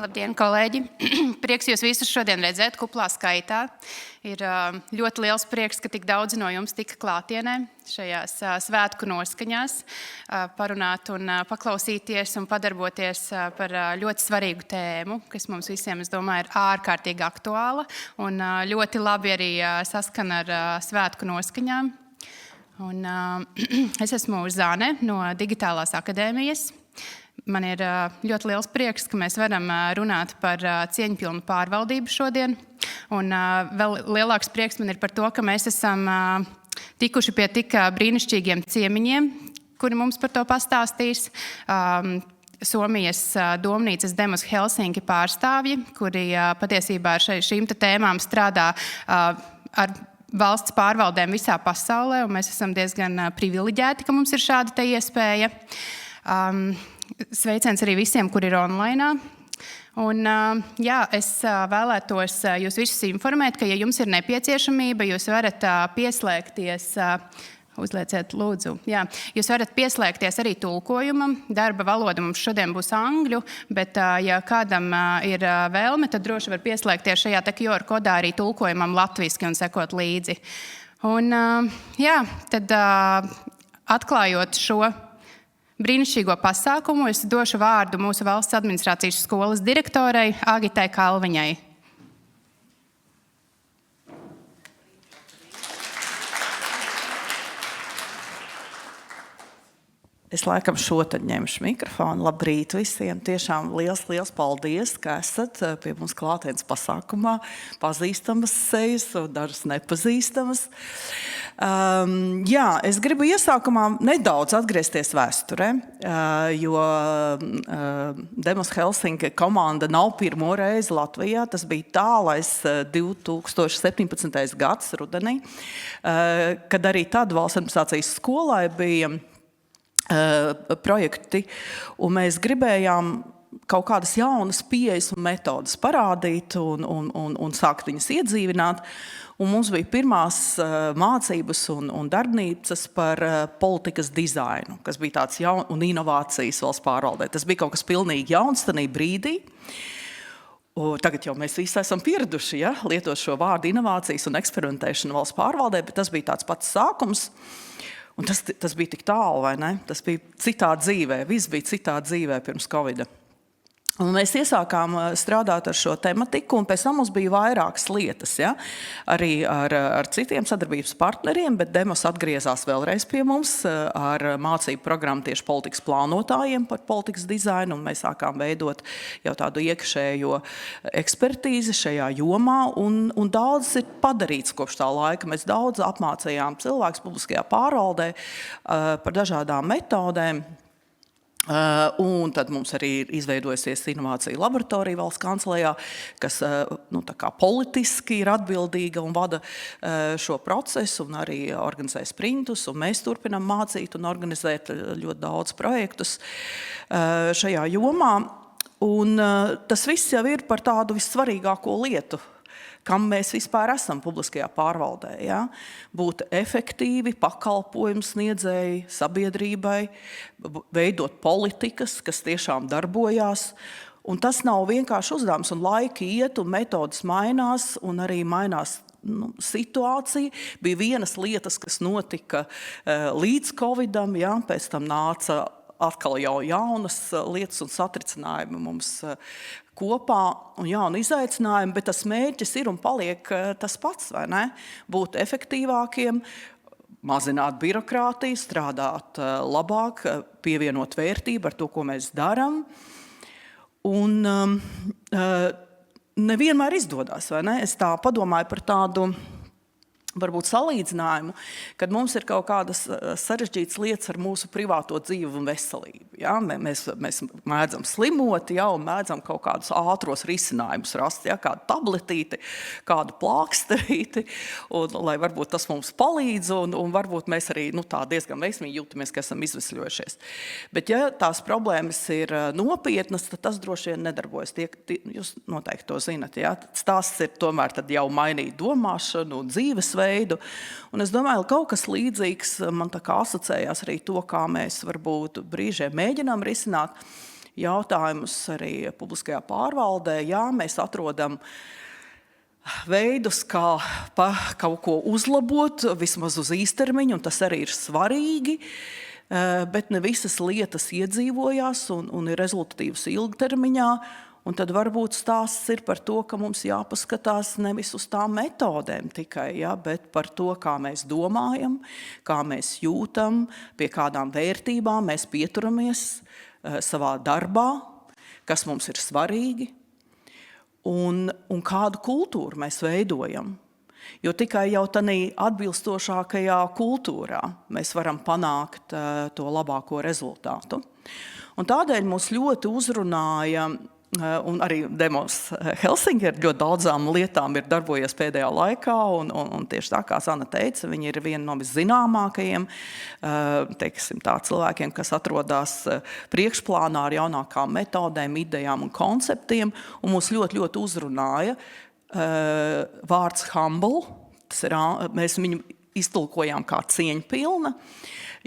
Labdien, kolēģi! Prieks jūs visus šodien redzēt kuplā skaitā. Ir ļoti liels prieks, ka tik daudzi no jums tika klātienē šajās svētku noskaņās, parunāt un paklausīties un padarboties par ļoti svarīgu tēmu, kas mums visiem, es domāju, ir ārkārtīgi aktuāla un ļoti labi arī saskana ar svētku noskaņām. Un, es esmu Zane no digitālās akadēmijas. Man ir ļoti liels prieks, ka mēs varam runāt par cieņpilnu pārvaldību šodien. Un vēl lielāks prieks man ir par to, ka mēs esam tikuši pie tik brīnišķīgiem ciemiņiem, kuri mums par to pastāstīs. Somijas domnīcas Demos Helsinki pārstāvji, kuri patiesībā ar šīm tēmām strādā ar valsts pārvaldēm visā pasaulē, un mēs esam diezgan privileģēti, ka mums ir šāda te iespēja. Sveiciens arī visiem, kur ir online. Un, es vēlētos jūs visus informēt, ka, ja jums ir nepieciešamība, jūs varat pieslēgties, uzlieciet lūdzu, jūs varat pieslēgties arī tulkojumam. Darba valoda mums šodien būs angļu, bet, ja kādam ir vēlme, tad droši var pieslēgties šajā QR kodā arī tulkojumam latviski un sekot līdzi. Un, tad atklājot šo brīnišķīgo pasākumu, es došu vārdu mūsu valsts administrācijas skolas direktorei Agitai Kalviņai. Es laikam šotad ņemšu mikrofonu. Labrīt visiem. Tiešām liels paldies, ka esat pie mums klātienes pasākumā. Pazīstamas sejas un dažas nepazīstamas. Es gribu iesākumā nedaudz atgriezties vēsturē, jo Demos Helsinki komanda nav pirmo reizi Latvijā. Tas bija tālais 2017. gads rudenī, kad arī tad valsts administrācijas skolai bija projekti, un mēs gribējām kaut kādas jaunas pieejas un metodas parādīt un sākt viņas iedzīvināt. Un mums bija pirmās mācības un darbnīcas par politikas dizainu, kas bija tāds jauns un inovācijas valsts pārvaldē. Tas bija kaut kas pilnīgi jauns tanī brīdī. Tagad jau mēs visi esam pieraduši, lietot šo vārdu inovācijas un eksperimentēšanu valsts pārvaldē, bet tas bija tāds pats sākums. Un tas bija tik tālu, vai ne? Tas bija citā dzīvē, viss bija citā dzīvē pirms Covida. Un mēs iesākām strādāt ar šo tematiku, un pēc tam mums bija vairākas lietas, arī ar citiem sadarbības partneriem, bet Demos atgriezās vēlreiz pie mums ar mācību programmu tieši politikas plānotājiem par politikas dizainu, un mēs sākām veidot jau tādu iekšējo ekspertīzi šajā jomā, un daudz ir padarīts kopš tā laika. Mēs daudz apmācījām cilvēkus publiskajā pārvaldē par dažādām metodēm. Un tad mums arī ir izveidojusies inovācija laboratorija valsts kancelējā, kas tā kā politiski ir atbildīga un vada šo procesu un arī organizē sprintus, un mēs turpinām mācīt un organizēt ļoti daudz projektus šajā jomā. Un tas viss jau ir par tādu vissvarīgāko lietu, kam mēs vispār esam publiskajā pārvaldē. Būt efektīvi pakalpojumu sniedzēji sabiedrībai, veidot politikas, kas tiešām darbojās. Un tas nav vienkārši uzdevums, un laiki iet, un metodas mainās, un arī mainās situācija. Bija vienas lietas, kas notika līdz Covidam, pēc tam nāca atkal jau jaunas lietas un satricinājumi mums kopā un jauni izaicinājumi, bet tas mērķis ir un paliek tas pats, vai ne? Būt efektīvākiem, mazināt birokrātiju, strādāt labāk, pievienot vērtību ar to, ko mēs darām. Un nevienmēr izdodas, vai ne? Es tā padomāju par tādu varbūt salīdzinājumu, kad mums ir kaut kādas sarežģītas lietas ar mūsu privāto dzīvi un veselību. Mēs mēdzam slimot, un mēdzam kaut kādus ātros risinājumus rast, kādu tabletīti, kādu plāksterīti, un lai varbūt tas mums palīdz, un varbūt mēs arī tā diezgan veiksmīgi jūtamies, ka esam izvesļojušies. Bet ja tās problēmas ir nopietnas, tad tas droši vien nedarbojas. Jūs noteikti to zinat. Stāsts ir tomēr tad jau mainīt domāšanu un dzīvesveidu. Un es domāju, ka kaut kas līdzīgs man tā kā asociējās arī to, kā mēs varbūt brīžiem mēģinām risināt, jautājumus arī publiskajā pārvaldē. Jā, mēs atrodam veidus, kā kaut ko uzlabot, vismaz uz īstermiņu, un tas arī ir svarīgi, bet ne visas lietas iedzīvojās un ir rezultatīvas ilgtermiņā. Un tad varbūt stāsts ir par to, ka mums jāpaskatās nevis uz tām metodēm tikai, ja, bet par to, kā mēs domājam, kā mēs jūtam, pie kādām vērtībām mēs pieturamies savā darbā, kas mums ir svarīgi, un kādu kultūru mēs veidojam. Jo tikai jau tādā atbilstošākajā kultūrā mēs varam panākt to labāko rezultātu. Un tādēļ mūs ļoti uzrunāja, un arī Demos Helsinki ar ļoti daudzām lietām ir darbojies pēdējā laikā, un tieši tā kā Zana teica, viņi ir viena no viszināmākajiem, teiksim tā, cilvēkiem, kas atrodas priekšplānā ar jaunākām metodēm, idejām un konceptiem, un mūs ļoti, ļoti uzrunāja vārds humble, tas ir, mēs viņu iztulkojām kā cieņpilna,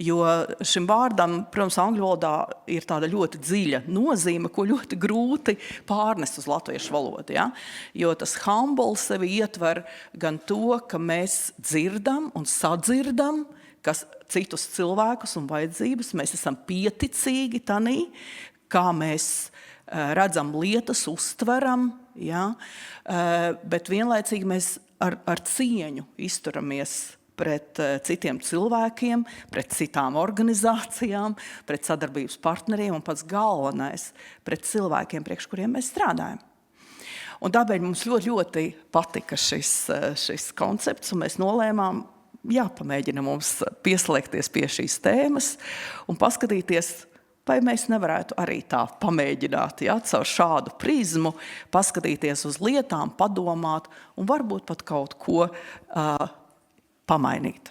jo šim vārdam, protams, angļu valodā ir tāda ļoti dziļa nozīme, ko ļoti grūti pārnest uz latviešu valodu. Ja? Jo tas humble sevi ietver gan to, ka mēs dzirdam un sadzirdam, kas citus cilvēkus un vajadzības, mēs esam pieticīgi tanī, kā mēs redzam lietas, uztveram, ja? Bet vienlaicīgi mēs ar cieņu izturamies pret citiem cilvēkiem, pret citām organizācijām, pret sadarbības partneriem un pats galvenais pret cilvēkiem, priekš kuriem mēs strādājam. Un tāpēc mums ļoti, ļoti patika šis koncepts, un mēs nolēmām, jāpamēģina mums pieslēgties pie šīs tēmas un paskatīties, vai mēs nevarētu arī tā pamēģināt, ja, caur šādu prizmu, paskatīties uz lietām, padomāt un varbūt pat kaut ko pamainīt.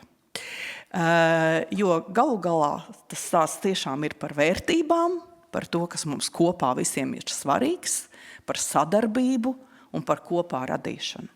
Jo galu galā tas stāsts tiešām ir par vērtībām, par to, kas mums kopā visiem ir svarīgs, par sadarbību un par kopā radīšanu.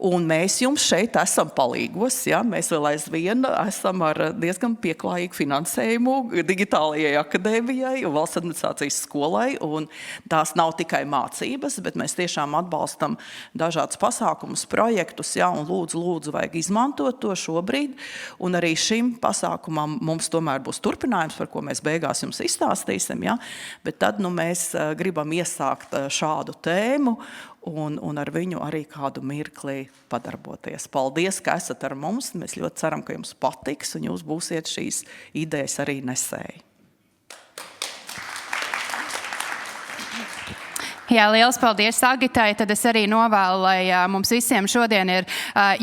Un mēs jums šeit esam palīgos, ja? Mēs vēl aizvien esam ar diezgan pieklājīgu finansējumu digitālajai akadēmijai un valsts administrācijas skolai, un tās nav tikai mācības, bet mēs tiešām atbalstam dažādus pasākumus, projektus, ja? Un lūdzu, vajag izmantot to šobrīd, un arī šim pasākumam mums tomēr būs turpinājums, par ko mēs beigās jums izstāstīsim, ja? Bet tad mēs gribam iesākt šādu tēmu, un ar viņu arī kādu mirkli padarboties. Paldies, ka esat ar mums. Mēs ļoti ceram, ka jums patiks, un jūs būsiet šīs idejas arī nesēji. Jā, liels paldies Agitai. Tad es arī novēlu, lai mums visiem šodien ir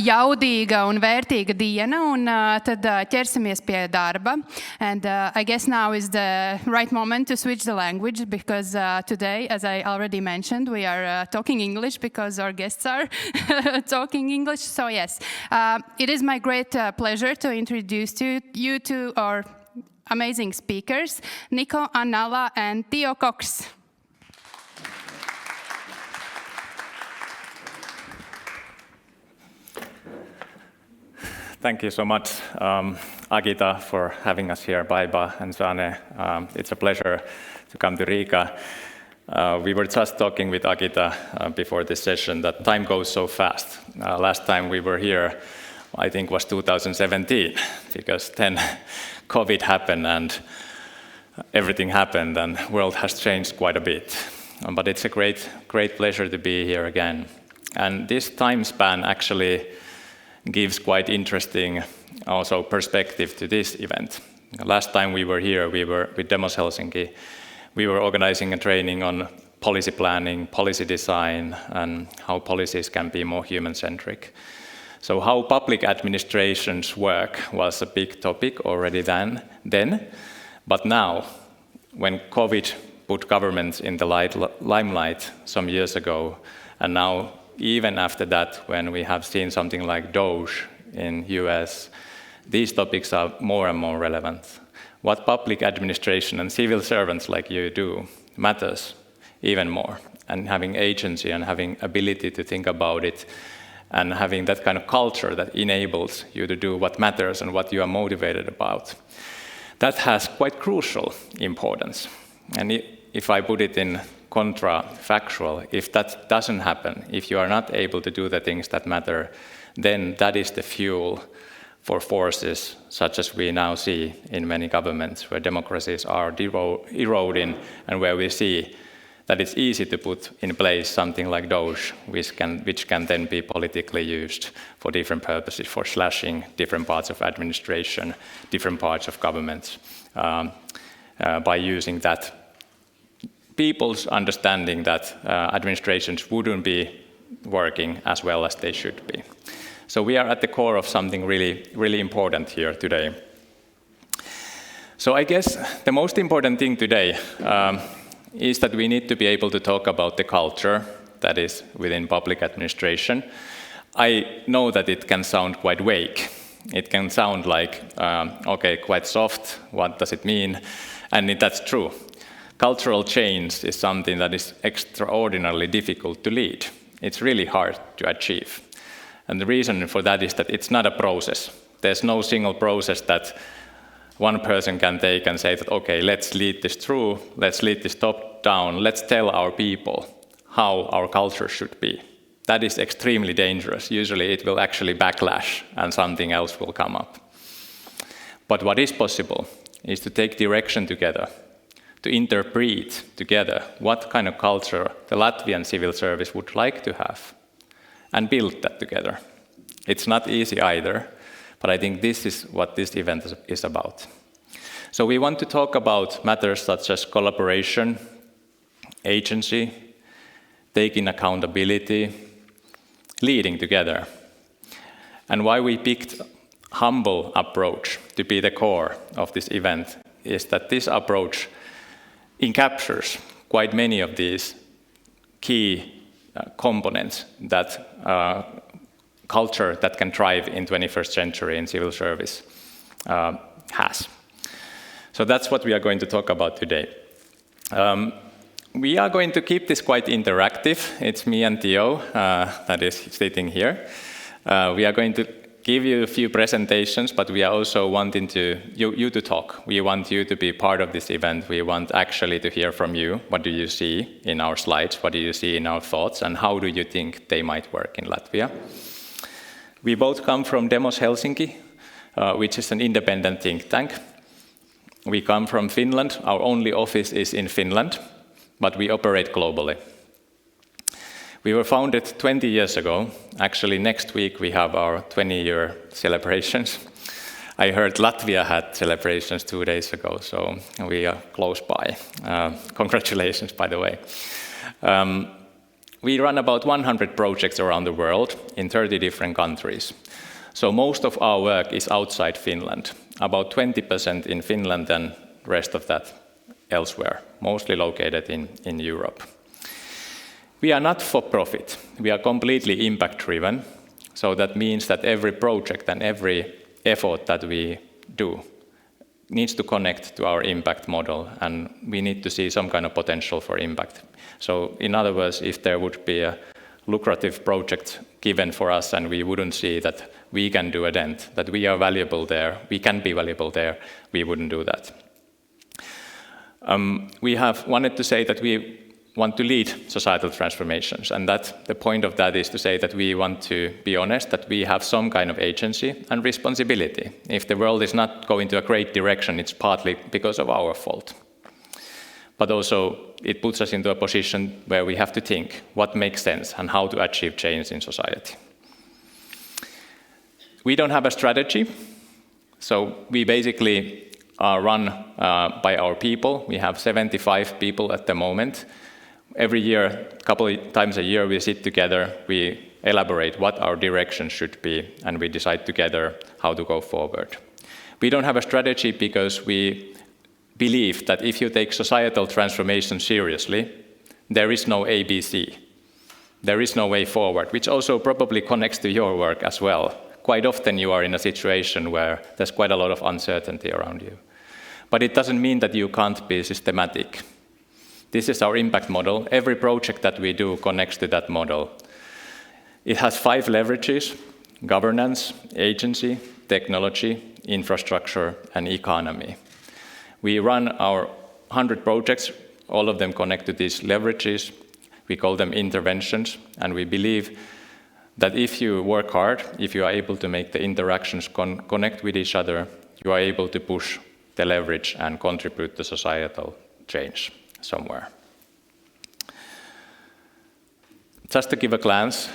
jaudīga un vērtīga diena, un tad ķersimies pie darba. And I guess now is the right moment to switch the language, because today, as I already mentioned, we are talking English because our guests are talking English. So yes, it is my great pleasure to introduce you to our amazing speakers, Mikko Annala and Teo Kokss. Thank you so much, Agita, for having us here, Baiba and Zane. It's a pleasure to come to Rīgā. We were just talking with Agita before this session that time goes so fast. Last time we were here, I think, was 2017, because then COVID happened and everything happened, and the world has changed quite a bit. But it's a great pleasure to be here again. And this time span actually gives quite interesting also perspective to this event. Last time we were here, we were with Demos Helsinki. We were organizing a training on policy planning, policy design, and how policies can be more human-centric. So how public administrations work was a big topic already then. But now, when COVID put governments in the limelight some years ago, and now even after that, when we have seen something like DOGE in US, these topics are more and more relevant. What public administration and civil servants like you do matters even more, and having agency and having ability to think about it, and having that kind of culture that enables you to do what matters and what you are motivated about. That has quite crucial importance. And if I put it in contrafactual, if that doesn't happen, if you are not able to do the things that matter, then that is the fuel for forces such as we now see in many governments where democracies are eroding and where we see that it's easy to put in place something like Doge, which can then be politically used for different purposes, for slashing different parts of administration, different parts of governments, by using that. People's understanding that administrations wouldn't be working as well as they should be. So we are at the core of something really, really important here today. So I guess the most important thing today is that we need to be able to talk about the culture that is within public administration. I know that it can sound quite vague. It can sound like, okay, quite soft, what does it mean? And that's true. Cultural change is something that is extraordinarily difficult to lead. It's really hard to achieve. And the reason for that is that it's not a process. There's no single process that one person can take and say that, okay, let's lead this through, let's lead this top down, let's tell our people how our culture should be. That is extremely dangerous. Usually it will actually backlash and something else will come up. But what is possible is to take direction together, to interpret together what kind of culture the Latvian civil service would like to have, and build that together. It's not easy either, but I think this is what this event is about. So we want to talk about matters such as collaboration, agency, taking accountability, leading together. And why we picked humble approach to be the core of this event is that this approach encaptures quite many of these key components that culture that can thrive in 21st century in civil service has. So that's what we are going to talk about today. We are going to keep this quite interactive. It's me and Theo that is sitting here. We are going to give you a few presentations, but we are also wanting you to talk. We want you to be part of this event. We want actually to hear from you. What do you see in our slides? What do you see in our thoughts? And how do you think they might work in Latvia? We both come from Demos Helsinki, which is an independent think tank. We come from Finland. Our only office is in Finland, but we operate globally. We were founded 20 years ago. Actually, next week we have our 20-year celebrations. I heard Latvia had celebrations 2 days ago, so we are close by. Congratulations, by the way. We run about 100 projects around the world in 30 different countries. So most of our work is outside Finland, about 20% in Finland and the rest of that elsewhere, mostly located in Europe. We are not for profit. We are completely impact-driven. So that means that every project and every effort that we do needs to connect to our impact model, and we need to see some kind of potential for impact. So in other words, if there would be a lucrative project given for us and we wouldn't see that we can do a dent, that we are valuable there, we can be valuable there, we wouldn't do that. We have wanted to say that we want to lead societal transformations, and that the point of that is to say that we want to be honest, that we have some kind of agency and responsibility. If the world is not going to a great direction, it's partly because of our fault. But also it puts us into a position where we have to think what makes sense and how to achieve change in society. We don't have a strategy, so we basically are run by our people. We have 75 people at the moment. Every year, a couple of times a year, we sit together, we elaborate what our direction should be, and we decide together how to go forward. We don't have a strategy because we believe that if you take societal transformation seriously, there is no ABC. There is no way forward, which also probably connects to your work as well. Quite often you are in a situation where there's quite a lot of uncertainty around you. But it doesn't mean that you can't be systematic. This is our impact model. Every project that we do connects to that model. It has 5 leverages: governance, agency, technology, infrastructure, and economy. We run our 100 projects All of them connect to these leverages. We call them interventions, and we believe that if you work hard, if you are able to make the interactions connect with each other, you are able to push the leverage and contribute to societal change somewhere. Just to give a glance,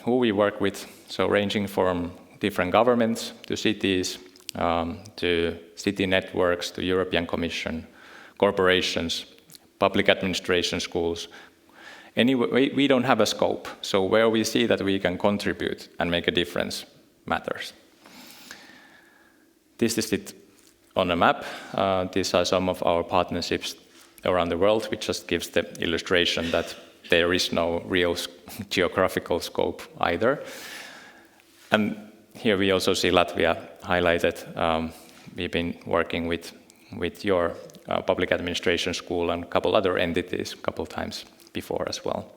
who we work with, so ranging from different governments to cities, to city networks, to European Commission, corporations, public administration schools. Anyway, we don't have a scope, so where we see that we can contribute and make a difference matters. This is it on a map. These are some of our partnerships around the world, which just gives the illustration that there is no real geographical scope either. And here we also see Latvia highlighted. We've been working with your public administration school and a couple other entities a couple times before as well.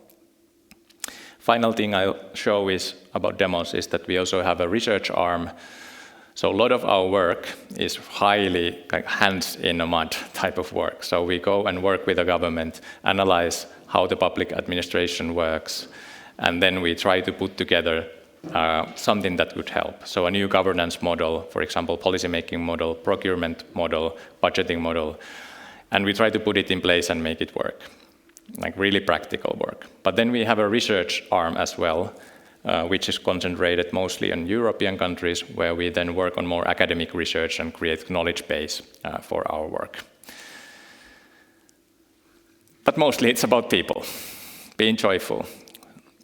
Final thing I'll show is about Demos is that we also have a research arm. So a lot of our work is highly hands in the mud type of work. So we go and work with the government, analyze how the public administration works, and then we try to put together something that would help. So a new governance model, for example, policy-making model, procurement model, budgeting model, and we try to put it in place and make it work, like really practical work. But then we have a research arm as well, which is concentrated mostly on European countries, where we then work on more academic research and create knowledge base for our work. But mostly it's about people, being joyful.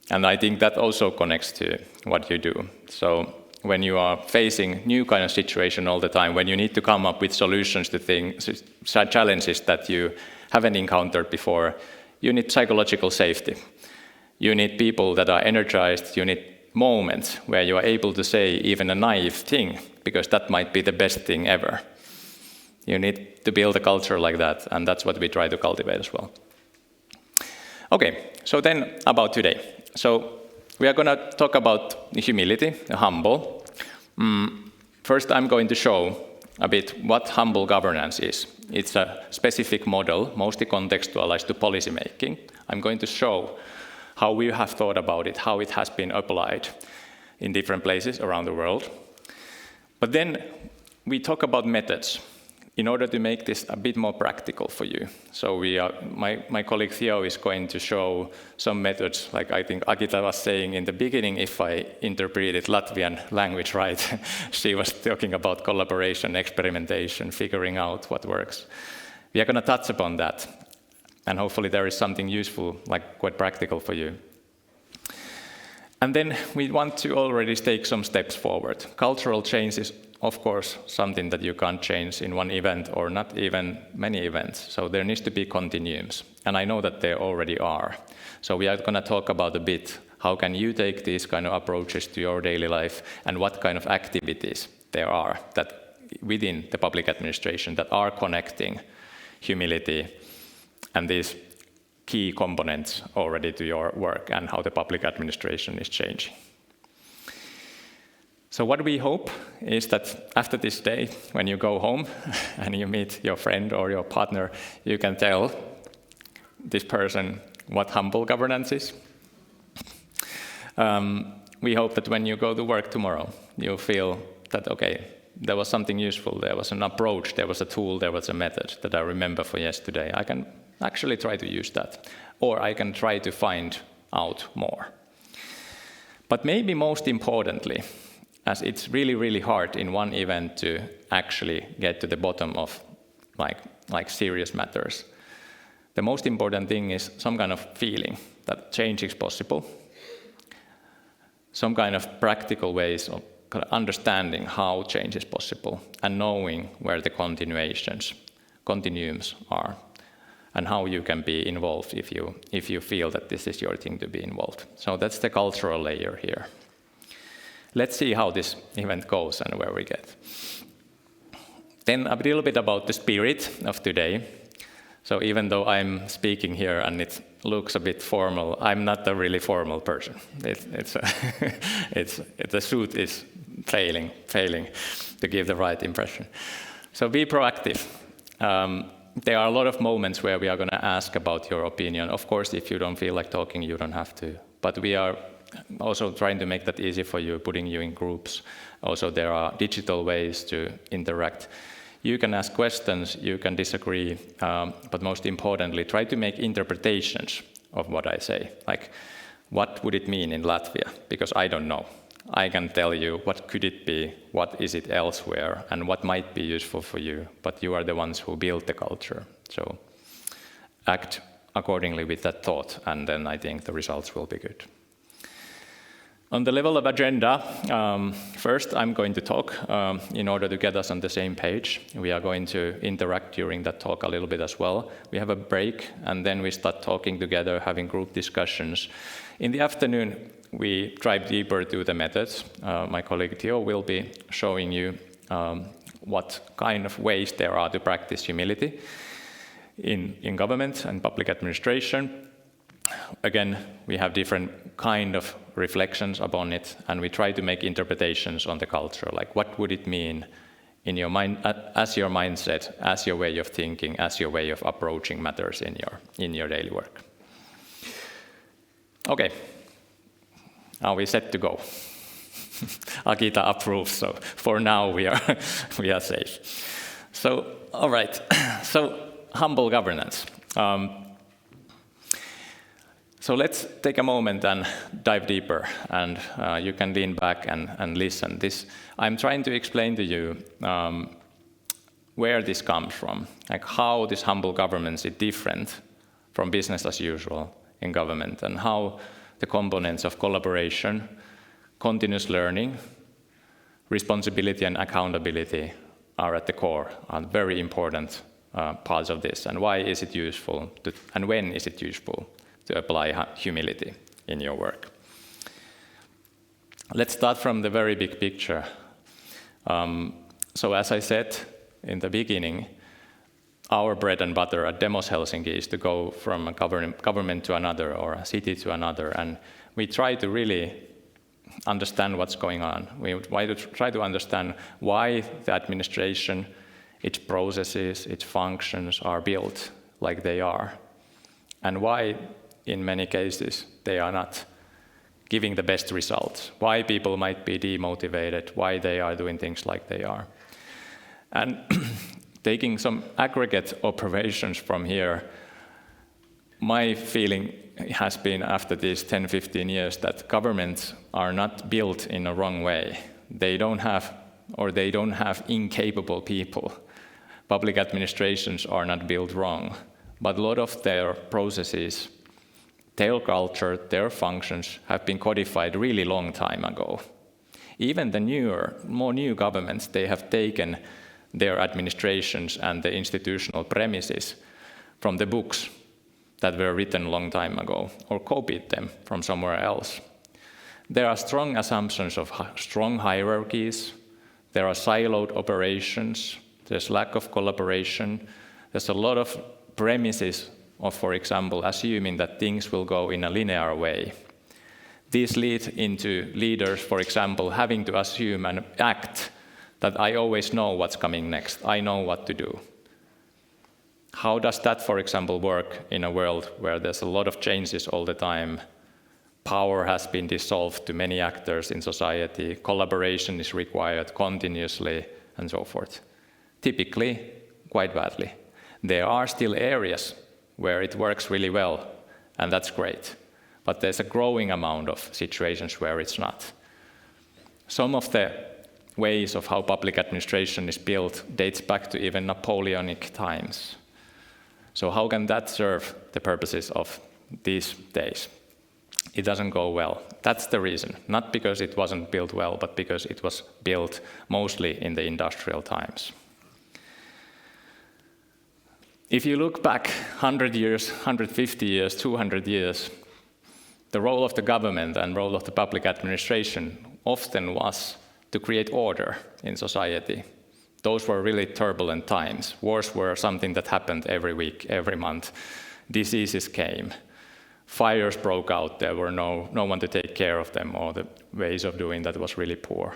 And I think that also connects to what you do. So when you are facing new kind of situation all the time, when you need to come up with solutions to things, challenges that you haven't encountered before, you need psychological safety. You need people that are energized. You need moments where you are able to say even a naive thing, because that might be the best thing ever. You need to build a culture like that, and that's what we try to cultivate as well. Okay, so then about today. So we are going to talk about humility, humble. First, I'm going to show a bit what humble governance is. It's a specific model, mostly contextualized to policy making. I'm going to show how we have thought about it, how it has been applied in different places around the world. But then we talk about methods in order to make this a bit more practical for you. So my colleague Theo is going to show some methods, like I think Agita was saying in the beginning, if I interpreted Latvian language right, she was talking about collaboration, experimentation, figuring out what works. We are going to touch upon that, and hopefully there is something useful, like quite practical for you. And then we want to already take some steps forward. Cultural change is, of course, something that you can't change in one event or not even many events. So there needs to be continuums. And I know that there already are. So we are going to talk about a bit how can you take these kind of approaches to your daily life and what kind of activities there are that within the public administration that are connecting humility and these key components already to your work and how the public administration is changing. So what we hope is that after this day, when you go home and you meet your friend or your partner, you can tell this person what humble governance is. We hope that when you go to work tomorrow, you'll feel that, okay, there was something useful, there was an approach, there was a tool, there was a method that I remember for yesterday. I can actually try to use that, or I can try to find out more. But maybe most importantly, as it's really, really hard in one event to actually get to the bottom of like serious matters, the most important thing is some kind of feeling that change is possible, some kind of practical ways of understanding how change is possible and knowing where the continuums are and how you can be involved if you feel that this is your thing to be involved. So that's the cultural layer here. Let's see how this event goes and where we get. Then a little bit about the spirit of today. So even though I'm speaking here and it looks a bit formal, I'm not a really formal person. The suit is failing to give the right impression. So be proactive. there are a lot of moments where we are going to ask about your opinion. Of course, if you don't feel like talking, you don't have to. But we are also trying to make that easy for you, putting you in groups. Also, there are digital ways to interact. You can ask questions, you can disagree, but most importantly, try to make interpretations of what I say. Like, what would it mean in Latvia? Because I don't know. I can tell you what could it be, what is it elsewhere, and what might be useful for you, but you are the ones who build the culture. So act accordingly with that thought, and then I think the results will be good. On the level of agenda, first I'm going to talk in order to get us on the same page. We are going to interact during that talk a little bit as well. We have a break, and then we start talking together, having group discussions. In the afternoon, we dive deeper to the methods. My colleague Theo will be showing you what kind of ways there are to practice humility in government and public administration. Again, we have different kind of reflections upon it, and we try to make interpretations on the culture, like what would it mean in your mind, as your mindset, as your way of thinking, as your way of approaching matters in your daily work. Okay. Are we set to go? Akita approves, so for now we are safe. So, all right. So, humble governance. So let's take a moment and dive deeper, and you can lean back and listen. I'm trying to explain to you where this comes from, like how this humble governance is different from business as usual in government, and how the components of collaboration, continuous learning, responsibility and accountability are at the core, are very important parts of this. And why is it useful, and when is it useful to apply humility in your work? Let's start from the very big picture. So as I said in the beginning, our bread and butter at Demos Helsinki is to go from a government to another, or a city to another, and we try to really understand what's going on. We try to understand why the administration, its processes, its functions are built like they are, and why, in many cases, they are not giving the best results, why people might be demotivated, why they are doing things like they are. And taking some aggregate observations from here, my feeling has been after these 10, 15 years that governments are not built in a wrong way. They don't have incapable people. Public administrations are not built wrong, but a lot of their processes, their culture, their functions have been codified really long time ago. Even the more new governments, they have taken their administrations and the institutional premises from the books that were written a long time ago, or copied them from somewhere else. There are strong assumptions of strong hierarchies, there are siloed operations, there's lack of collaboration, there's a lot of premises of, for example, assuming that things will go in a linear way. These lead into leaders, for example, having to assume and act that I always know what's coming next, I know what to do. How does that, for example, work in a world where there's a lot of changes all the time? Power has been dissolved to many actors in society, collaboration is required continuously, and so forth. Typically, quite badly. There are still areas where it works really well, and that's great. But there's a growing amount of situations where it's not. Some of the ways of how public administration is built dates back to even Napoleonic times. So how can that serve the purposes of these days? It doesn't go well. That's the reason. Not because it wasn't built well, but because it was built mostly in the industrial times. If you look back 100 years, 150 years, 200 years, the role of the government and role of the public administration often was to create order in society. Those were really turbulent times. Wars were something that happened every week, every month. Diseases came. Fires broke out. There were no one to take care of them, or the ways of doing that was really poor.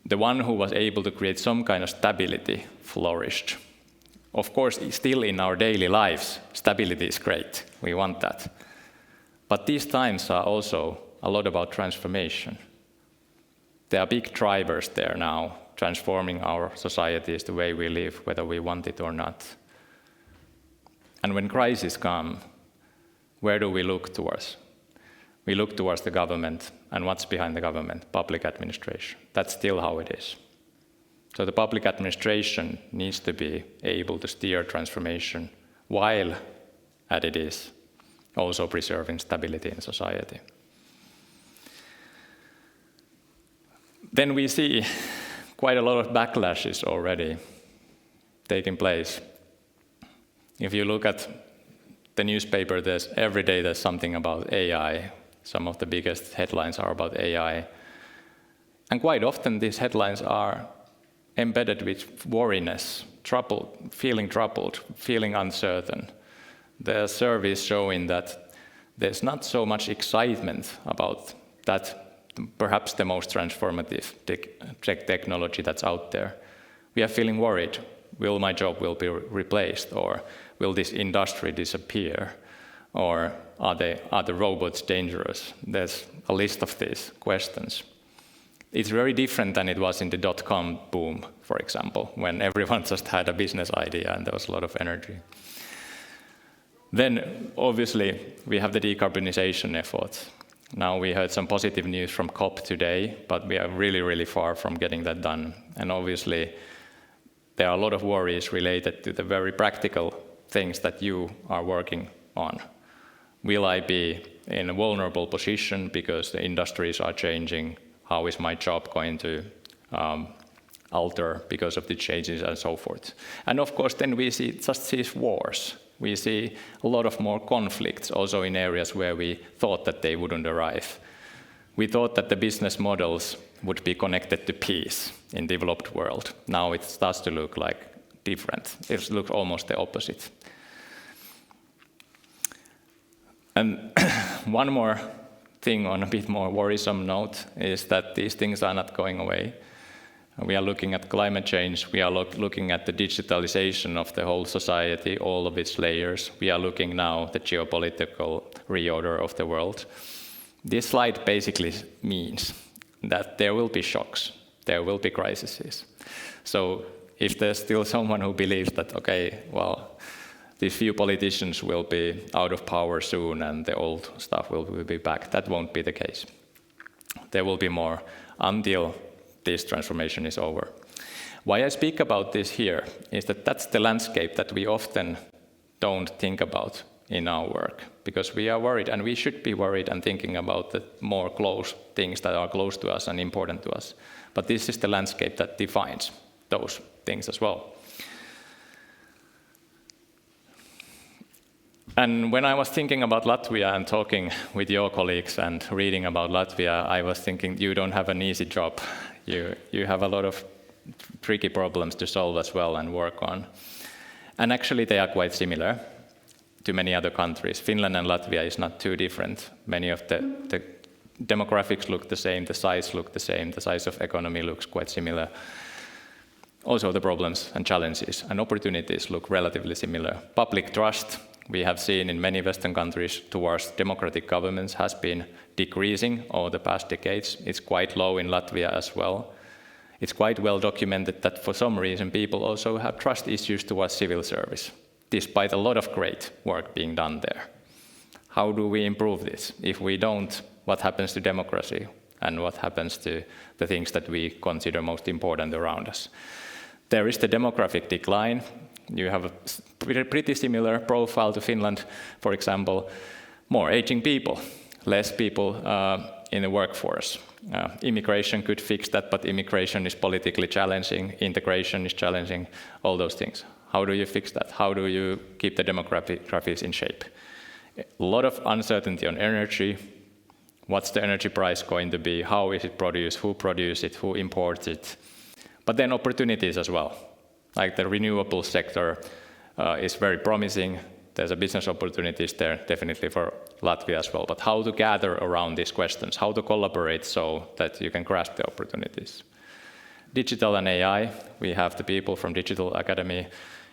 The one who was able to create some kind of stability flourished. Of course, still in our daily lives, stability is great. We want that. But these times are also a lot about transformation. There are big drivers there now, transforming our societies, the way we live, whether we want it or not. And when crises come, where do we look towards? We look towards the government, and what's behind the government? Public administration. That's still how it is. So the public administration needs to be able to steer transformation while, as it is, also preserving stability in society. Then we see quite a lot of backlashes already taking place. If you look at the newspaper, every day there's something about AI. Some of the biggest headlines are about AI. And quite often these headlines are embedded with worriness, troubled, feeling uncertain. There are surveys showing that there's not so much excitement about that, perhaps the most transformative technology that's out there. We are feeling worried. Will my job will be replaced? Or will this industry disappear? Or are the robots dangerous? There's a list of these questions. It's very different than it was in the dot-com boom, for example, when everyone just had a business idea and there was a lot of energy. Then, obviously, we have the decarbonization efforts. Now we heard some positive news from COP today, but we are really, really far from getting that done. And obviously, there are a lot of worries related to the very practical things that you are working on. Will I be in a vulnerable position because the industries are changing? How is my job going to alter because of the changes and so forth? And of course, then we see these wars. We see a lot of more conflicts also in areas where we thought that they wouldn't arrive. We thought that the business models would be connected to peace in developed world. Now it starts to look like different. It looks almost the opposite. And one more thing on a bit more worrisome note is that these things are not going away. We are looking at climate change, we are looking at the digitalization of the whole society, all of its layers. We are looking now at the geopolitical reorder of the world. This slide basically means that there will be shocks, there will be crises. So if there's still someone who believes that, okay, well, these few politicians will be out of power soon and the old stuff will be back, that won't be the case. There will be more until this transformation is over. Why I speak about this here is that that's the landscape that we often don't think about in our work, because we are worried, and we should be worried and thinking about the more close things that are close to us and important to us. But this is the landscape that defines those things as well. And when I was thinking about Latvia and talking with your colleagues and reading about Latvia, I was thinking you don't have an easy job. You have a lot of tricky problems to solve as well and work on. And actually they are quite similar to many other countries. Finland and Latvia is not too different. Many of the demographics look the same, the size look the same, the size of economy looks quite similar. Also the problems and challenges and opportunities look relatively similar. Public trust, we have seen in many Western countries towards democratic governments has been decreasing over the past decades. It's quite low in Latvia as well. It's quite well documented that for some reason people also have trust issues towards civil service, despite a lot of great work being done there. How do we improve this? If we don't, what happens to democracy? And what happens to the things that we consider most important around us? There is the demographic decline. You have a pretty similar profile to Finland, for example, more aging people, less people in the workforce. Immigration could fix that, but immigration is politically challenging, integration is challenging, all those things. How do you fix that? How do you keep the demographics in shape? A lot of uncertainty on energy. What's the energy price going to be? How is it produced? Who produces it? Who imports it? But then opportunities as well. Like the renewable sector is very promising. There's a business opportunities there, definitely for Latvia as well. But how to gather around these questions, how to collaborate so that you can grasp the opportunities. Digital and AI, we have the people from Digital Academy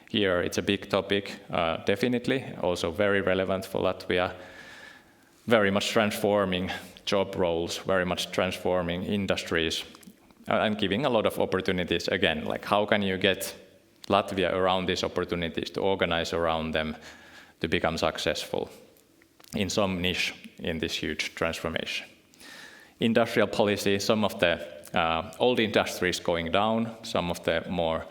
here it's a big topic, definitely, also very relevant for Latvia, very much transforming job roles, very much transforming industries, and giving a lot of opportunities again, like how can you get Latvia around these opportunities, to organize around them, to become successful in some niche in this huge transformation. Industrial policy, some of the old industries going down, some of the more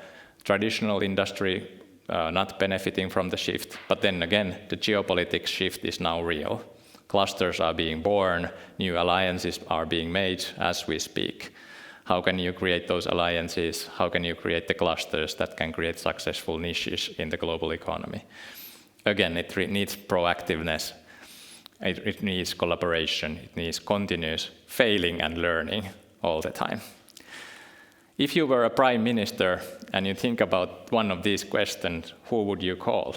traditional industry not benefiting from the shift. But then again, the geopolitics shift is now real. Clusters are being born, new alliances are being made as we speak. How can you create those alliances? How can you create the clusters that can create successful niches in the global economy? Again, it needs proactiveness. It needs collaboration. It needs continuous failing and learning all the time. If you were a prime minister and you think about one of these questions, who would you call?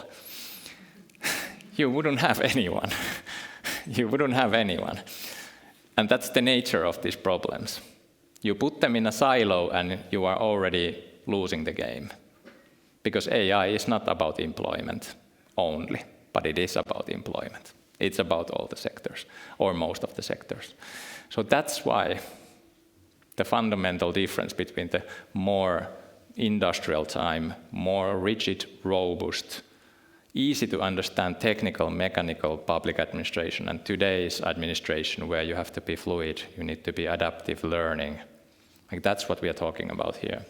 You wouldn't have anyone. You wouldn't have anyone. And that's the nature of these problems. You put them in a silo and you are already losing the game. Because AI is not about employment only, but it is about employment. It's about all the sectors, or most of the sectors. So that's why the fundamental difference between the more industrial time, more rigid, robust, easy to understand technical, mechanical public administration and today's administration where you have to be fluid, you need to be adaptive learning. Like that's what we are talking about here.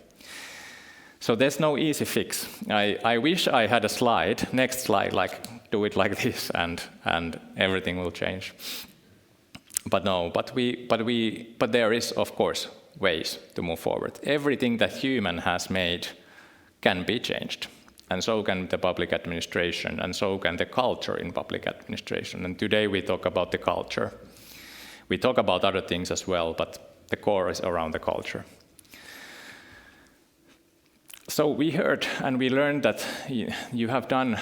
So there's no easy fix. I wish I had a slide, next slide, like do it like this and everything will change. But no, but there is, of course, ways to move forward. Everything that human has made can be changed. And so can the public administration, and so can the culture in public administration. And today we talk about the culture. We talk about other things as well, but the core is around the culture. So we heard and we learned that you have done,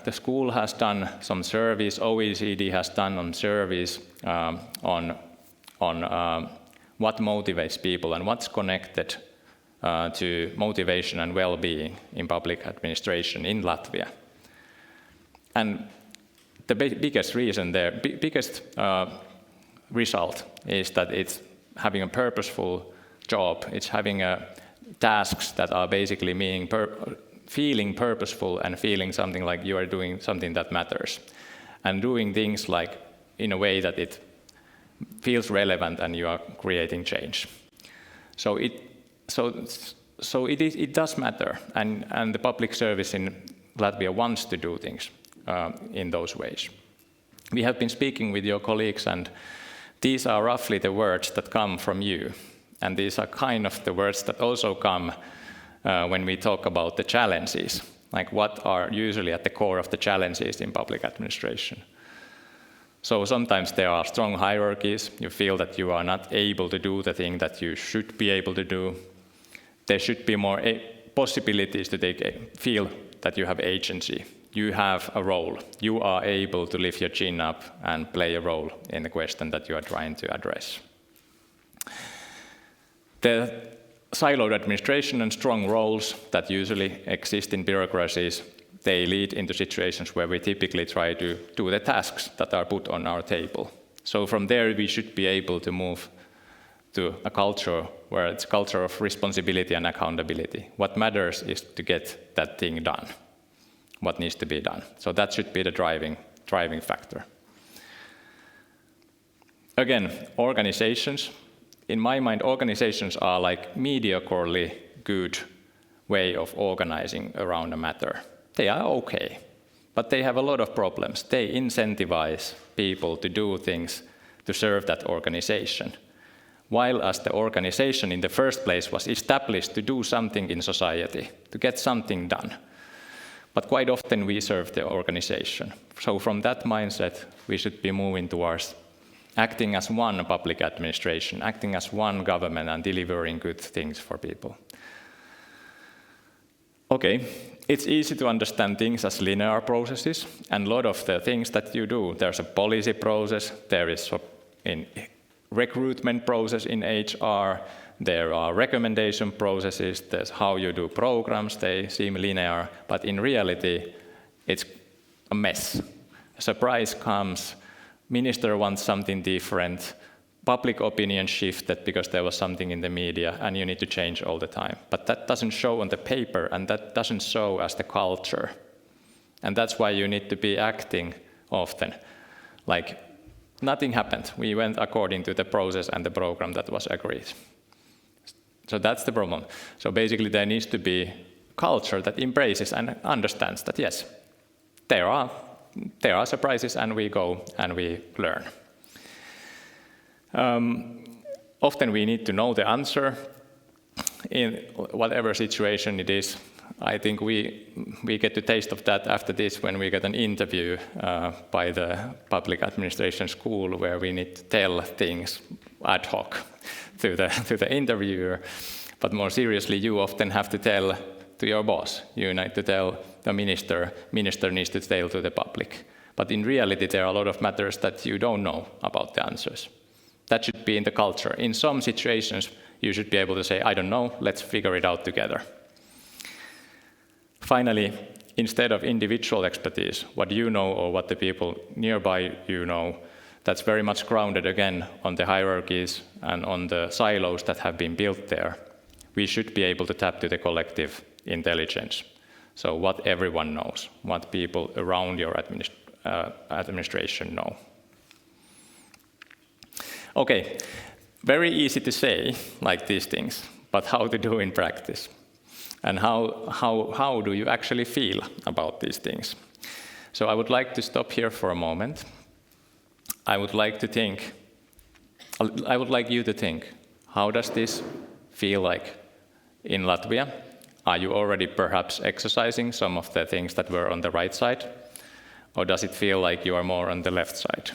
the school has done some surveys, OECD has done some surveys on what motivates people and what's connected to motivation and well-being in public administration in Latvia. And the biggest reason there, biggest result is that it's having a purposeful job, it's having tasks that are basically feeling purposeful and feeling something like you are doing something that matters. And doing things like in a way that it feels relevant and you are creating change. So it does matter, and the public service in Latvia wants to do things in those ways. We have been speaking with your colleagues, and these are roughly the words that come from you. And these are kind of the words that also come when we talk about the challenges, like what are usually at the core of the challenges in public administration. So sometimes there are strong hierarchies. You feel that you are not able to do the thing that you should be able to do. There should be more possibilities to feel that you have agency. You have a role. You are able to lift your chin up and play a role in the question that you are trying to address. The siloed administration and strong roles that usually exist in bureaucracies, they lead into situations where we typically try to do the tasks that are put on our table. So from there we should be able to move to a culture where it's a culture of responsibility and accountability. What matters is to get that thing done, what needs to be done. So that should be the driving factor. Again, organizations. In my mind, organizations are like mediocrely good way of organizing around a matter. They are okay, but they have a lot of problems. They incentivize people to do things to serve that organization. While as the organization in the first place was established to do something in society, to get something done. But quite often we serve the organization. So from that mindset, we should be moving towards acting as one public administration, acting as one government and delivering good things for people. Okay, it's easy to understand things as linear processes, and a lot of the things that you do, there's a policy process, there is a recruitment process in HR, there are recommendation processes, there's how you do programs, they seem linear, but in reality, it's a mess. A surprise comes, minister wants something different, public opinion shifted because there was something in the media, and you need to change all the time. But that doesn't show on the paper, and that doesn't show as the culture. And that's why you need to be acting often. Like, nothing happened. We went according to the process and the program that was agreed. So that's the problem. So basically there needs to be culture that embraces and understands that yes, there are surprises, and we go and we learn. Often we need to know the answer in whatever situation it is. I think we get the taste of that after this when we get an interview by the public administration school, where we need to tell things ad hoc to the interviewer. But more seriously, you often have to tell to your boss. You need to tell the minister. Minister needs to tell to the public. But in reality, there are a lot of matters that you don't know about the answers. That should be in the culture. In some situations, you should be able to say, I don't know, let's figure it out together. Finally, instead of individual expertise, what you know or what the people nearby you know, that's very much grounded again on the hierarchies and on the silos that have been built there. We should be able to tap to the collective intelligence. So what everyone knows, what people around your administration know. Okay, very easy to say like these things, but how to do in practice? And how do you actually feel about these things? So I would like to stop here for a moment. I would like you to think, how does this feel like in Latvia? Are you already perhaps exercising some of the things that were on the right side? Or does it feel like you are more on the left side?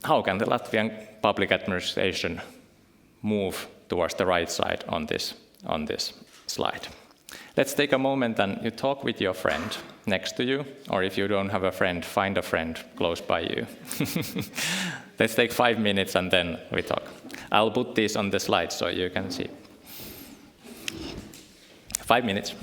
How can the Latvian public administration move towards the right side on this slide? Let's take a moment and you talk with your friend next to you, or if you don't have a friend, find a friend close by you. Let's take 5 minutes and then we talk. I'll put this on the slide so you can see. 5 minutes.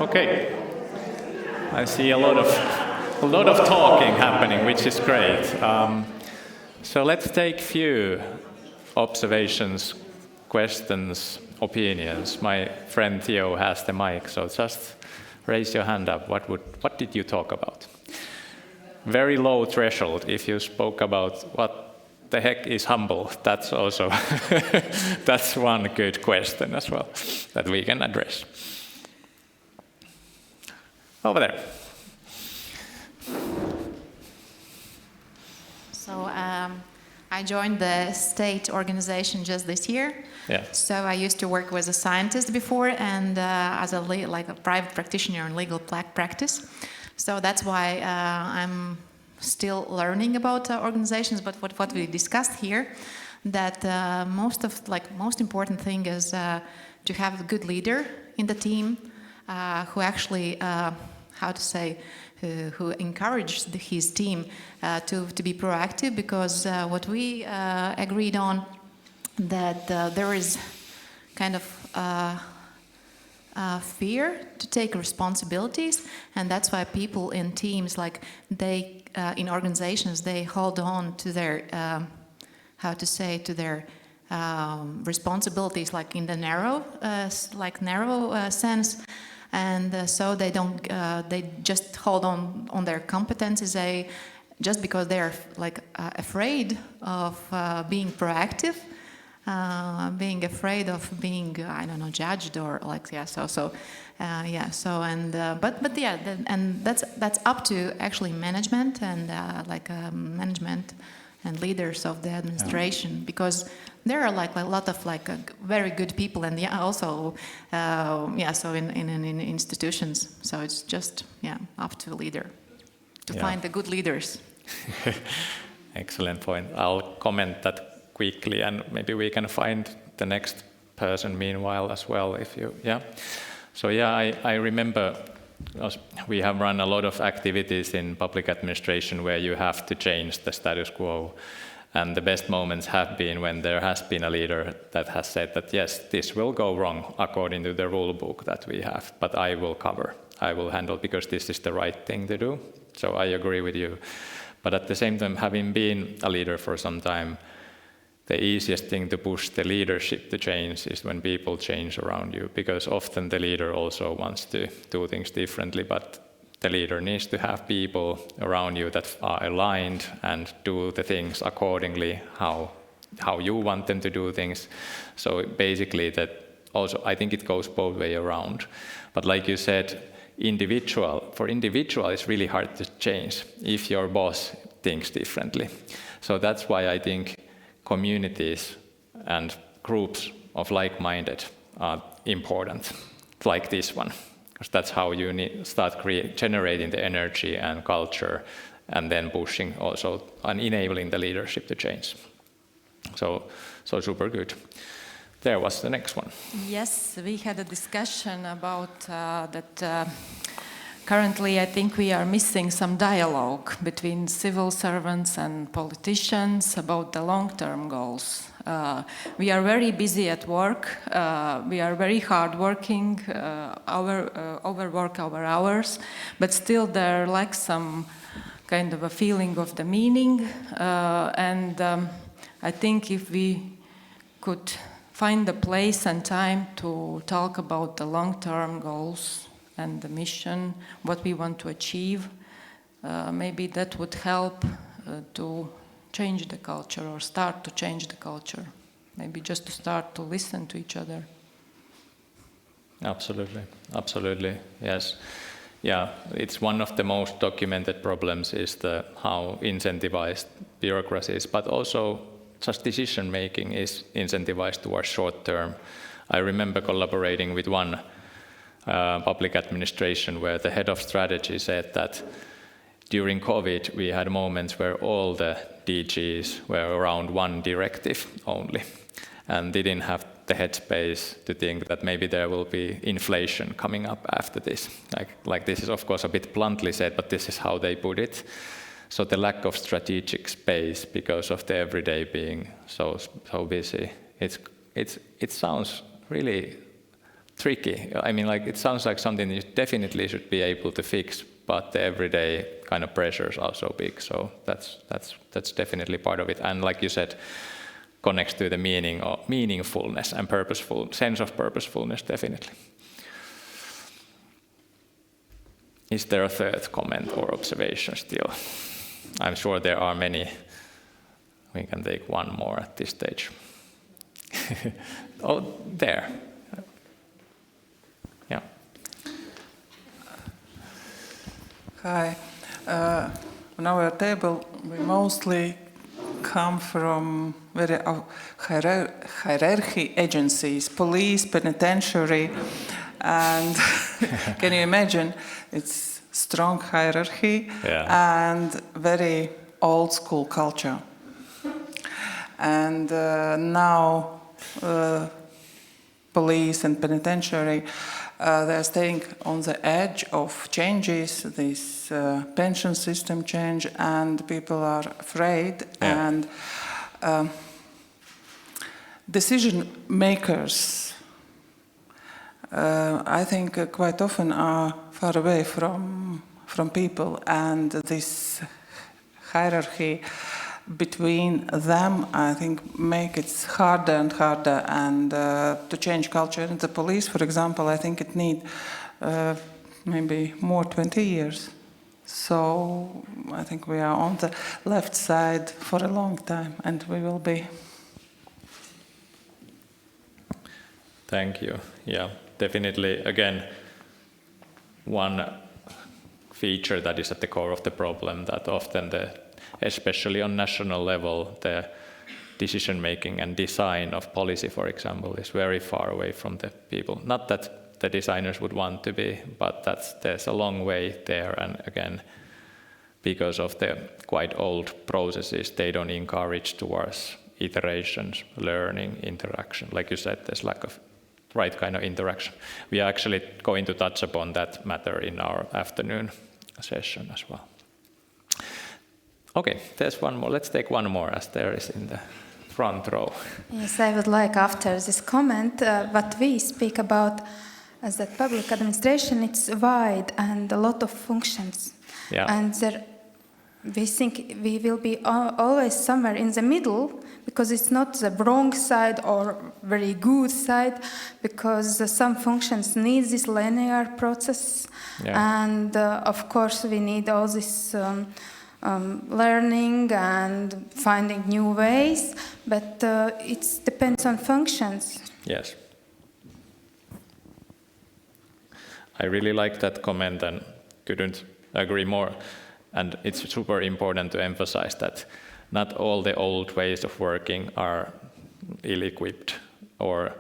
Okay. I see a lot of talking happening, which is great. So let's take few observations, questions, opinions. My friend Theo has the mic, so just raise your hand up. What did you talk about? Very low threshold. If you spoke about what the heck is humble, that's also that's one good question as well that we can address. Over there. So I joined the state organization just this year. Yeah. So I used to work as a scientist before and as a private practitioner in legal practice. So that's why I'm still learning about organizations. But what we discussed here, that most important thing is to have a good leader in the team who actually who encouraged his team to be proactive, because what we agreed on, that there is kind of fear to take responsibilities, and that's why people in teams, in organizations, they hold on to their responsibilities, like in the narrow sense. And so they don't. They just hold on their competencies. Just because they are afraid of being proactive, being afraid of being judged or and that's up to actually management and management and leaders of the administration, because there are a lot of very good people, and also so in institutions. So it's just up to a leader to find the good leaders. Excellent point. I'll comment that quickly, and maybe we can find the next person meanwhile as well. So I remember we have run a lot of activities in public administration where you have to change the status quo. And the best moments have been when there has been a leader that has said that, yes, this will go wrong according to the rule book that we have, but I will handle, because this is the right thing to do. So I agree with you. But at the same time, having been a leader for some time, the easiest thing to push the leadership to change is when people change around you, because often the leader also wants to do things differently, but the leader needs to have people around you that are aligned and do the things accordingly, how you want them to do things. So basically that also, I think it goes both way around. But like you said, for individual it's really hard to change if your boss thinks differently. So that's why I think communities and groups of like-minded are important, like this one. Because that's how you start generating the energy and culture, and then pushing also and enabling the leadership to change. So super good. There was the next one. Yes, we had a discussion about that. Currently, I think we are missing some dialogue between civil servants and politicians about the long-term goals. We are very busy at work. We are very hard-working, overwork our hours, but still there lacks some kind of a feeling of the meaning. I think if we could find a place and time to talk about the long-term goals and the mission, what we want to achieve, maybe that would help to change the culture, or start to change the culture. Maybe just to start to listen to each other. Absolutely, yes. Yeah, it's one of the most documented problems is how incentivized bureaucracy is, but also just decision making is incentivized towards short term. I remember collaborating with one public administration where the head of strategy said that during COVID we had moments where all the DGs were around one directive only, and didn't have the headspace to think that maybe there will be inflation coming up after this. Like this is of course a bit bluntly said, but this is how they put it. So the lack of strategic space because of the everyday being so busy. It sounds really tricky. I mean, like, it sounds like something you definitely should be able to fix, but the everyday kind of pressures are so big. So that's definitely part of it. And like you said, connects to the meaning or meaningfulness and sense of purposefulness, definitely. Is there a third comment or observation still? I'm sure there are many. We can take one more at this stage. Oh, there. Yeah. Hi. On our table, we mostly come from very hierarchy agencies, police, penitentiary, and can you imagine? It's strong hierarchy and very old school culture. And now police and penitentiary, they're staying on the edge of changes, this pension system change, and people are afraid. Yeah. And decision makers, I think quite often are far away from people, and this hierarchy between them, I think, make it harder and harder. And to change culture in the police, for example, I think it need maybe more 20 years. So I think we are on the left side for a long time, and we will be. Thank you. Yeah, definitely. Again, one feature that is at the core of the problem, that often especially on national level, the decision-making and design of policy, for example, is very far away from the people. Not that the designers would want to be, but there's a long way there. And again, because of the quite old processes, they don't encourage towards iterations, learning, interaction. Like you said, there's lack of right kind of interaction. We are actually going to touch upon that matter in our afternoon session as well. Okay, there's one more. Let's take one more, as there is in the front row. Yes, I would like, after this comment, what we speak about as that public administration, it's wide and a lot of functions. Yeah. And we think we will be always somewhere in the middle, because it's not the wrong side or very good side, because some functions need this linear process. Yeah. And of course we need all this learning and finding new ways, but it depends on functions. Yes. I really like that comment and couldn't agree more. And it's super important to emphasize that not all the old ways of working are ill-equipped, or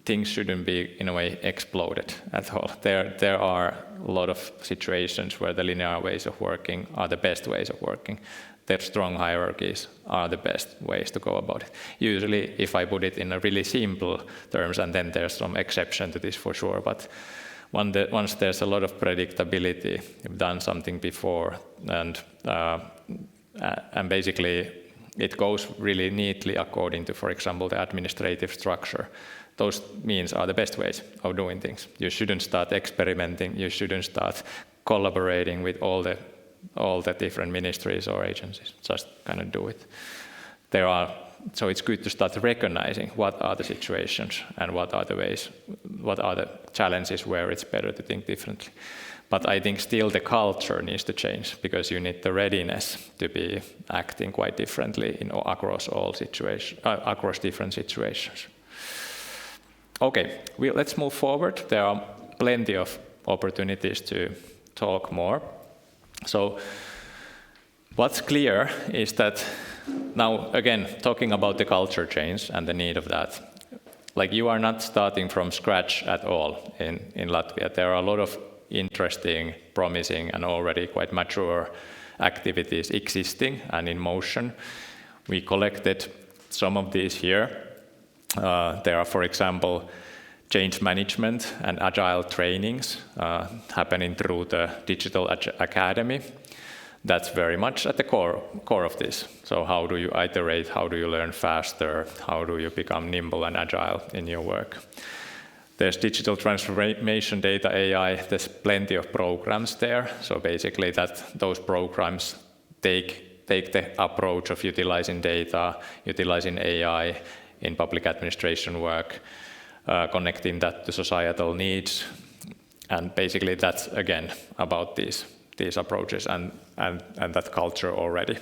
things shouldn't be, in a way, exploded at all. There are a lot of situations where the linear ways of working are the best ways of working. The strong hierarchies are the best ways to go about it. Usually, if I put it in a really simple terms, and then there's some exception to this for sure, but once there's a lot of predictability, you've done something before, and basically it goes really neatly according to, for example, the administrative structure. Those means are the best ways of doing things. You shouldn't start experimenting. You shouldn't start collaborating with all the different ministries or agencies. Just kind of do it. So it's good to start recognizing what are the situations and what are the ways, what are the challenges where it's better to think differently. But I think still the culture needs to change, because you need the readiness to be acting quite differently across all situations, across different situations. Okay, let's move forward. There are plenty of opportunities to talk more. So what's clear is that now, again, talking about the culture change and the need of that, like, you are not starting from scratch at all in Latvia. There are a lot of interesting, promising, and already quite mature activities existing and in motion. We collected some of these here. There are, for example, change management and agile trainings happening through the Digital Academy. That's very much at the core of this. So how do you iterate? How do you learn faster? How do you become nimble and agile in your work? There's digital transformation, data, AI, there's plenty of programs there. So basically those programs take the approach of utilizing data, utilizing AI in public administration work, connecting that to societal needs. And basically that's, again, about these approaches and that culture already.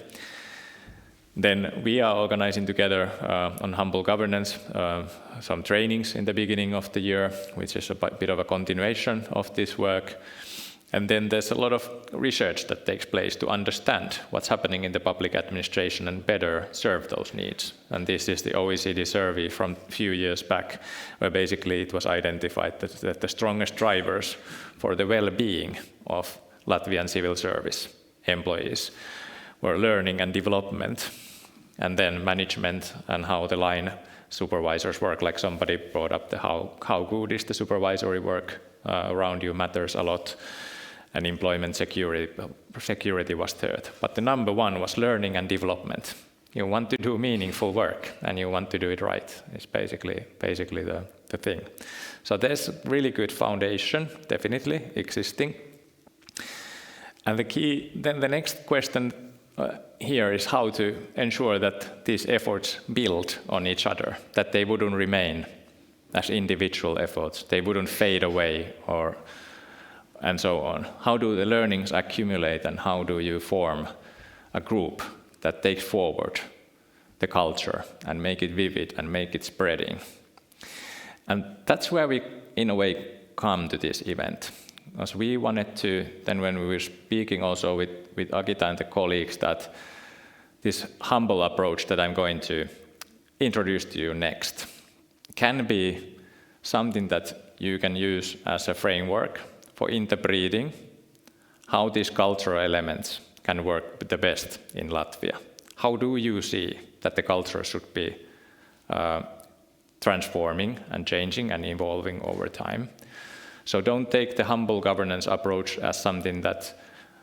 Then we are organizing together on humble governance some trainings in the beginning of the year, which is a bit of a continuation of this work. And then there's a lot of research that takes place to understand what's happening in the public administration and better serve those needs. And this is the OECD survey from a few years back, where basically it was identified that the strongest drivers for the well-being of Latvian civil service employees were learning and development, and then management and how the line supervisors work. Like somebody brought up how good is the supervisory work around you matters a lot, and employment security was third. But the number one was learning and development. You want to do meaningful work and you want to do it right. It's basically the thing. So there's a really good foundation, definitely existing. And then the next question here is how to ensure that these efforts build on each other, that they wouldn't remain as individual efforts, they wouldn't fade away and so on. How do the learnings accumulate and how do you form a group that takes forward the culture and make it vivid and make it spreading? And that's where we, in a way, come to this event. Because we wanted to, then when we were speaking also with Agita and the colleagues, that this humble approach that I'm going to introduce to you next can be something that you can use as a framework for interpreting how these cultural elements can work the best in Latvia. How do you see that the culture should be transforming and changing and evolving over time? So don't take the humble governance approach as something that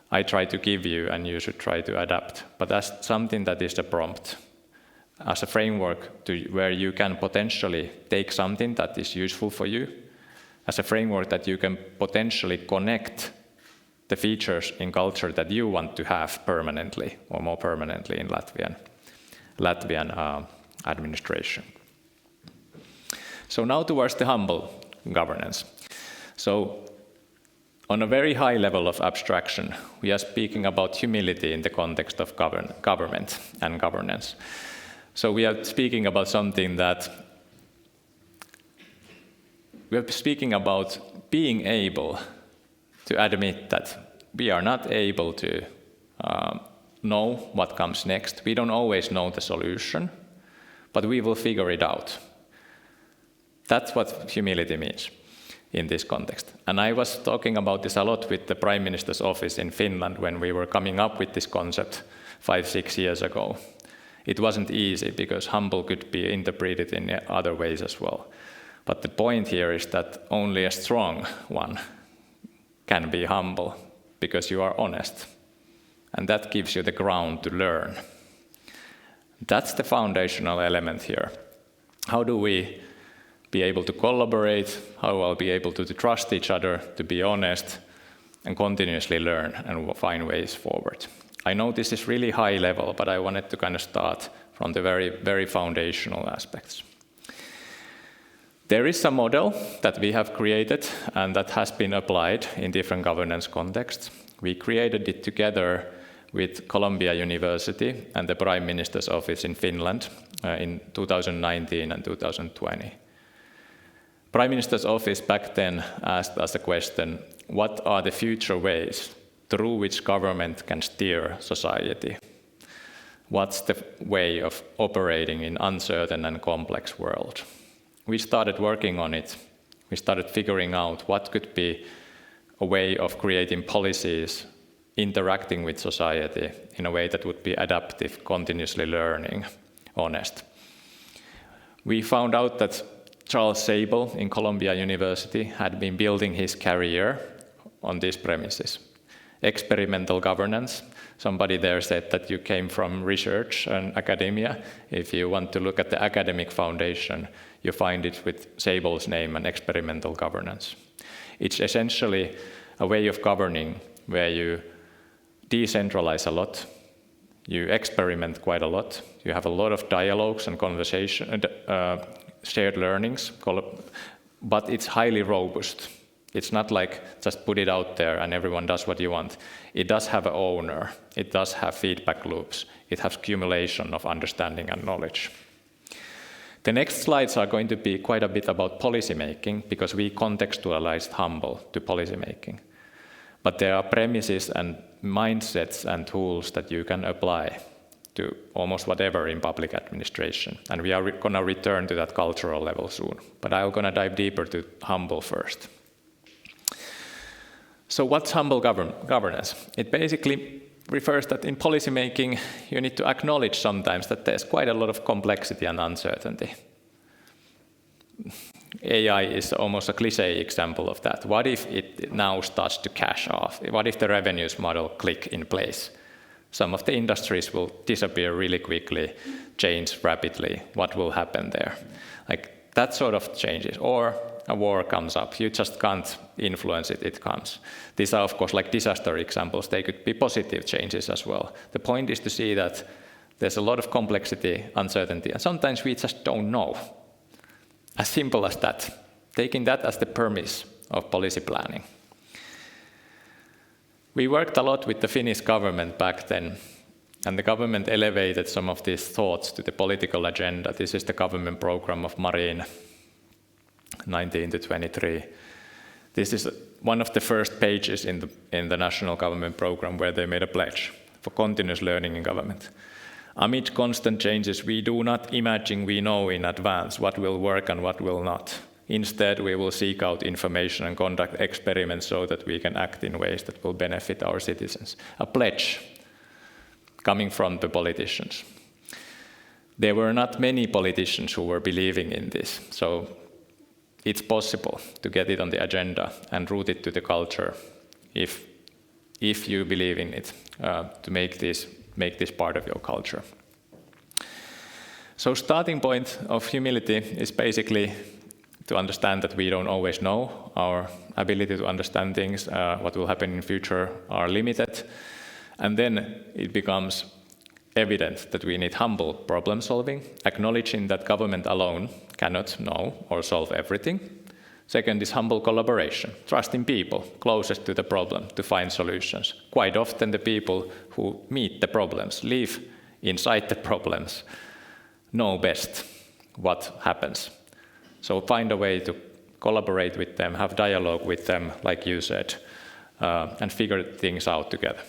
I try to give you and you should try to adapt, but as something that is a prompt, as a framework where you can potentially take something that is useful for you, as a framework that you can potentially connect the features in culture that you want to have permanently or more permanently in Latvian administration. So now towards the humble governance. So on a very high level of abstraction, we are speaking about humility in the context of government and governance. So we are speaking about something that we are speaking about being able to admit that we are not able to know what comes next. We don't always know the solution, but we will figure it out. That's what humility means in this context. And I was talking about this a lot with the Prime Minister's office in Finland when we were coming up with this concept 5-6 years ago. It wasn't easy because humble could be interpreted in other ways as well. But the point here is that only a strong one can be humble because you are honest. And that gives you the ground to learn. That's the foundational element here. How do we be able to collaborate? How I'll be able to trust each other, to be honest, and continuously learn and find ways forward. I know this is really high level, but I wanted to kind of start from the very, very foundational aspects. There is a model that we have created and that has been applied in different governance contexts. We created it together with Columbia University and the Prime Minister's office in Finland in 2019 and 2020. Prime Minister's office back then asked us a question, what are the future ways through which government can steer society? What's the way of operating in uncertain and complex world? We started working on it. We started figuring out what could be a way of creating policies, interacting with society in a way that would be adaptive, continuously learning, honest. We found out that Charles Sable in Columbia University had been building his career on these premises. Experimental governance. Somebody there said that you came from research and academia. If you want to look at the academic foundation, you find it with Sable's name and experimental governance. It's essentially a way of governing where you decentralize a lot, you experiment quite a lot, you have a lot of dialogues and conversation, shared learnings, but it's highly robust. It's not like just put it out there and everyone does what you want. It does have an owner, it does have feedback loops, it has accumulation of understanding and knowledge. The next slides are going to be quite a bit about policy making because we contextualized Humble to policy making. But there are premises and mindsets and tools that you can apply to almost whatever in public administration. And we are going to return to that cultural level soon. But I'm going to dive deeper to Humble first. So what's Humble governance? It basically refers that in policy making, you need to acknowledge sometimes that there's quite a lot of complexity and uncertainty. AI is almost a cliche example of that. What if it now starts to cash off? What if the revenues model click in place? Some of the industries will disappear really quickly, change rapidly. What will happen there? Like that sort of changes. Or a war comes up. You just can't influence it, it comes. These are, of course, like disaster examples. They could be positive changes as well. The point is to see that there's a lot of complexity, uncertainty, and sometimes we just don't know. As simple as that. Taking that as the premise of policy planning. We worked a lot with the Finnish government back then, and the government elevated some of these thoughts to the political agenda. This is the government program of Marin, 19 to 23. This is one of the first pages in the national government program where they made a pledge for continuous learning in government. Amid constant changes, we do not imagine we know in advance what will work and what will not. Instead, we will seek out information and conduct experiments so that we can act in ways that will benefit our citizens. A pledge coming from the politicians. There were not many politicians who were believing in this, so it's possible to get it on the agenda and root it to the culture if you believe in it, to make this part of your culture. So starting point of humility is basically to understand that we don't always know. Our ability to understand things, what will happen in future, are limited. And then it becomes evident that we need humble problem solving, acknowledging that government alone cannot know or solve everything. Second is humble collaboration, trusting people closest to the problem to find solutions. Quite often the people who meet the problems, live inside the problems, know best what happens. So find a way to collaborate with them, have dialogue with them, like you said, and figure things out together.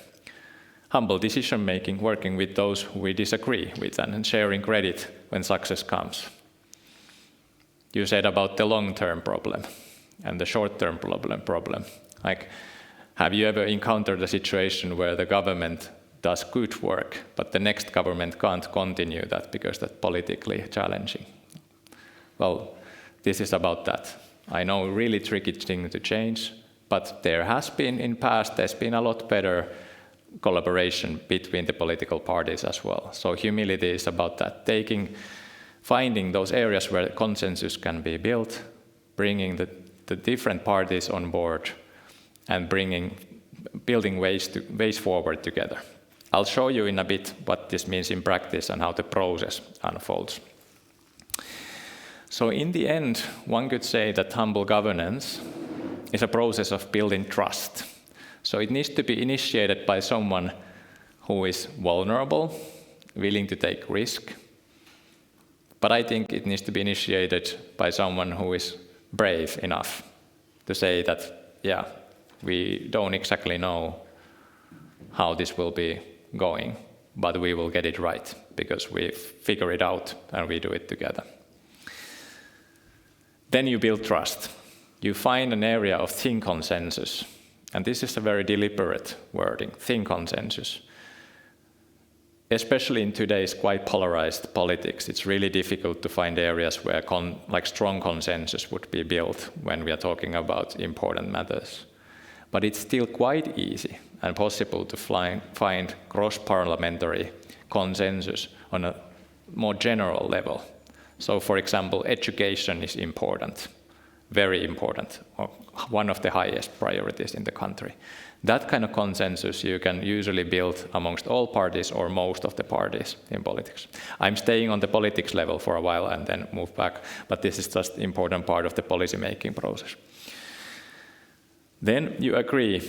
Humble decision making, working with those who we disagree with and sharing credit when success comes. You said about the long-term problem and the short-term problem. Like, have you ever encountered a situation where the government does good work, but the next government can't continue that because that's politically challenging? Well, this is about that. I know a really tricky thing to change, but there has been in past, there's been a lot better collaboration between the political parties as well. So humility is about that, finding those areas where consensus can be built, bringing the different parties on board, and building ways forward together. I'll show you in a bit what this means in practice and how the process unfolds. So in the end, one could say that humble governance is a process of building trust. So it needs to be initiated by someone who is vulnerable, willing to take risk. But I think it needs to be initiated by someone who is brave enough to say that, yeah, we don't exactly know how this will be going, but we will get it right because we figure it out and we do it together. Then you build trust. You find an area of thin consensus. And this is a very deliberate wording, thin consensus. Especially in today's quite polarized politics, it's really difficult to find areas where strong consensus would be built when we are talking about important matters. But it's still quite easy and possible to find cross-parliamentary consensus on a more general level. So, for example, education is important, very important, or one of the highest priorities in the country. That kind of consensus you can usually build amongst all parties or most of the parties in politics. I'm staying on the politics level for a while and then move back, but this is just an important part of the policy-making process. Then you agree,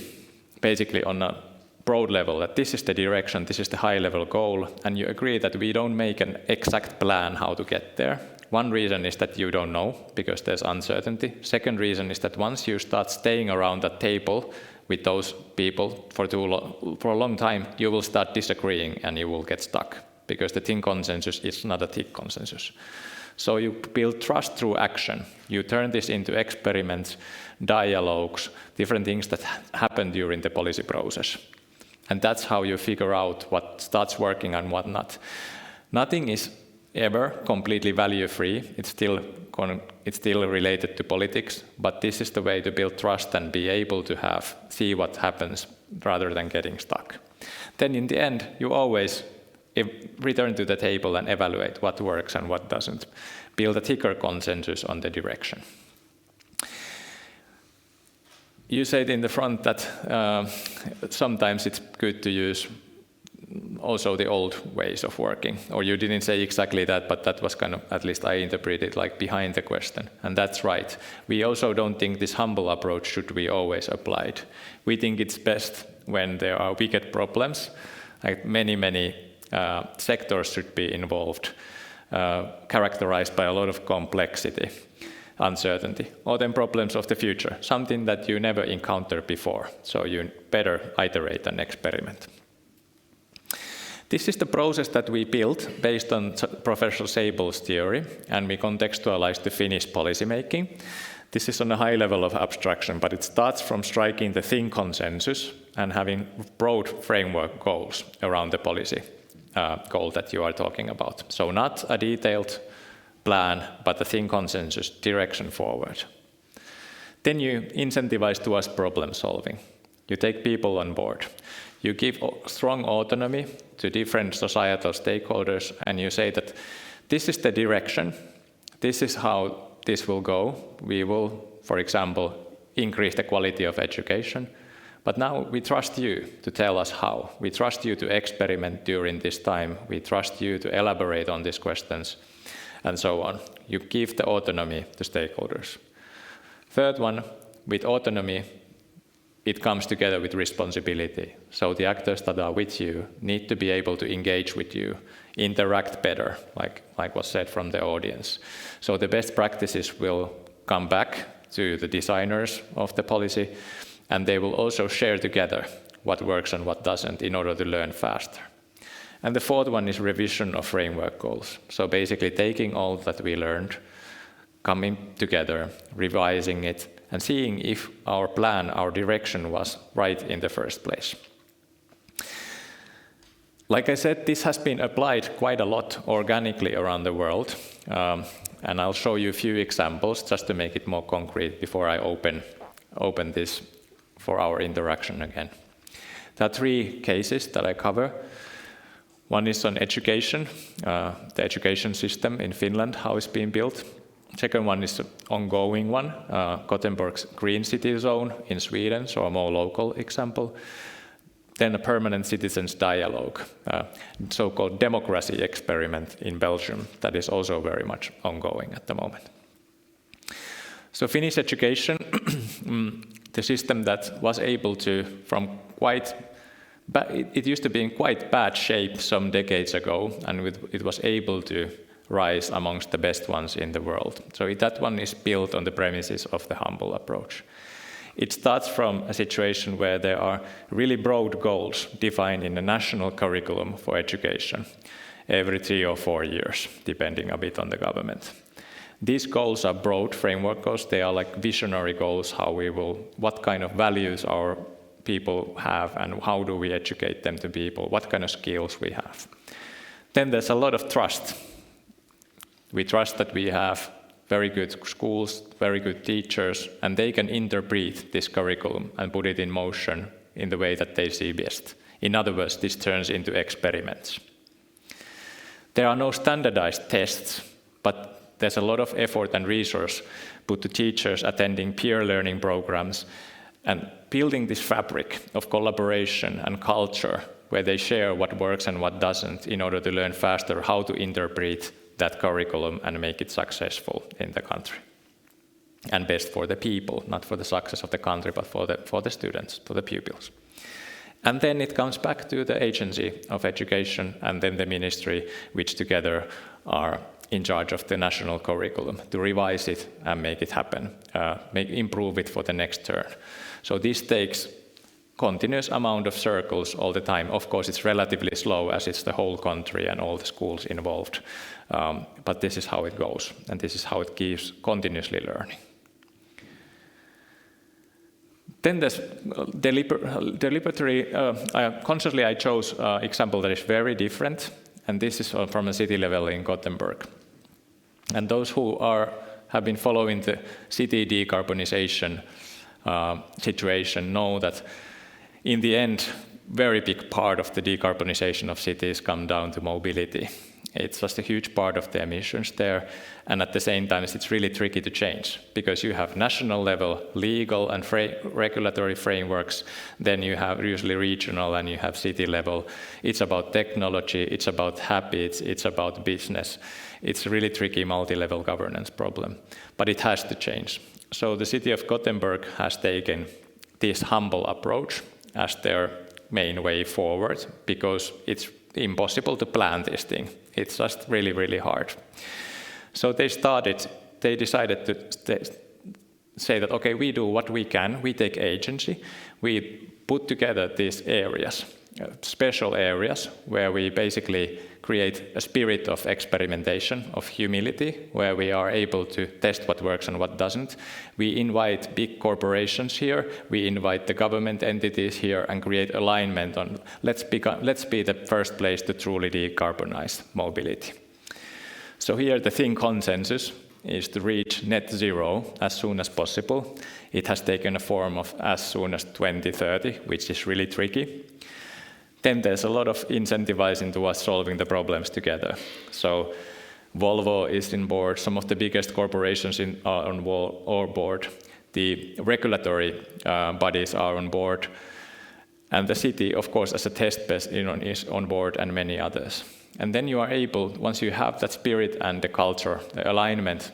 basically on a broad level, that this is the direction, this is the high-level goal, and you agree that we don't make an exact plan how to get there. One reason is that you don't know, because there's uncertainty. Second reason is that once you start staying around that table with those people for a long time, you will start disagreeing and you will get stuck, because the thin consensus is not a thick consensus. So you build trust through action. You turn this into experiments, dialogues, different things that happen during the policy process. And that's how you figure out what starts working and what not. Nothing is ever completely value-free. It's still related to politics, but this is the way to build trust and be able to see what happens rather than getting stuck. Then in the end, you always return to the table and evaluate what works and what doesn't. Build a thicker consensus on the direction. You said in the front that sometimes it's good to use also the old ways of working, or you didn't say exactly that, but that was kind of, at least I interpreted like behind the question, and that's right. We also don't think this humble approach should be always applied. We think it's best when there are wicked problems, like many sectors should be involved, characterized by a lot of complexity, uncertainty, or then problems of the future, something that you never encountered before, so you better iterate and experiment. This is the process that we built based on Professor Sable's theory, and we contextualized the Finnish policymaking. This is on a high level of abstraction, but it starts from striking the thin consensus and having broad framework goals around the policy goal that you are talking about. So not a detailed plan, but a thin consensus, direction forward. Then you incentivize towards problem solving. You take people on board. You give strong autonomy to different societal stakeholders, and you say that this is the direction, this is how this will go. We will, for example, increase the quality of education, but now we trust you to tell us how. We trust you to experiment during this time. We trust you to elaborate on these questions, and so on. You give the autonomy to stakeholders. Third one, with autonomy, it comes together with responsibility. So the actors that are with you need to be able to engage with you, interact better, like was said from the audience. So the best practices will come back to the designers of the policy, and they will also share together what works and what doesn't in order to learn faster. And the fourth one is revision of framework goals. So basically taking all that we learned, coming together, revising it, and seeing if our plan, our direction was right in the first place. Like I said, this has been applied quite a lot organically around the world, and I'll show you a few examples just to make it more concrete before I open this for our interaction again. There are three cases that I cover. One is on education, the education system in Finland, how it's being built. Second one is an ongoing one, Gothenburg's Green City Zone in Sweden, so a more local example. Then a permanent citizens dialogue, so-called democracy experiment in Belgium, that is also very much ongoing at the moment. So Finnish education, the system that was able to, it used to be in quite bad shape some decades ago, and it was able to rise amongst the best ones in the world. So that one is built on the premises of the humble approach. It starts from a situation where there are really broad goals defined in the national curriculum for education every 3 or 4 years, depending a bit on the government. These goals are broad framework goals. They are like visionary goals, what kind of values our people have and how do we educate them to people, what kind of skills we have. Then there's a lot of trust. We trust that we have very good schools, very good teachers, and they can interpret this curriculum and put it in motion in the way that they see best. In other words, this turns into experiments. There are no standardized tests, but there's a lot of effort and resource put to teachers attending peer learning programs and building this fabric of collaboration and culture where they share what works and what doesn't in order to learn faster how to interpret that curriculum and make it successful in the country. And best for the people, not for the success of the country, but for the students, for the pupils. And then it comes back to the agency of education and then the ministry, which together are in charge of the national curriculum to revise it and make it happen, improve it for the next turn. So this takes continuous amount of circles all the time. Of course, it's relatively slow as it's the whole country and all the schools involved. But this is how it goes, and this is how it keeps continuously learning. Then there's deliberately, consciously I chose an example that is very different, and this is from a city level in Gothenburg. And those who have been following the city decarbonization situation know that in the end, very big part of the decarbonization of cities come down to mobility. It's just a huge part of the emissions there, and at the same time it's really tricky to change because you have national level legal and regulatory frameworks, then you have usually regional and you have city level. It's about technology, it's about habits, it's about business. It's a really tricky multi-level governance problem, but it has to change. So the city of Gothenburg has taken this humble approach as their main way forward because it's impossible to plan this thing. It's just really, really hard. So they decided to say that, okay, we do what we can, we take agency, we put together these areas, special areas, where we basically create a spirit of experimentation, of humility, where we are able to test what works and what doesn't. We invite big corporations here, we invite the government entities here and create alignment on let's be the first place to truly decarbonize mobility. So here the thin consensus is to reach net zero as soon as possible. It has taken a form of as soon as 2030, which is really tricky. Then there's a lot of incentivizing towards solving the problems together. So Volvo is on board, some of the biggest corporations are on board, the regulatory bodies are on board, and the city, of course, as a test bed is on board, and many others. And then you are able, once you have that spirit and the culture, the alignment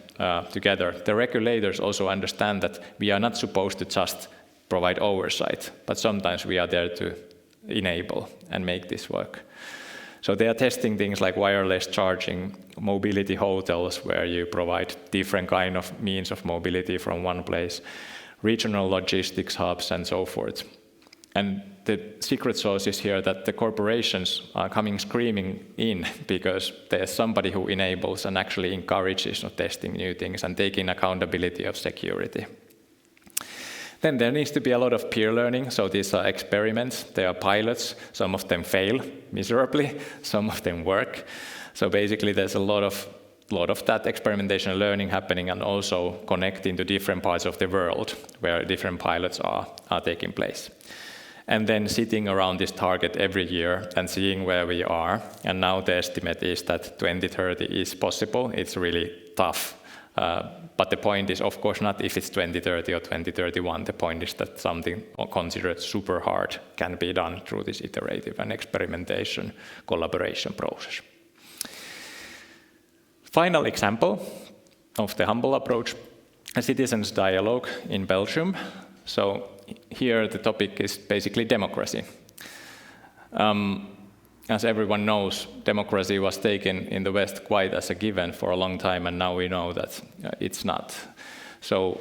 together, the regulators also understand that we are not supposed to just provide oversight, but sometimes we are there to enable and make this work. So they are testing things like wireless charging, mobility hotels where you provide different kind of means of mobility from one place, regional logistics hubs and so forth. And the secret sauce is here that the corporations are coming screaming in because there's somebody who enables and actually encourages testing new things and taking accountability of security. Then there needs to be a lot of peer learning. So these are experiments, they are pilots. Some of them fail miserably, some of them work. So basically there's a lot of that experimentation and learning happening and also connecting to different parts of the world where different pilots are taking place. And then sitting around this target every year and seeing where we are. And now the estimate is that 2030 is possible. It's really tough. But the point is, of course, not if it's 2030 or 2031. The point is that something considered super hard can be done through this iterative and experimentation collaboration process. Final example of the humble approach, a citizens' dialogue in Belgium. So here the topic is basically democracy. As everyone knows, democracy was taken in the West quite as a given for a long time, and now we know that it's not. So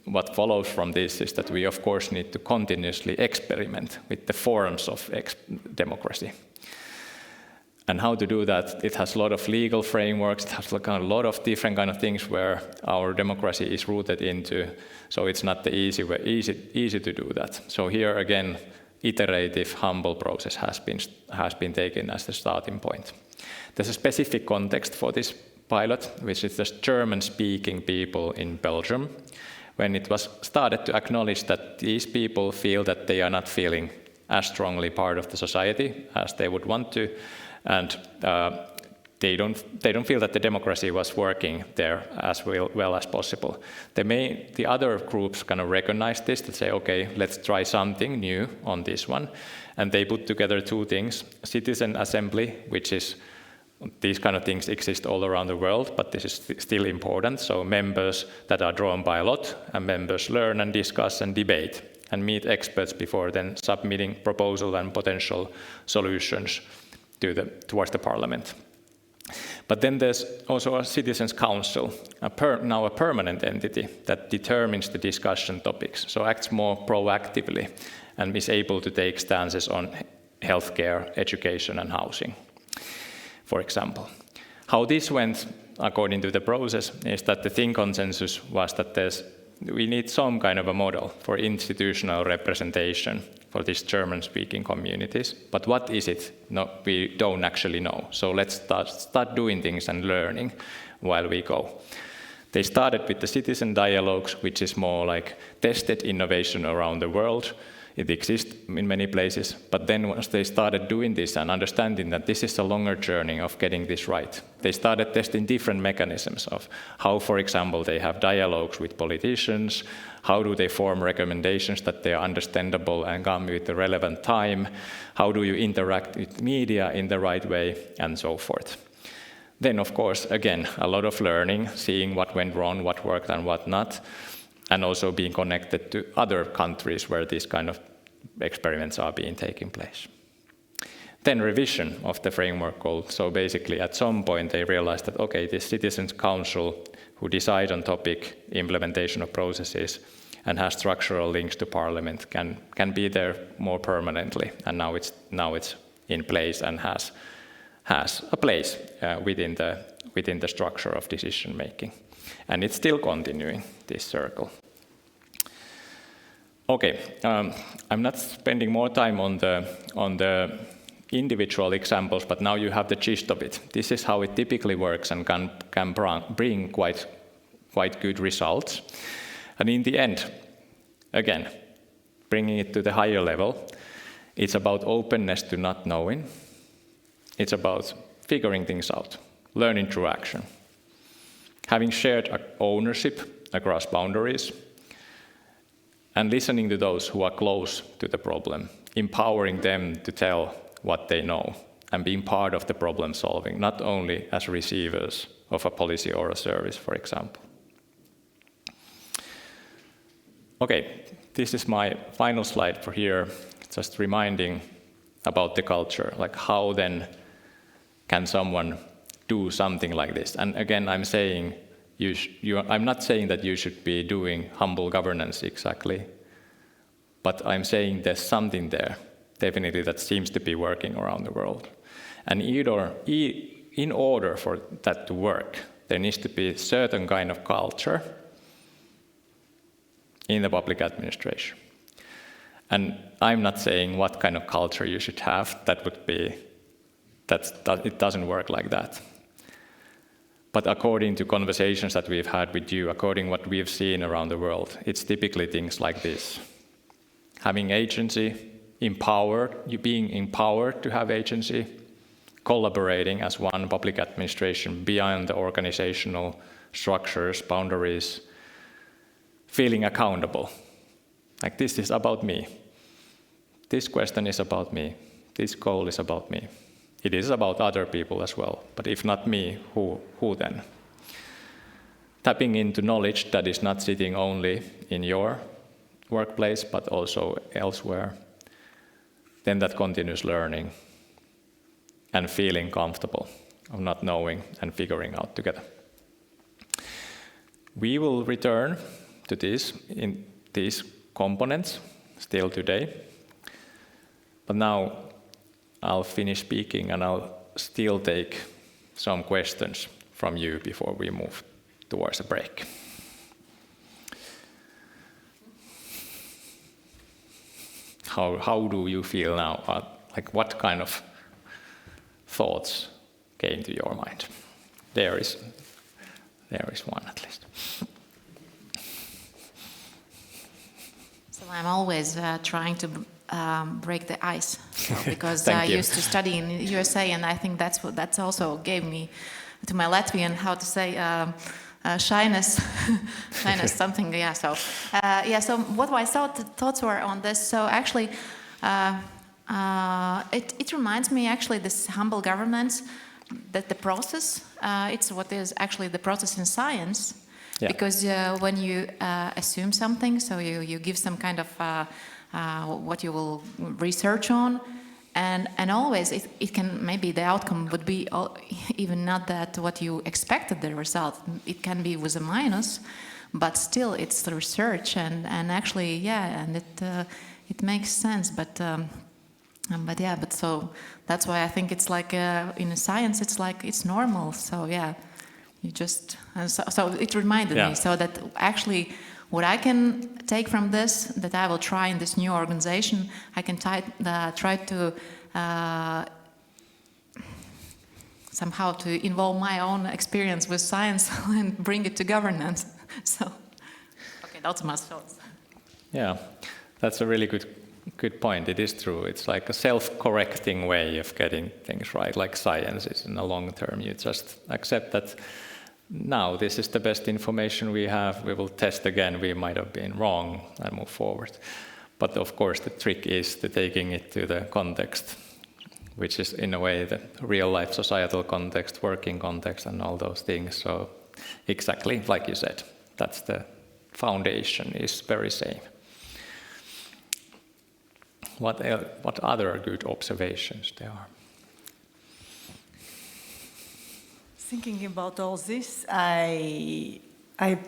what follows from this is that we, of course, need to continuously experiment with the forms of democracy. And how to do that, it has a lot of legal frameworks, it has a lot of different kind of things where our democracy is rooted into, so it's not the easy to do that. So here again, iterative, humble process has been taken as the starting point. There's a specific context for this pilot, which is the German-speaking people in Belgium, when it was started to acknowledge that these people feel that they are not feeling as strongly part of the society as they would want to, and they don't feel that the democracy was working there as well as possible. The other groups kind of recognize this, to say, okay, let's try something new on this one. And they put together two things: citizen assembly, which is, these kind of things exist all around the world, but this is still important. So members that are drawn by a lot, and members learn and discuss and debate and meet experts before then submitting proposal and potential solutions towards the parliament. But then there's also a citizens' council, now a permanent entity that determines the discussion topics, so acts more proactively and is able to take stances on healthcare, education, and housing, for example. How this went, according to the process, is that the thin consensus was that we need some kind of a model for institutional representation for these German-speaking communities. But what is it? No, we don't actually know. So let's start doing things and learning while we go. They started with the citizen dialogues, which is more like tested innovation around the world. It exists in many places, but then once they started doing this and understanding that this is a longer journey of getting this right, they started testing different mechanisms of how, for example, they have dialogues with politicians, how do they form recommendations that they are understandable and come with the relevant time, how do you interact with media in the right way, and so forth. Then, of course, again, a lot of learning, seeing what went wrong, what worked and what not, and also being connected to other countries where these kind of experiments are taking place. Then revision of the framework goal. So basically, at some point, they realized that, okay, this citizens' council who decide on topic, implementation of processes, and has structural links to parliament can be there more permanently. And now it's in place and has a place within the structure of decision making. And it's still continuing, this circle. Okay, I'm not spending more time on the individual examples, but now you have the gist of it. This is how it typically works and can bring quite good results. And in the end, again, bringing it to the higher level, it's about openness to not knowing. It's about figuring things out, learning through action. Having shared ownership across boundaries, and listening to those who are close to the problem, empowering them to tell what they know, and being part of the problem solving, not only as receivers of a policy or a service, for example. Okay, this is my final slide for here, just reminding about the culture, like how then can someone do something like this? And again, I'm saying, I'm not saying that you should be doing humble governance exactly, but I'm saying there's something there, definitely, that seems to be working around the world. And in order for that to work, there needs to be a certain kind of culture in the public administration. And I'm not saying what kind of culture you should have. It doesn't work like that. But according to conversations that we've had with you, according to what we've seen around the world, it's typically things like this. Having agency, being empowered to have agency, collaborating as one public administration beyond the organizational structures, boundaries, feeling accountable. Like, this is about me. This question is about me. This goal is about me. It is about other people as well, but if not me, who then? Tapping into knowledge that is not sitting only in your workplace, but also elsewhere. Then that continuous learning and feeling comfortable of not knowing and figuring out together. We will return to these components still today, but now I'll finish speaking and I'll still take some questions from you before we move towards a break. How do you feel now? Like, what kind of thoughts came to your mind? there is one at least. So I'm always trying to break the ice, because I you. used to study in the USA, and I think that's also gave me to my Latvian how to say shyness, shyness something. Yeah. So So what my thoughts were on this. So actually, it reminds me actually this humble governance, that the process it's what is actually the process in science. Yeah. Because when you assume something, so you give some kind of what you will research on, and always it can, maybe the outcome would be even not that what you expected the result. It can be with a minus, but still it's the research, and actually and it makes sense. But so that's why I think it's like in science it's like it's normal. So you just so it reminded me so that actually what I can take from this, that I will try in this new organization, I can try to somehow to involve my own experience with science and bring it to governance. So, okay, that's my thoughts. Yeah, that's a really good point. It is true. It's like a self-correcting way of getting things right, like science is in the long term. You just accept that now this is the best information we have. We will test again. We might have been wrong and move forward. But of course, the trick is to taking it to the context, which is in a way the real-life societal context, working context, and all those things. So exactly like you said, that's the foundation is very same. What other good observations there are? Thinking about all this, I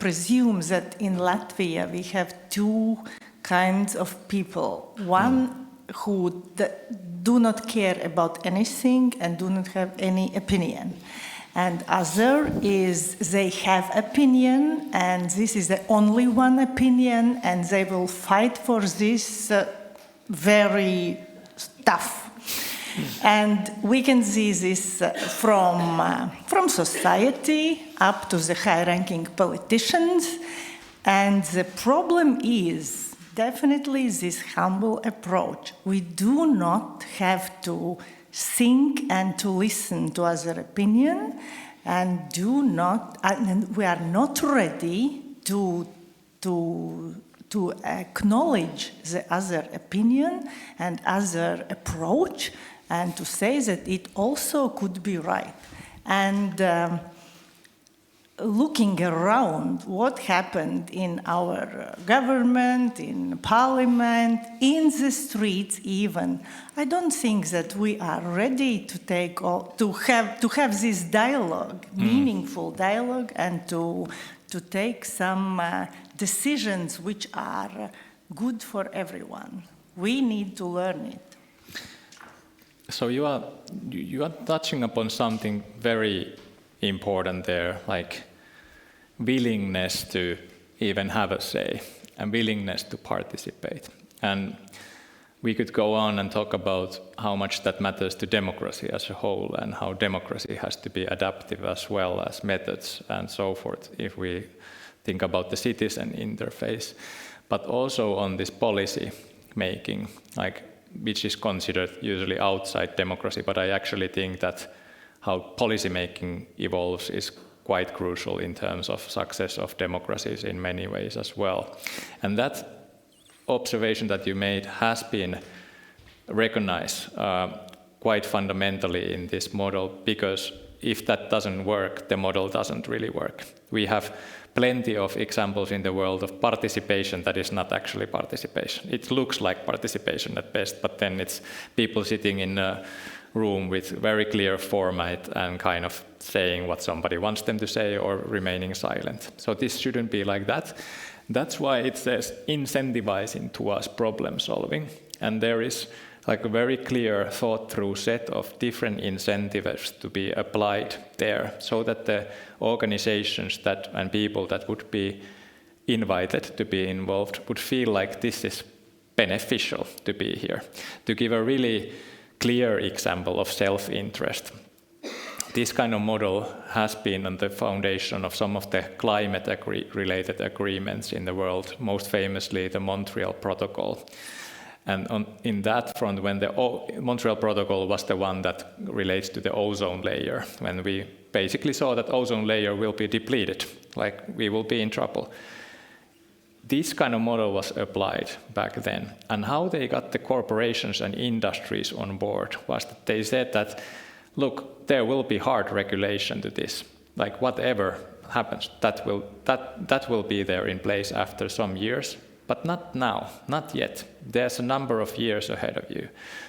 presume that in Latvia we have two kinds of people. One who do not care about anything and do not have any opinion. And other is they have opinion, and this is the only one opinion, and they will fight for this very tough. And we can see this from society up to the high-ranking politicians. And the problem is definitely this humble approach. We do not have to think and to listen to other opinion, and we are not ready to acknowledge the other opinion and other approach, and to say that it also could be right. And looking around what happened in our government, in parliament, in the streets even, I don't think that we are ready to have this dialogue, meaningful dialogue, and to take some decisions which are good for everyone. We need to learn it. So you are touching upon something very important there, like willingness to even have a say and willingness to participate. And we could go on and talk about how much that matters to democracy as a whole, and how democracy has to be adaptive as well as methods and so forth, if we think about the citizen interface. But also on this policy making, which is considered usually outside democracy, but I actually think that how policy making evolves is quite crucial in terms of success of democracies in many ways as well. And that observation that you made has been recognized quite fundamentally in this model, because if that doesn't work, the model doesn't really work. We have plenty of examples in the world of participation that is not actually participation. It looks like participation at best, but then it's people sitting in a room with very clear format and kind of saying what somebody wants them to say or remaining silent. So this shouldn't be like that. That's why it says incentivizing towards problem solving. And there is like a very clear thought through set of different incentives to be applied there, so that the organizations and people that would be invited to be involved would feel like this is beneficial to be here. To give a really clear example of self-interest, this kind of model has been on the foundation of some of the climate-related agreements in the world, most famously the Montreal Protocol. And in that front, when the Montreal Protocol was the one that relates to the ozone layer, when we basically saw that ozone layer will be depleted, like we will be in trouble. This kind of model was applied back then. And how they got the corporations and industries on board was that they said that, look, there will be hard regulation to this. Like whatever happens, that will be there in place after some years. But not now, not yet. There's a number of years ahead of you.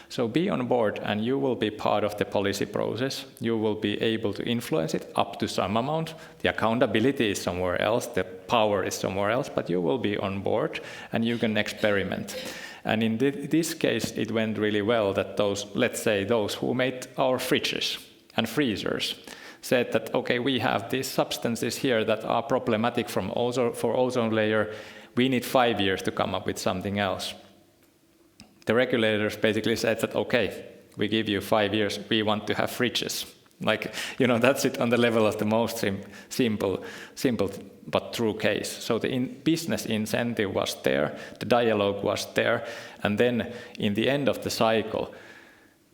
So be on board and you will be part of the policy process. You will be able to influence it up to some amount. The accountability is somewhere else, the power is somewhere else, but you will be on board and you can experiment. And in this case, it went really well that those, let's say, those who made our fridges and freezers said that, okay, we have these substances here that are problematic for ozone layer. We need 5 years to come up with something else. The regulators basically said that, okay, we give you 5 years, we want to have fridges. Like, that's it on the level of the most simple but true case. So the business incentive was there, the dialogue was there, and then in the end of the cycle,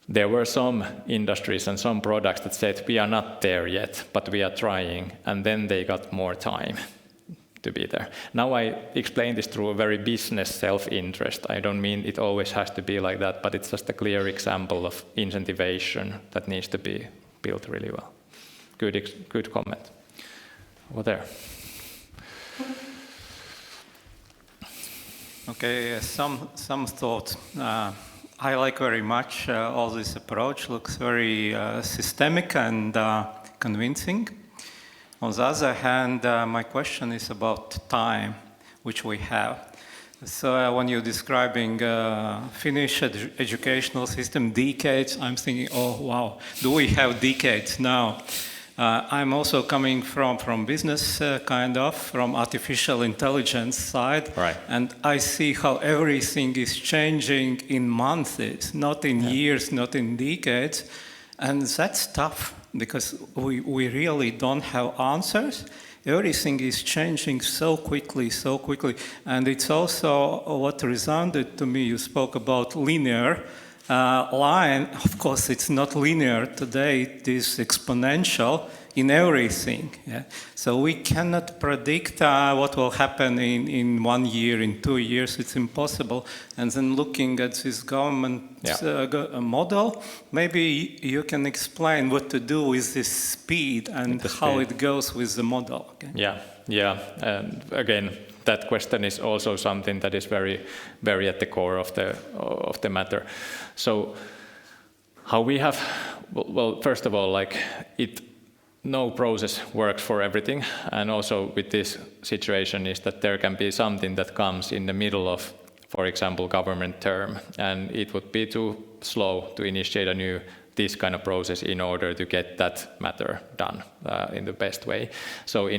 there were some industries and some products that said, we are not there yet, but we are trying, and then they got more time to be there. Now I explain this through a very business self-interest. I don't mean it always has to be like that, but it's just a clear example of incentivization that needs to be built really well. Good comment. Over there. Okay, some thoughts. I like very much all this approach. Looks very systemic and convincing. On the other hand, my question is about time, which we have. So when you're describing Finnish educational system, decades, I'm thinking, oh, wow, do we have decades now? I'm also coming from business, from artificial intelligence side. Right. And I see how everything is changing in months, not in years, not in decades. And that's tough, because we really don't have answers. Everything is changing so quickly. And it's also what resounded to me, you spoke about linear line. Of course, it's not linear today, it is exponential in everything. Yeah? So we cannot predict what will happen in 1 year, in 2 years, it's impossible. And then looking at this government model, maybe you can explain what to do with this speed and how it goes with the model. Okay? Yeah. And again, that question is also something that is very, very at the core of the matter. So how we have, well, first of all, no process works for everything, and also with this situation is that there can be something that comes in the middle of, for example, government term, and it would be too slow to initiate this kind of process in order to get that matter done in the best way. So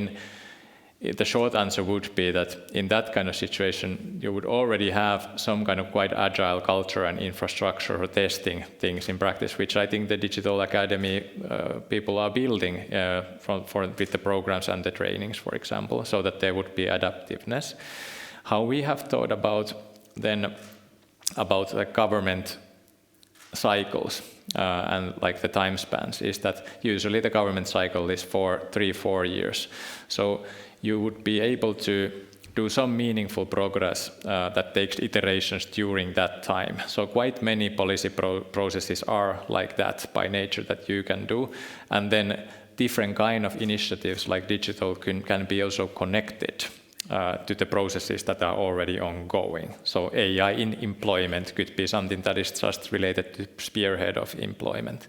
the short answer would be that in that kind of situation, you would already have some kind of quite agile culture and infrastructure for testing things in practice, which I think the Digital Academy people are building with the programs and the trainings, for example, so that there would be adaptiveness. How we have thought about the government cycles and the time spans is that usually the government cycle is 3-4 years. So you would be able to do some meaningful progress that takes iterations during that time. So quite many policy processes are like that by nature that you can do. And then different kind of initiatives like digital can be also connected to the processes that are already ongoing. So AI in employment could be something that is just related to spearhead of employment.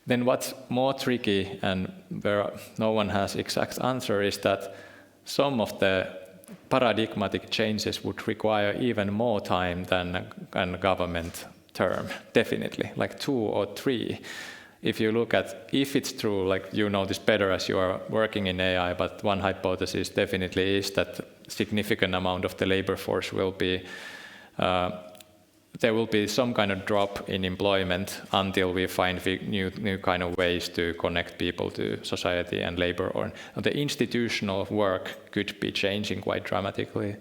Then what's more tricky and where no one has exact answer is that some of the paradigmatic changes would require even more time than a government term, definitely, 2 or 3. If you look at, if it's true, you know this better as you are working in AI, but one hypothesis definitely is that significant amount of the labor force will be there will be some kind of drop in employment until we find new kind of ways to connect people to society and labor. Or the institutional work could be changing quite dramatically.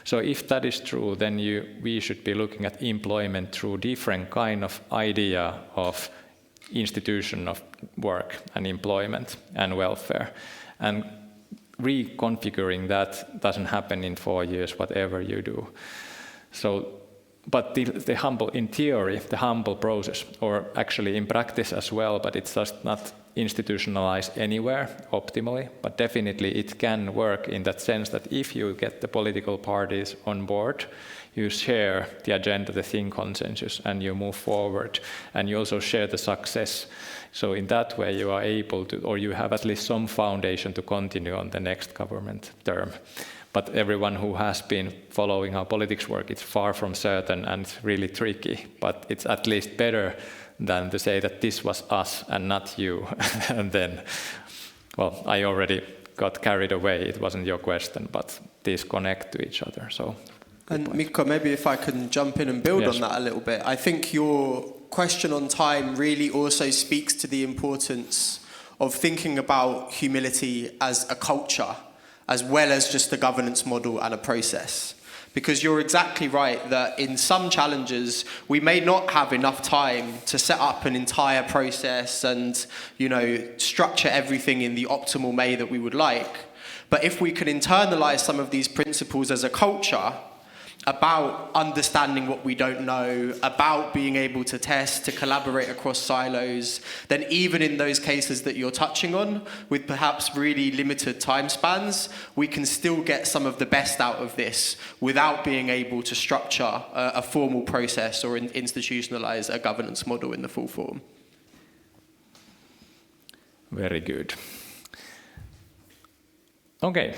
So if that is true, then we should be looking at employment through different kind of idea of institution of work and employment and welfare. And reconfiguring that doesn't happen in 4 years, whatever you do. So, but the humble, in theory, the humble process, or actually in practice as well, but it's just not institutionalized anywhere optimally, but definitely it can work in that sense that if you get the political parties on board, you share the agenda, the thing consensus, and you move forward, and you also share the success. So in that way you are able to, or you have at least some foundation to continue on the next government term. But everyone who has been following how politics work, it's far from certain and really tricky, but it's at least better than to say that this was us and not you. And then, well, I already got carried away. It wasn't your question, but these connect to each other. So, and Mikko, maybe if I can jump in and build on that a little bit. I think your question on time really also speaks to the importance of thinking about humility as a culture, as well as just a governance model and a process. Because you're exactly right that in some challenges, we may not have enough time to set up an entire process and, structure everything in the optimal way that we would like. But if we can internalize some of these principles as a culture, about understanding what we don't know, about being able to test, to collaborate across silos, then even in those cases that you're touching on, with perhaps really limited time spans, we can still get some of the best out of this without being able to structure a formal process or institutionalize a governance model in the full form. Very good. Okay.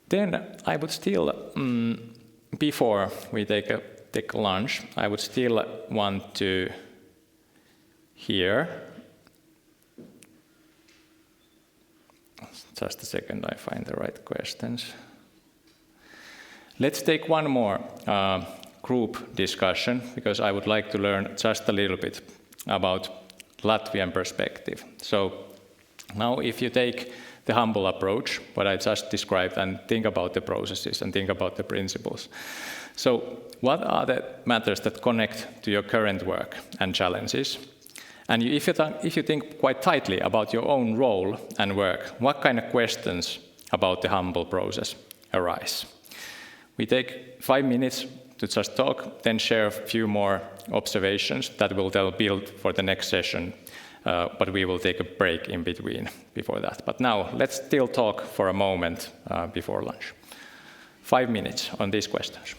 Then I would still, before we take lunch, I would still want to hear. Just a second, I find the right questions. Let's take one more group discussion, because I would like to learn just a little bit about Latvian perspective. So now if you take the humble approach, what I just described, and think about the processes and think about the principles. So what are the matters that connect to your current work and challenges? And if you think quite tightly about your own role and work, what kind of questions about the humble process arise? We take 5 minutes to just talk, then share a few more observations that will then build for the next session. But we will take a break in between before that. But now, let's still talk for a moment before lunch. 5 minutes on these questions.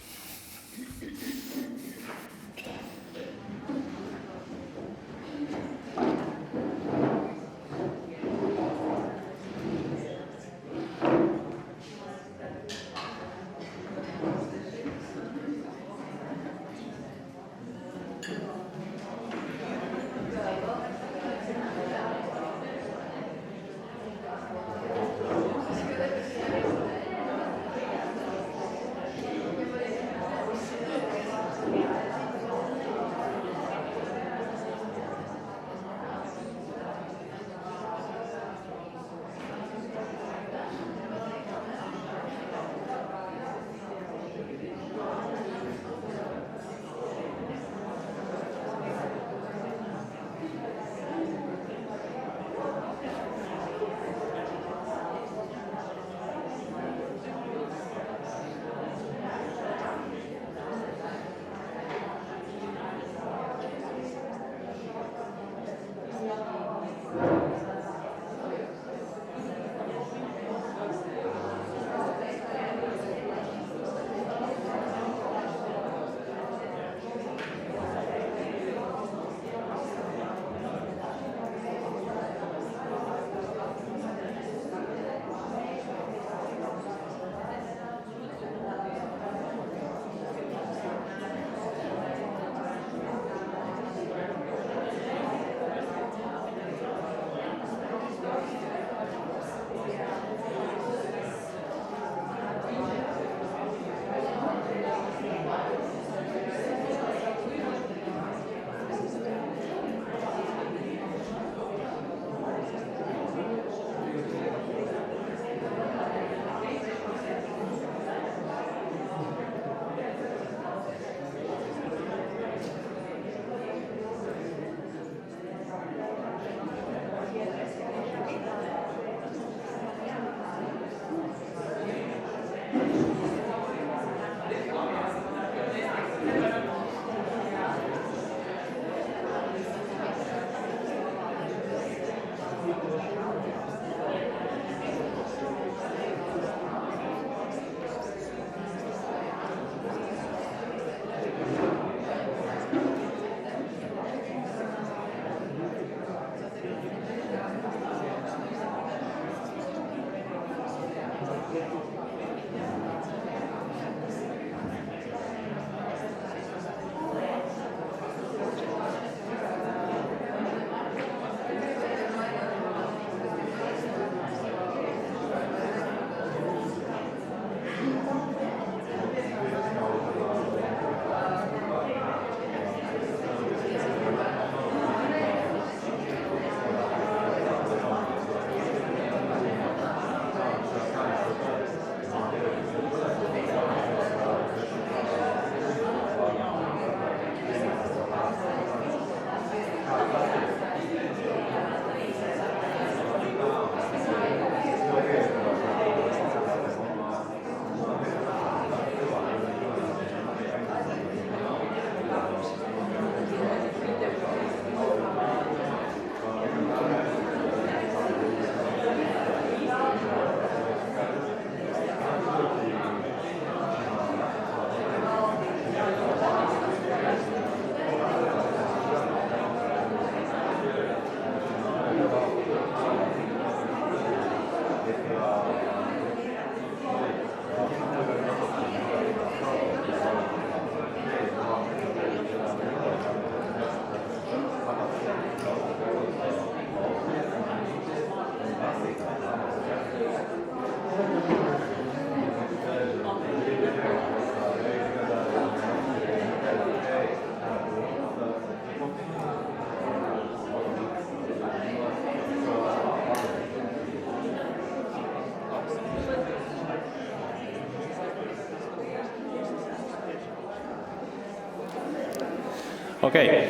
Okay.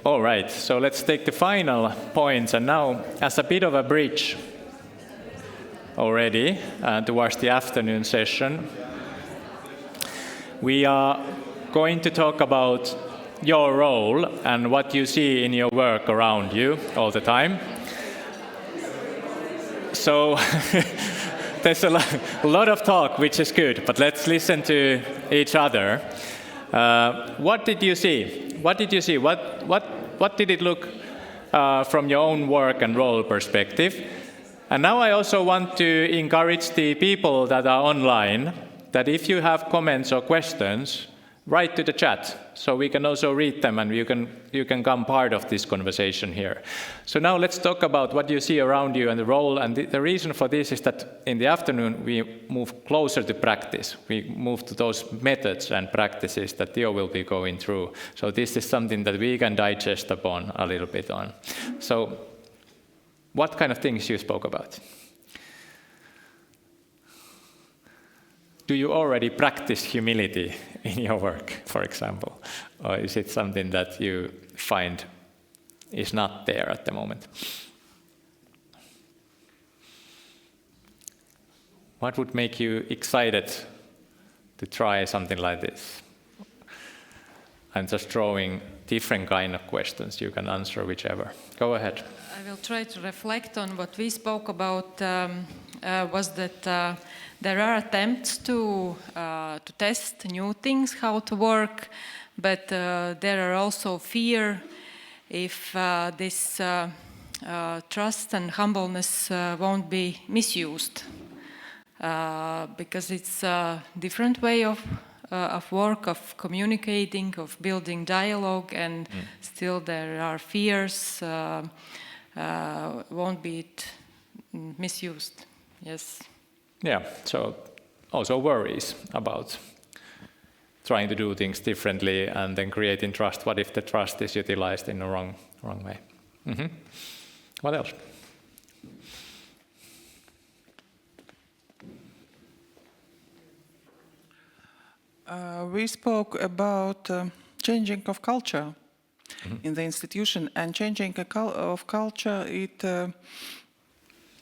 All right, so let's take the final points, and now as a bit of a bridge already towards the afternoon session, we are going to talk about your role and what you see in your work around you all the time. So there's a lot of talk, which is good, but let's listen to each other. What did you see? What did you see? What did it look from your own work and role perspective? And now I also want to encourage the people that are online that if you have comments or questions, write to the chat so we can also read them and you can come part of this conversation here. So now let's talk about what you see around you and the role. And the reason for this is that in the afternoon we move closer to practice. We move to those methods and practices that Theo will be going through. So this is something that we can digest upon a little bit on. So what kind of things you spoke about? Do you already practice humility in your work, for example? Or is it something that you find is not there at the moment? What would make you excited to try something like this? I'm just drawing different kind of questions. You can answer whichever. Go ahead. I will try to reflect on what we spoke about, was that there are attempts to test new things, how to work, but there are also fear if this trust and humbleness won't be misused, because it's a different way of work, of communicating, of building dialogue, and still there are fears, won't be misused. Yes. Yeah, so also worries about trying to do things differently and then creating trust. What if the trust is utilized in the wrong way? Mm-hmm. What else? We spoke about changing of culture in the institution, and changing of culture, it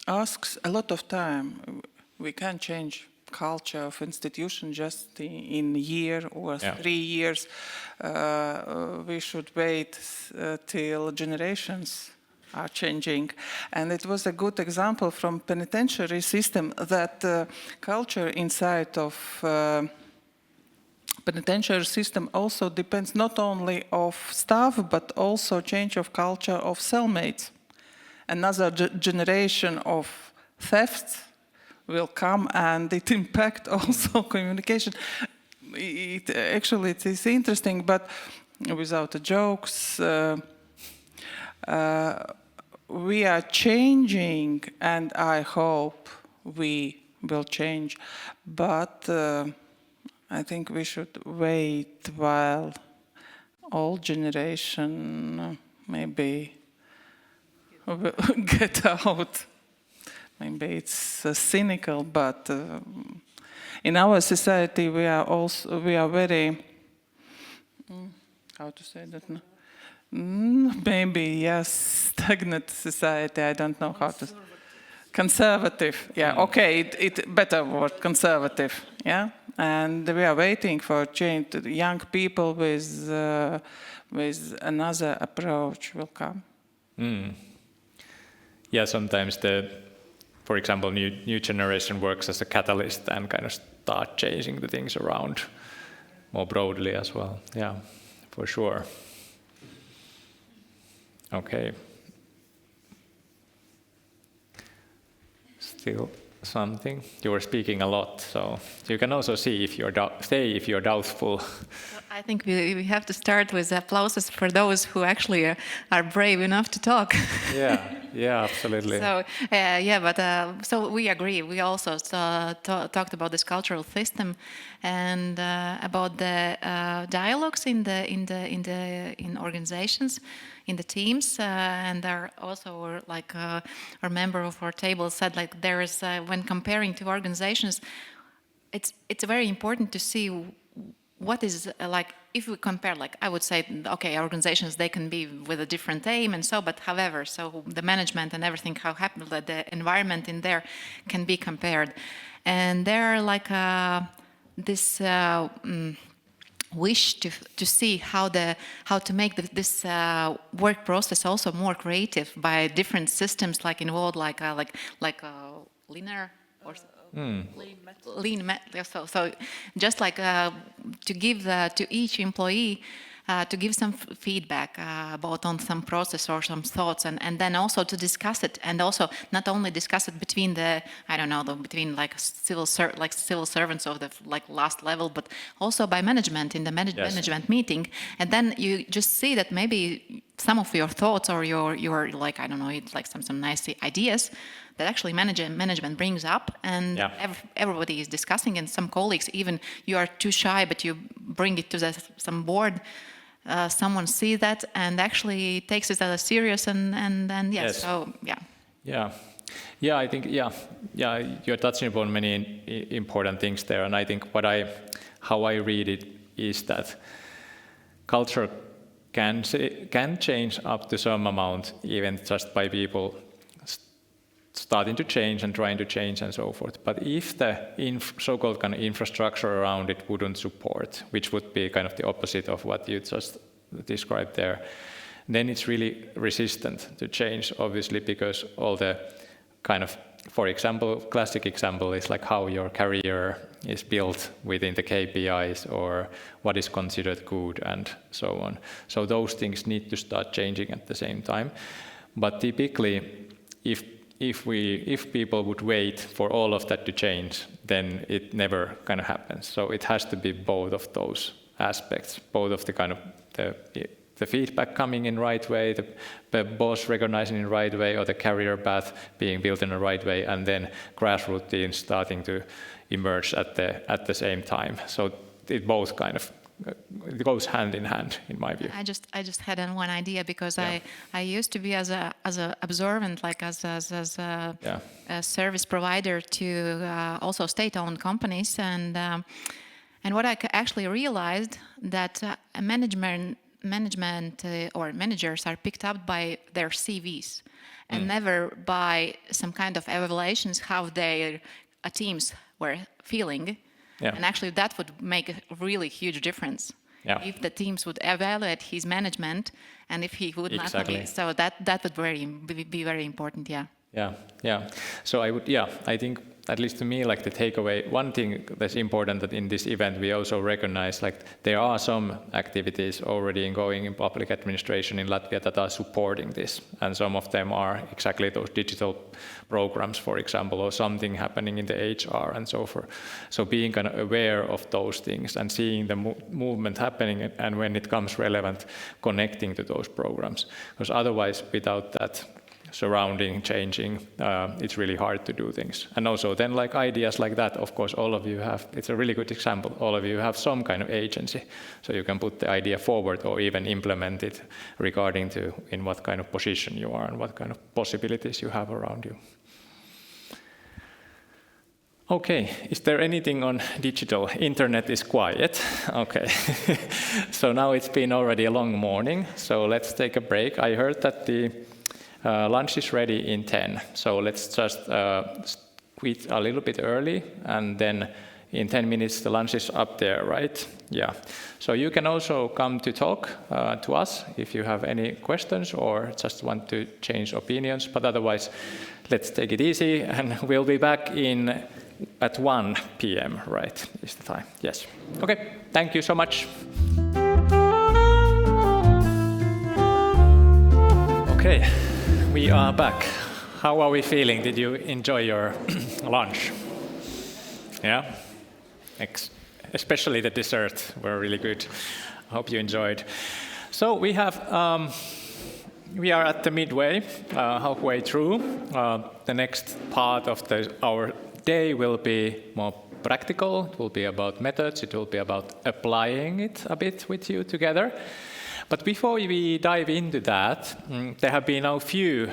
asks a lot of time. We can't change culture of institution just in a year or 3 years. We should wait till generations are changing. And it was a good example from penitentiary system that culture inside of penitentiary system also depends not only of staff, but also change of culture of cellmates. Another generation of thefts will come, and it impact also communication. It is interesting, but without the jokes, we are changing, and I hope we will change. But I think we should wait while old generation maybe get out. Maybe it's cynical, but in our society we are very, how to say that? Maybe yes, stagnant society. I don't know how to. Conservative. Yeah. Okay. It better word, conservative. Yeah. And we are waiting for change. Young people with another approach will come. Yeah. Sometimes for example, new generation works as a catalyst and kind of start changing the things around more broadly as well. Yeah, for sure. Okay. Still something. You were speaking a lot, so you can also see if you're doubtful. I think we have to start with applauses for those who actually are brave enough to talk. Yeah, absolutely. So so we agree. We also talked about this cultural system and about the dialogues in organizations, in the teams, and there also our member of our table said there is when comparing two organizations, it's very important to see what is like, if we compare, like I would say, okay, organizations, they can be with a different aim and so, but however, so the management and everything, how happens, the environment in there can be compared. And there are like this wish to see how to make this work process also more creative by different systems like involved, like linear or lean. So just like to give to each employee to give some feedback about on some process or some thoughts, and then also to discuss it, and also not only discuss it between between like civil servants of the like last level, but also by management in the management meeting, and then you just see that maybe some of your thoughts or your like it's like some nice ideas that actually management brings up, and everybody is discussing, and some colleagues, even you are too shy, but you bring it to some board. Someone sees that and actually takes it as serious, and yes. So I think you're touching upon many important things there, and I think how I read it is that culture can change up to some amount, even just by people starting to change and trying to change and so forth. But if the so-called kind of infrastructure around it wouldn't support, which would be kind of the opposite of what you just described there, then it's really resistant to change, obviously, because all the kind of, for example, classic example is like how your career is built within the KPIs or what is considered good and so on. So those things need to start changing at the same time. But typically, if people would wait for all of that to change, then it never kind of happens. So it has to be both of those aspects, both of the kind of the feedback coming in right way, the boss recognizing in right way, or the career path being built in the right way, and then grassroots teams starting to emerge at the same time. So it both kind of it goes hand in hand, in my view. I just had one idea, because I used to be as a observant, like as a service provider to also state-owned companies, and what I actually realized that management or managers are picked up by their CVs and never by some kind of evaluations how their teams were feeling. Yeah. And actually that would make a really huge difference if the teams would evaluate his management, and if he would not be, so that would be very important. So I think, at least to me, like the takeaway, one thing that's important that in this event we also recognize, like there are some activities already going in public administration in Latvia that are supporting this, and some of them are exactly those digital programs, for example, or something happening in the HR and so forth. So being kind of aware of those things and seeing the movement happening, and when it comes relevant, connecting to those programs, because otherwise, without that surrounding, changing, it's really hard to do things. And also then like ideas like that, of course, all of you have, it's a really good example, all of you have some kind of agency. So you can put the idea forward or even implement it regarding to in what kind of position you are and what kind of possibilities you have around you. Okay, is there anything on digital? Internet is quiet. Okay, so now it's been already a long morning, so let's take a break. I heard that the lunch is ready in 10, so let's just quit a little bit early, and then in 10 minutes the lunch is up there, right? Yeah. So you can also come to talk to us if you have any questions or just want to change opinions, but otherwise let's take it easy, and we'll be back at 1 p.m., right, is the time. Yes. Okay, thank you so much. Okay. We are back. How are we feeling? Did you enjoy your lunch? Yeah? Especially the dessert were really good. I hope you enjoyed. So we are at the midway, halfway through. The next part of our day will be more practical. It will be about methods. It will be about applying it a bit with you together. But before we dive into that, there have been a few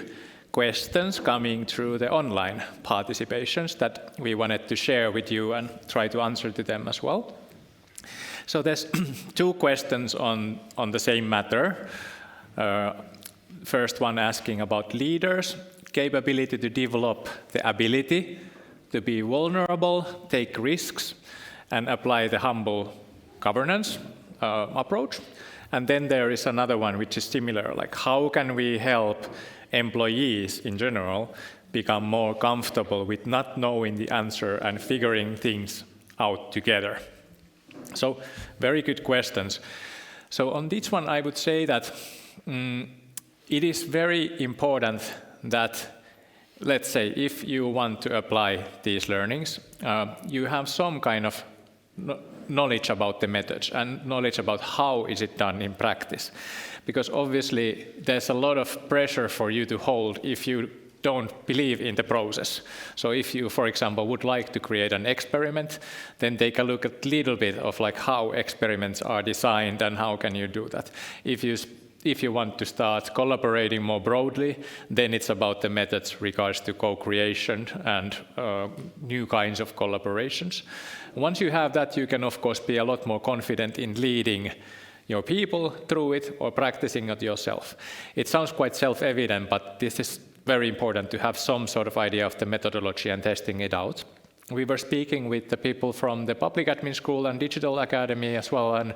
questions coming through the online participations that we wanted to share with you and try to answer to them as well. So there's two questions on the same matter. First one asking about leaders, capability to develop the ability to be vulnerable, take risks, and apply the humble governance approach. And then there is another one which is similar, like how can we help employees in general become more comfortable with not knowing the answer and figuring things out together. So very good questions. So on this one I would say that it is very important that, let's say, if you want to apply these learnings, you have some kind of knowledge about the methods and knowledge about how is it done in practice. Because obviously there's a lot of pressure for you to hold if you don't believe in the process. So if you, for example, would like to create an experiment, then take a look at a little bit of like how experiments are designed and how can you do that. If you want to start collaborating more broadly, then it's about the methods regards to co-creation and new kinds of collaborations. Once you have that, you can of course be a lot more confident in leading your people through it or practicing it yourself. It sounds quite self-evident, but this is very important to have some sort of idea of the methodology and testing it out. We were speaking with the people from the Public Admin School and Digital Academy as well, and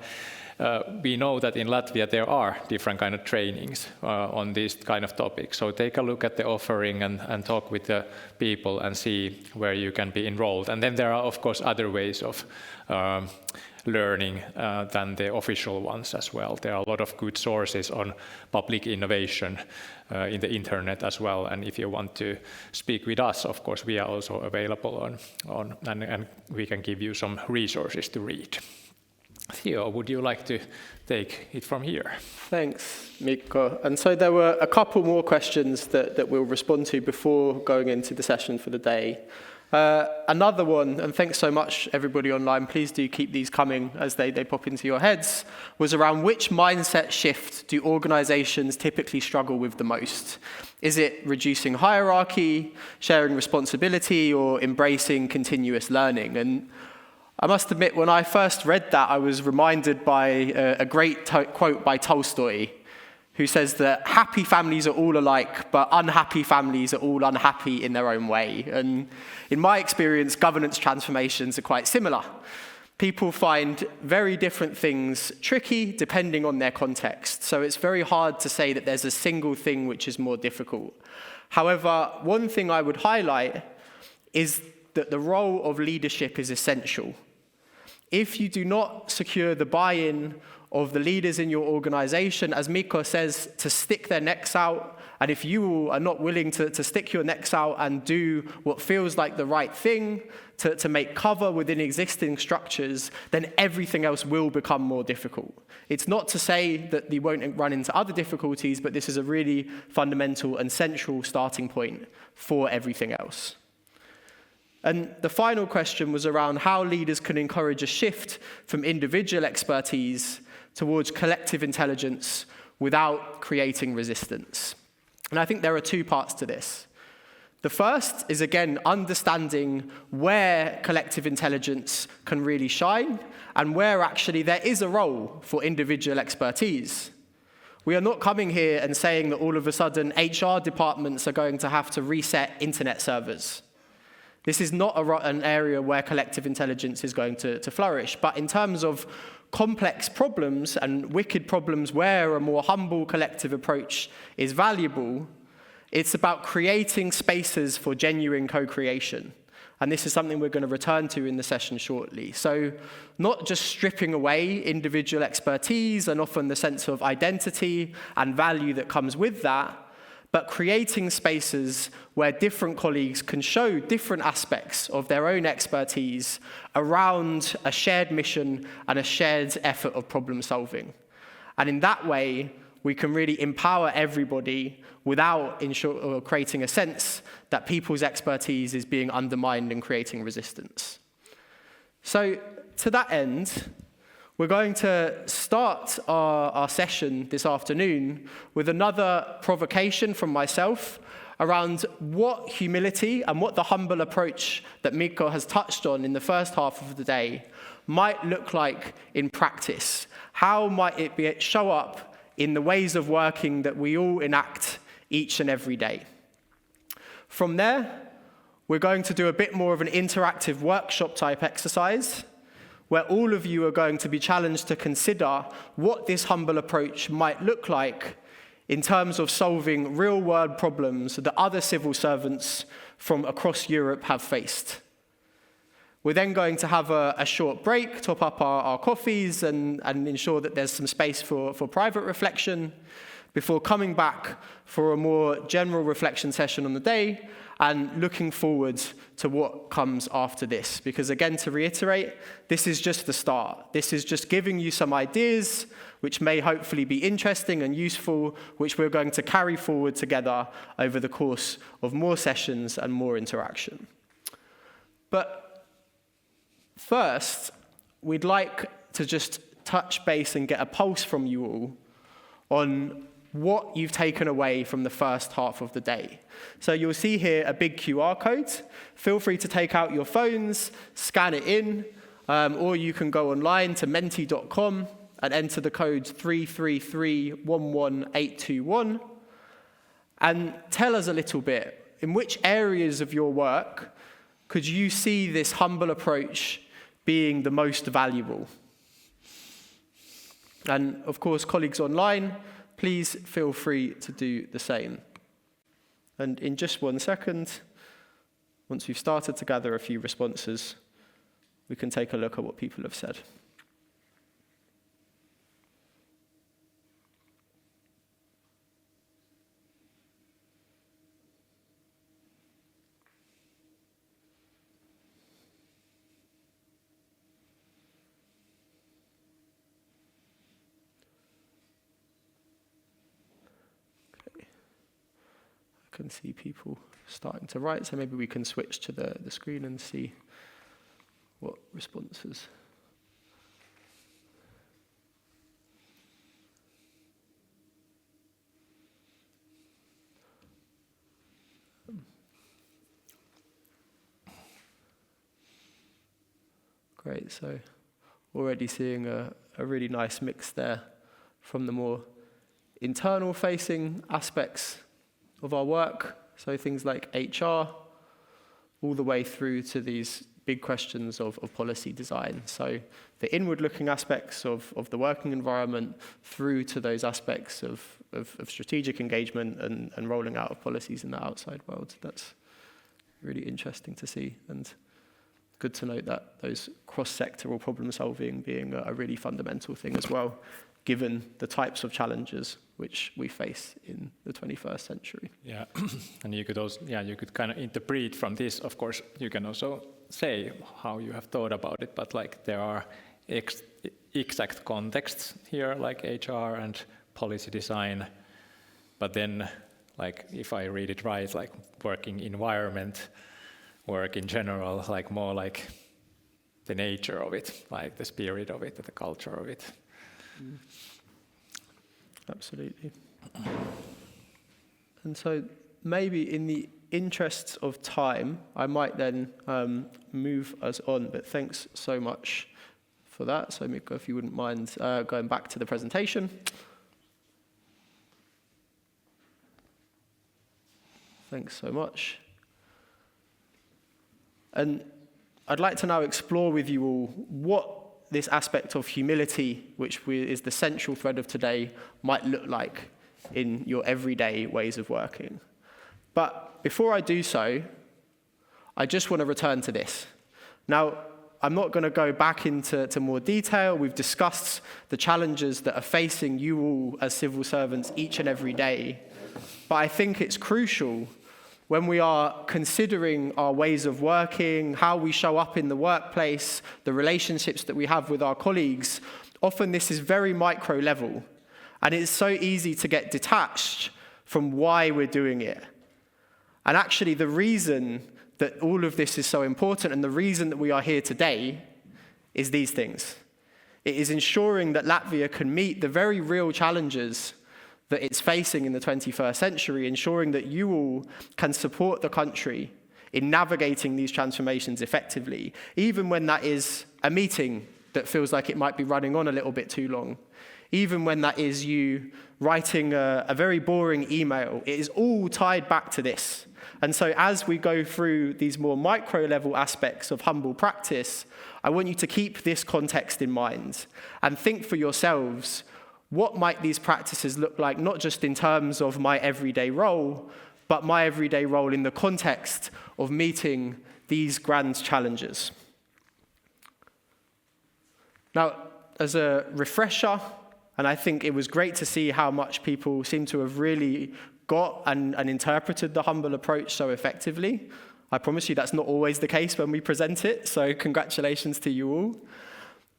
we know that in Latvia there are different kind of trainings on these kind of topics. So take a look at the offering and talk with the people and see where you can be enrolled. And then there are of course other ways of learning than the official ones as well. There are a lot of good sources on public innovation in the internet as well. And if you want to speak with us, of course, we are also available and we can give you some resources to read. Theo, would you like to take it from here? Thanks, Mikko. And so there were a couple more questions that we'll respond to before going into the session for the day. Another one, and thanks so much everybody online, please do keep these coming as they pop into your heads, was around which mindset shift do organizations typically struggle with the most? Is it reducing hierarchy, sharing responsibility, or embracing continuous learning? And I must admit, when I first read that, I was reminded by a great quote by Tolstoy, who says that happy families are all alike, but unhappy families are all unhappy in their own way. And in my experience, governance transformations are quite similar. People find very different things tricky depending on their context. So it's very hard to say that there's a single thing which is more difficult. However, one thing I would highlight is that the role of leadership is essential. If you do not secure the buy-in of the leaders in your organization, as Mikko says, to stick their necks out, and if you are not willing to stick your necks out and do what feels like the right thing, to make cover within existing structures, then everything else will become more difficult. It's not to say that you won't run into other difficulties, but this is a really fundamental and central starting point for everything else. And the final question was around how leaders can encourage a shift from individual expertise towards collective intelligence without creating resistance. And I think there are two parts to this. The first is, again, understanding where collective intelligence can really shine and where actually there is a role for individual expertise. We are not coming here and saying that all of a sudden HR departments are going to have to reset internet servers. This is not an area where collective intelligence is going to flourish. But in terms of complex problems and wicked problems where a more humble collective approach is valuable, it's about creating spaces for genuine co-creation. And this is something we're going to return to in the session shortly. So not just stripping away individual expertise and often the sense of identity and value that comes with that, but creating spaces where different colleagues can show different aspects of their own expertise around a shared mission and a shared effort of problem solving. And in that way, we can really empower everybody without creating a sense that people's expertise is being undermined and creating resistance. So to that end, we're going to start our session this afternoon with another provocation from myself around what humility and what the humble approach that Mikko has touched on in the first half of the day, might look like in practice? How might it show up in the ways of working that we all enact each and every day? From there, we're going to do a bit more of an interactive workshop type exercise where all of you are going to be challenged to consider what this humble approach might look like in terms of solving real-world problems that other civil servants from across Europe have faced. We're then going to have a short break, top up our coffees and ensure that there's some space for private reflection before coming back for a more general reflection session on the day and looking forward to what comes after this. Because again, to reiterate, this is just the start. This is just giving you some ideas which may hopefully be interesting and useful, which we're going to carry forward together over the course of more sessions and more interaction. But first, we'd like to just touch base and get a pulse from you all on what you've taken away from the first half of the day. So you'll see here a big QR code. Feel free to take out your phones, scan it in, or you can go online to menti.com and enter the code 333-11821 and tell us a little bit, in which areas of your work could you see this humble approach being the most valuable? And of course, colleagues online, please feel free to do the same. And in just 1 second, once we've started to gather a few responses, we can take a look at what people have said. Can see people starting to write, so maybe we can switch to the screen and see what responses. Great, so already seeing a really nice mix there from the more internal facing aspects of our work, so things like HR, all the way through to these big questions of policy design. So the inward-looking aspects of the working environment through to those aspects of strategic engagement and rolling out of policies in the outside world. That's really interesting to see, and good to note that those cross-sectoral problem solving being a really fundamental thing as well, given the types of challenges which we face in the 21st century. Yeah, and you could also, you could kind of interpret from this. Of course, you can also say how you have thought about it, but like there are exact contexts here, like HR and policy design. But then, like if I read it right, like working environment, work in general, like more like the nature of it, like the spirit of it, the culture of it. Absolutely. And so maybe in the interests of time, I might then move us on, but thanks so much for that. So Mikko, if you wouldn't mind going back to the presentation. Thanks so much. And I'd like to now explore with you all what this aspect of humility, which is the central thread of today, might look like in your everyday ways of working. But before I do so, I just want to return to this. Now, I'm not going to go back into more detail. We've discussed the challenges that are facing you all as civil servants each and every day. But I think it's crucial when we are considering our ways of working, how we show up in the workplace, the relationships that we have with our colleagues, often this is very micro level. And it's so easy to get detached from why we're doing it. And actually the reason that all of this is so important and the reason that we are here today is these things. It is ensuring that Latvia can meet the very real challenges that it's facing in the 21st century, ensuring that you all can support the country in navigating these transformations effectively, even when that is a meeting that feels like it might be running on a little bit too long. Even when that is you writing a very boring email, it is all tied back to this. And so as we go through these more micro-level aspects of humble practice, I want you to keep this context in mind and think for yourselves, what might these practices look like, not just in terms of my everyday role, but my everyday role in the context of meeting these grand challenges. Now, as a refresher, and I think it was great to see how much people seem to have really got and interpreted the humble approach so effectively. I promise you that's not always the case when we present it, so congratulations to you all.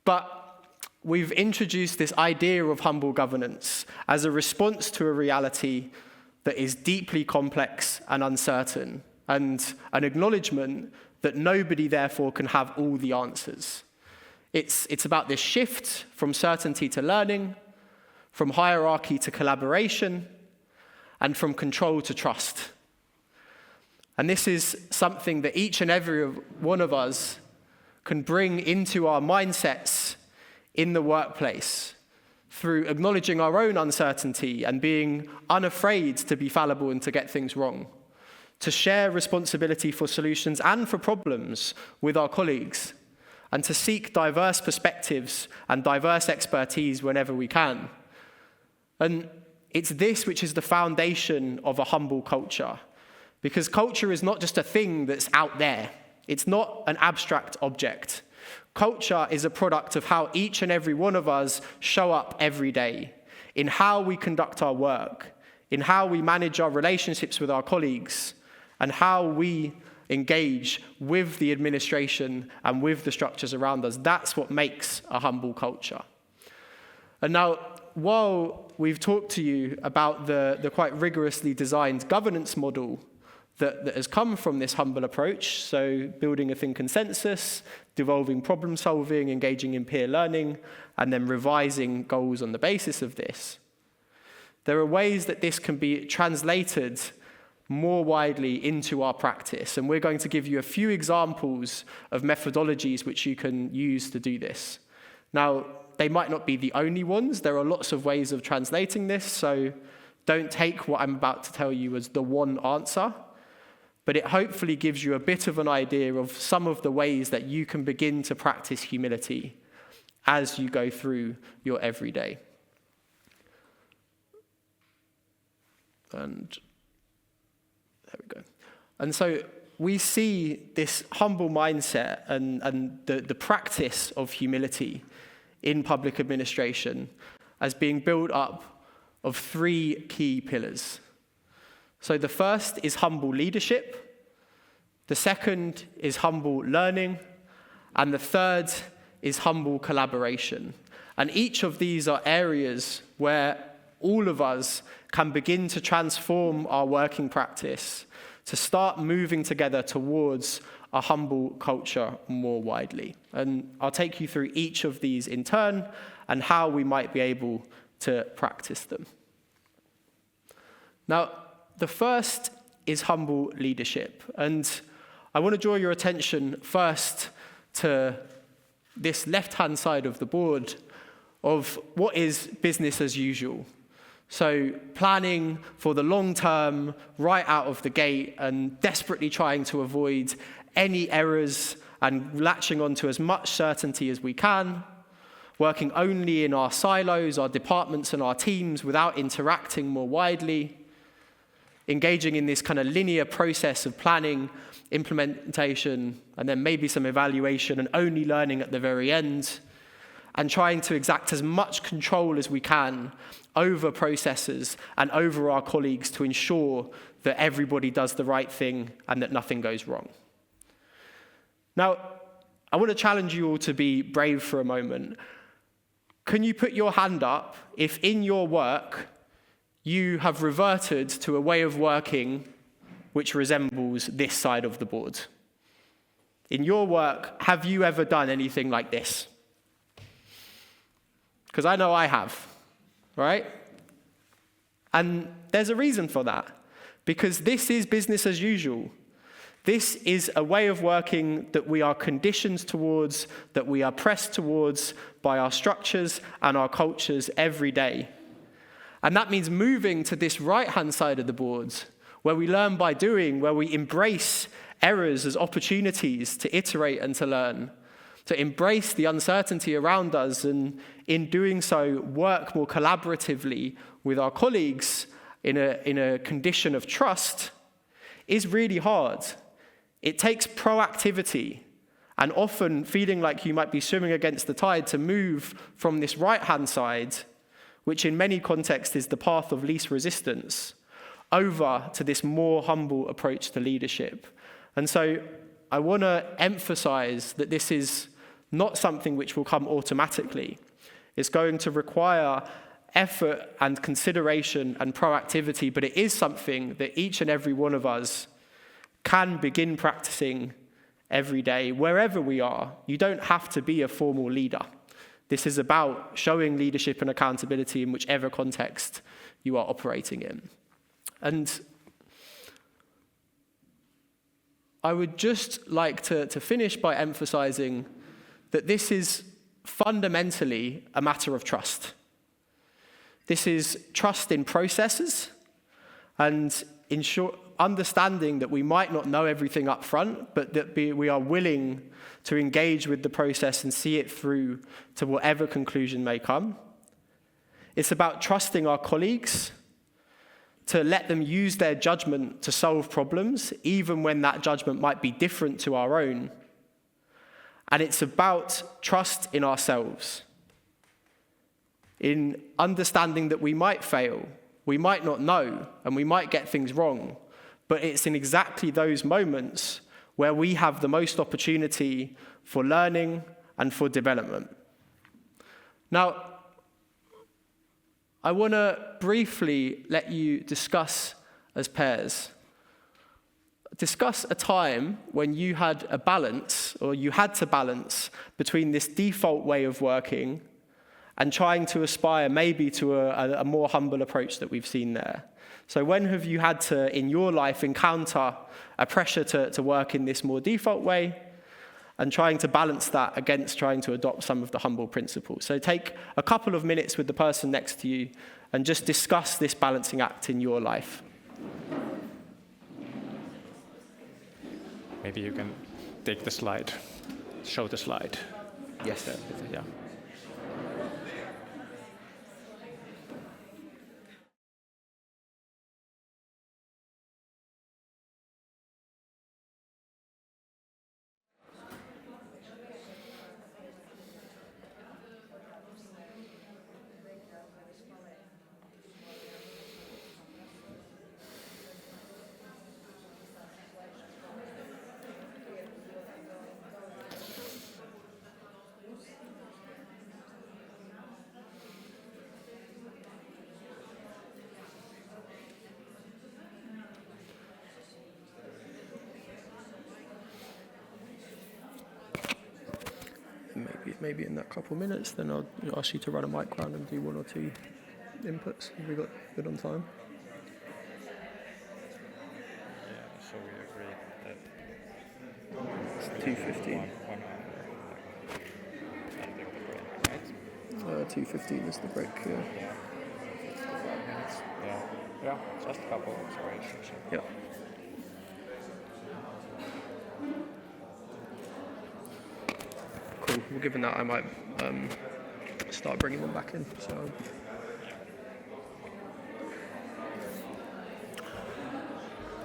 But we've introduced this idea of humble governance as a response to a reality that is deeply complex and uncertain, and an acknowledgement that nobody therefore can have all the answers. It's about this shift from certainty to learning, from hierarchy to collaboration, and from control to trust. And this is something that each and every one of us can bring into our mindsets in the workplace through acknowledging our own uncertainty and being unafraid to be fallible and to get things wrong, to share responsibility for solutions and for problems with our colleagues, and to seek diverse perspectives and diverse expertise whenever we can. And it's this which is the foundation of a humble culture, because culture is not just a thing that's out there. It's not an abstract object. Culture is a product of how each and every one of us show up every day, in how we conduct our work, in how we manage our relationships with our colleagues, and how we engage with the administration and with the structures around us. That's what makes a humble culture. And now, while we've talked to you about the quite rigorously designed governance model that has come from this humble approach, so building a thin consensus, devolving problem solving, engaging in peer learning, and then revising goals on the basis of this, there are ways that this can be translated more widely into our practice. And we're going to give you a few examples of methodologies which you can use to do this. Now, they might not be the only ones. There are lots of ways of translating this, so don't take what I'm about to tell you as the one answer, but it hopefully gives you a bit of an idea of some of the ways that you can begin to practice humility as you go through your everyday. And there we go. And so we see this humble mindset and the practice of humility in public administration as being built up of three key pillars. So the first is humble leadership, the second is humble learning, and the third is humble collaboration. And each of these are areas where all of us can begin to transform our working practice, to start moving together towards a humble culture more widely. And I'll take you through each of these in turn and how we might be able to practice them. Now, the first is humble leadership. And I want to draw your attention first to this left-hand side of the board of what is business as usual. So planning for the long term, right out of the gate, and desperately trying to avoid any errors and latching onto as much certainty as we can, working only in our silos, our departments and our teams without interacting more widely, engaging in this kind of linear process of planning, implementation, and then maybe some evaluation and only learning at the very end, and trying to exact as much control as we can over processes and over our colleagues to ensure that everybody does the right thing and that nothing goes wrong. Now, I want to challenge you all to be brave for a moment. Can you put your hand up if in your work you have reverted to a way of working which resembles this side of the board? In your work, have you ever done anything like this? Because I know I have, right? And there's a reason for that, because this is business as usual. This is a way of working that we are conditioned towards, that we are pressed towards by our structures and our cultures every day. And that means moving to this right-hand side of the board, where we learn by doing, where we embrace errors as opportunities to iterate and to learn, to embrace the uncertainty around us, and in doing so, work more collaboratively with our colleagues in a condition of trust, is really hard. It takes proactivity and often feeling like you might be swimming against the tide to move from this right-hand side, which in many contexts is the path of least resistance, over to this more humble approach to leadership. And so I want to emphasize that this is not something which will come automatically. It's going to require effort and consideration and proactivity, but it is something that each and every one of us can begin practicing every day, wherever we are. You don't have to be a formal leader. This is about showing leadership and accountability in whichever context you are operating in. And I would just like to finish by emphasizing that this is fundamentally a matter of trust. This is trust in processes and understanding that we might not know everything up front, but that we are willing to engage with the process and see it through to whatever conclusion may come. It's about trusting our colleagues, to let them use their judgment to solve problems, even when that judgment might be different to our own. And it's about trust in ourselves, in understanding that we might fail, we might not know, and we might get things wrong. But it's in exactly those moments where we have the most opportunity for learning and for development. Now, I want to briefly let you discuss as pairs. Discuss a time when you had a balance, or you had to balance, between this default way of working and trying to aspire maybe to a more humble approach that we've seen there. So when have you had to, in your life, encounter a pressure to work in this more default way, and trying to balance that against trying to adopt some of the humble principles? So take a couple of minutes with the person next to you and just discuss this balancing act in your life. Maybe you can take the slide, show the slide. Yes. Yeah. Maybe in that couple of minutes, then I'll ask you to run a mic round and do one or two inputs. Have we got good on time? Yeah, so we agree that it's 2:15. 2:15 is the break. Yeah. 5 minutes. Yeah, just a couple of observations. Yeah. Cool. Well, given that, I might start bringing them back in. So.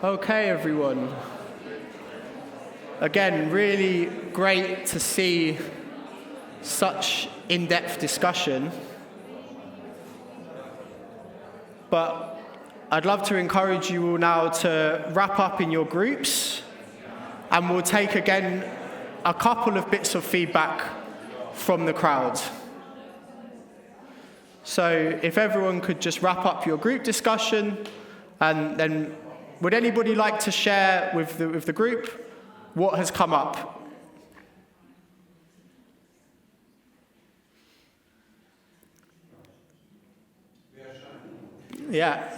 Okay, everyone. Again, really great to see such in-depth discussion. But I'd love to encourage you all now to wrap up in your groups, and we'll take again a couple of bits of feedback from the crowd. So if everyone could just wrap up your group discussion, and then would anybody like to share with the group what has come up? Yeah.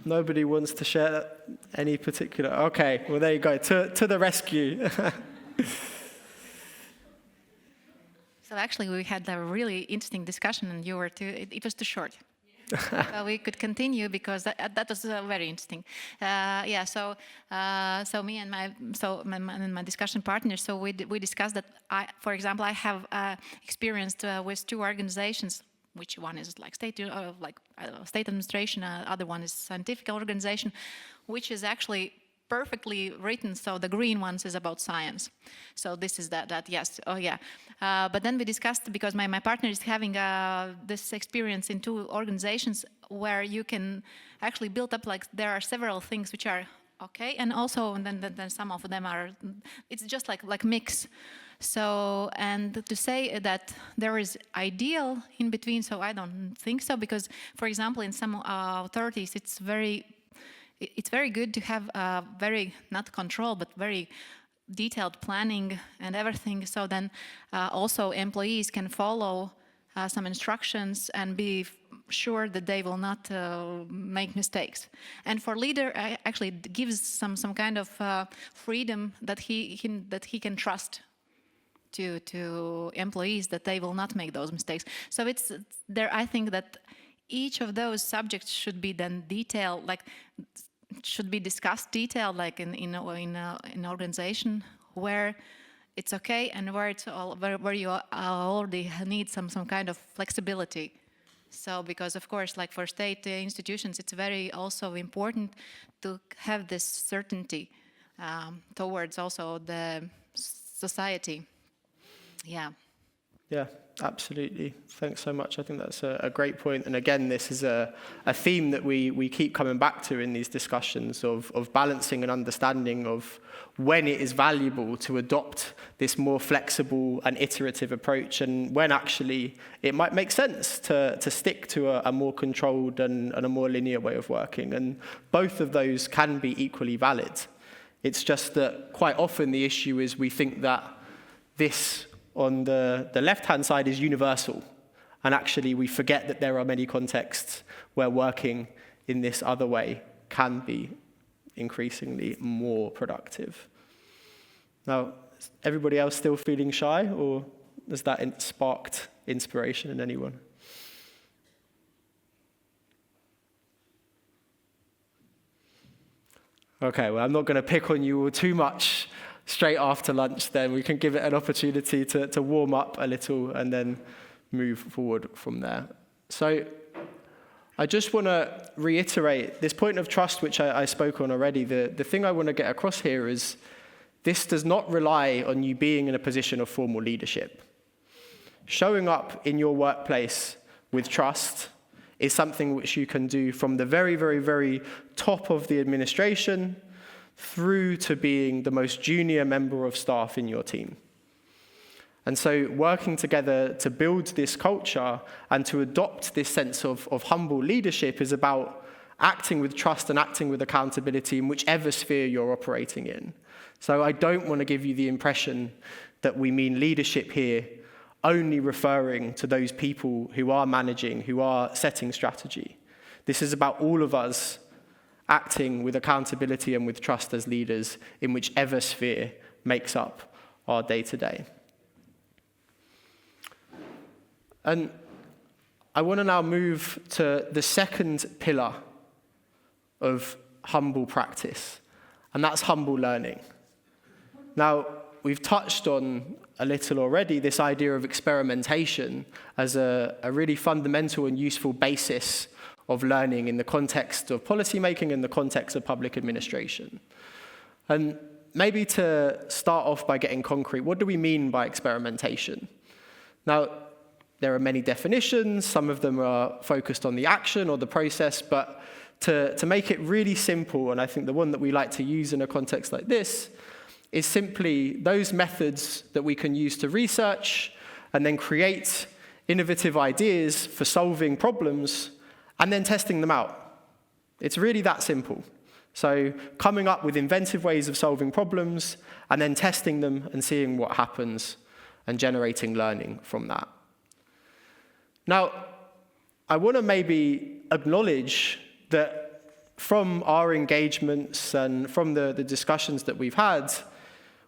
Nobody wants to share any particular... Okay, well, there you go. To the rescue. So actually, we had a really interesting discussion, and you were it was too short. So we could continue because that was very interesting. So me and my discussion partner, so we discussed that for example, I have experienced with two organizations, which one is like state administration, other one is scientific organization, which is actually perfectly written. So the green ones is about science. So this is that yes, oh yeah. But then we discussed, because my partner is having this experience in two organizations where you can actually build up, like there are several things which are okay, and also and then some of them are, it's just like mix. So, and to say that there is ideal in between, so I don't think so, because for example in some authorities it's very good to have very, not control, but very detailed planning and everything. So then also employees can follow some instructions and be sure that they will not make mistakes. And for leader, actually it gives some kind of freedom that he can trust to employees, that they will not make those mistakes. So it's there. I think that each of those subjects should be then detailed, like should be discussed detailed, like in an organization where it's okay and where it's where you already need some kind of flexibility. So because of course, like for state institutions, it's very also important to have this certainty towards also the society. Yeah. Yeah, absolutely. Thanks so much. I think that's a great point. And again, this is a theme that we keep coming back to in these discussions of balancing and understanding of when it is valuable to adopt this more flexible and iterative approach, and when actually it might make sense to stick to a more controlled and a more linear way of working. And both of those can be equally valid. It's just that quite often the issue is we think that this on the left-hand side is universal, and actually we forget that there are many contexts where working in this other way can be increasingly more productive. Now, is everybody else still feeling shy, or has that sparked inspiration in anyone? Okay, well, I'm not going to pick on you all too much straight after lunch. Then we can give it an opportunity to warm up a little and then move forward from there. So I just want to reiterate this point of trust, which I spoke on already. The thing I want to get across here is this does not rely on you being in a position of formal leadership. Showing up in your workplace with trust is something which you can do from the very, very, very top of the administration through to being the most junior member of staff in your team. And so working together to build this culture and to adopt this sense of humble leadership is about acting with trust and acting with accountability in whichever sphere you're operating in. So I don't want to give you the impression that we mean leadership here only referring to those people who are managing, who are setting strategy. This is about all of us acting with accountability and with trust as leaders in whichever sphere makes up our day-to-day. And I want to now move to the second pillar of humble practice, and that's humble learning. Now, we've touched on a little already this idea of experimentation as a really fundamental and useful basis of learning in the context of policymaking and the context of public administration. And maybe to start off by getting concrete, what do we mean by experimentation? Now, there are many definitions. Some of them are focused on the action or the process, but to make it really simple, and I think the one that we like to use in a context like this, is simply those methods that we can use to research and then create innovative ideas for solving problems and then testing them out. It's really that simple. So coming up with inventive ways of solving problems and then testing them and seeing what happens and generating learning from that. Now, I want to maybe acknowledge that from our engagements and from the discussions that we've had,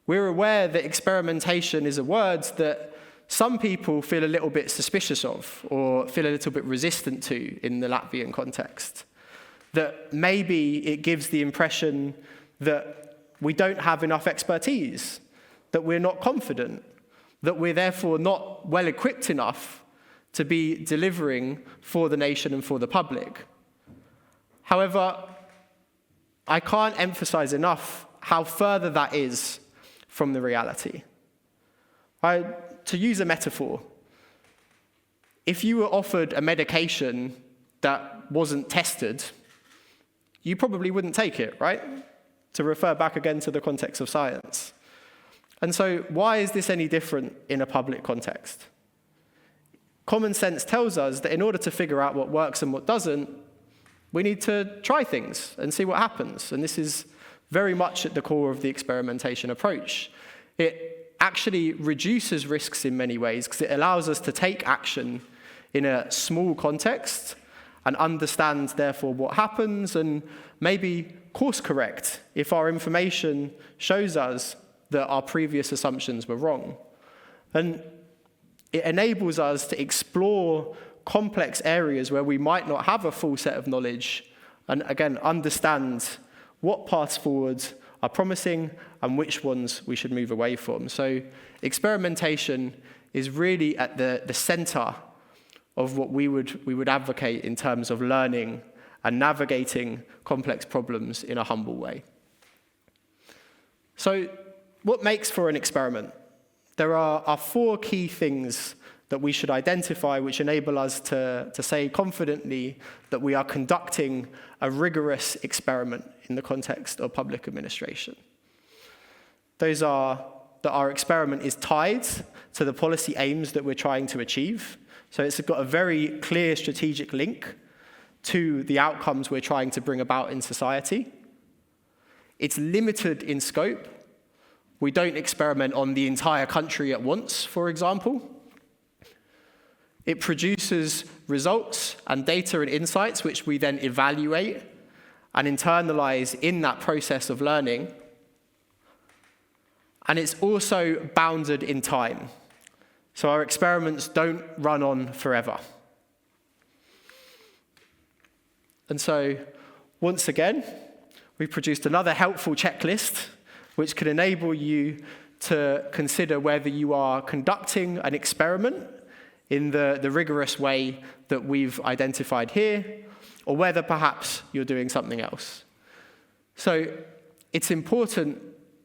we're aware that experimentation is a word that some people feel a little bit suspicious of or feel a little bit resistant to in the Latvian context. That maybe it gives the impression that we don't have enough expertise, that we're not confident, that we're therefore not well equipped enough to be delivering for the nation and for the public. However, I can't emphasize enough how further that is from the reality. To use a metaphor, if you were offered a medication that wasn't tested, you probably wouldn't take it, right? To refer back again to the context of science. And so why is this any different in a public context? Common sense tells us that in order to figure out what works and what doesn't, we need to try things and see what happens. And this is very much at the core of the experimentation approach. It actually reduces risks in many ways because it allows us to take action in a small context and understand, therefore, what happens and maybe course correct if our information shows us that our previous assumptions were wrong. And it enables us to explore complex areas where we might not have a full set of knowledge and, again, understand what paths forward are promising and which ones we should move away from. So experimentation is really at the center of what we would advocate in terms of learning and navigating complex problems in a humble way. So what makes for an experiment? There are 4 key things that we should identify which enable us to say confidently that we are conducting a rigorous experiment in the context of public administration. Those are that our experiment is tied to the policy aims that we're trying to achieve. So it's got a very clear strategic link to the outcomes we're trying to bring about in society. It's limited in scope. We don't experiment on the entire country at once, for example. It produces results and data and insights which we then evaluate and internalize in that process of learning. And it's also bounded in time. So our experiments don't run on forever. And so, once again, we produced another helpful checklist which can enable you to consider whether you are conducting an experiment in the rigorous way that we've identified here, or whether perhaps you're doing something else. So it's important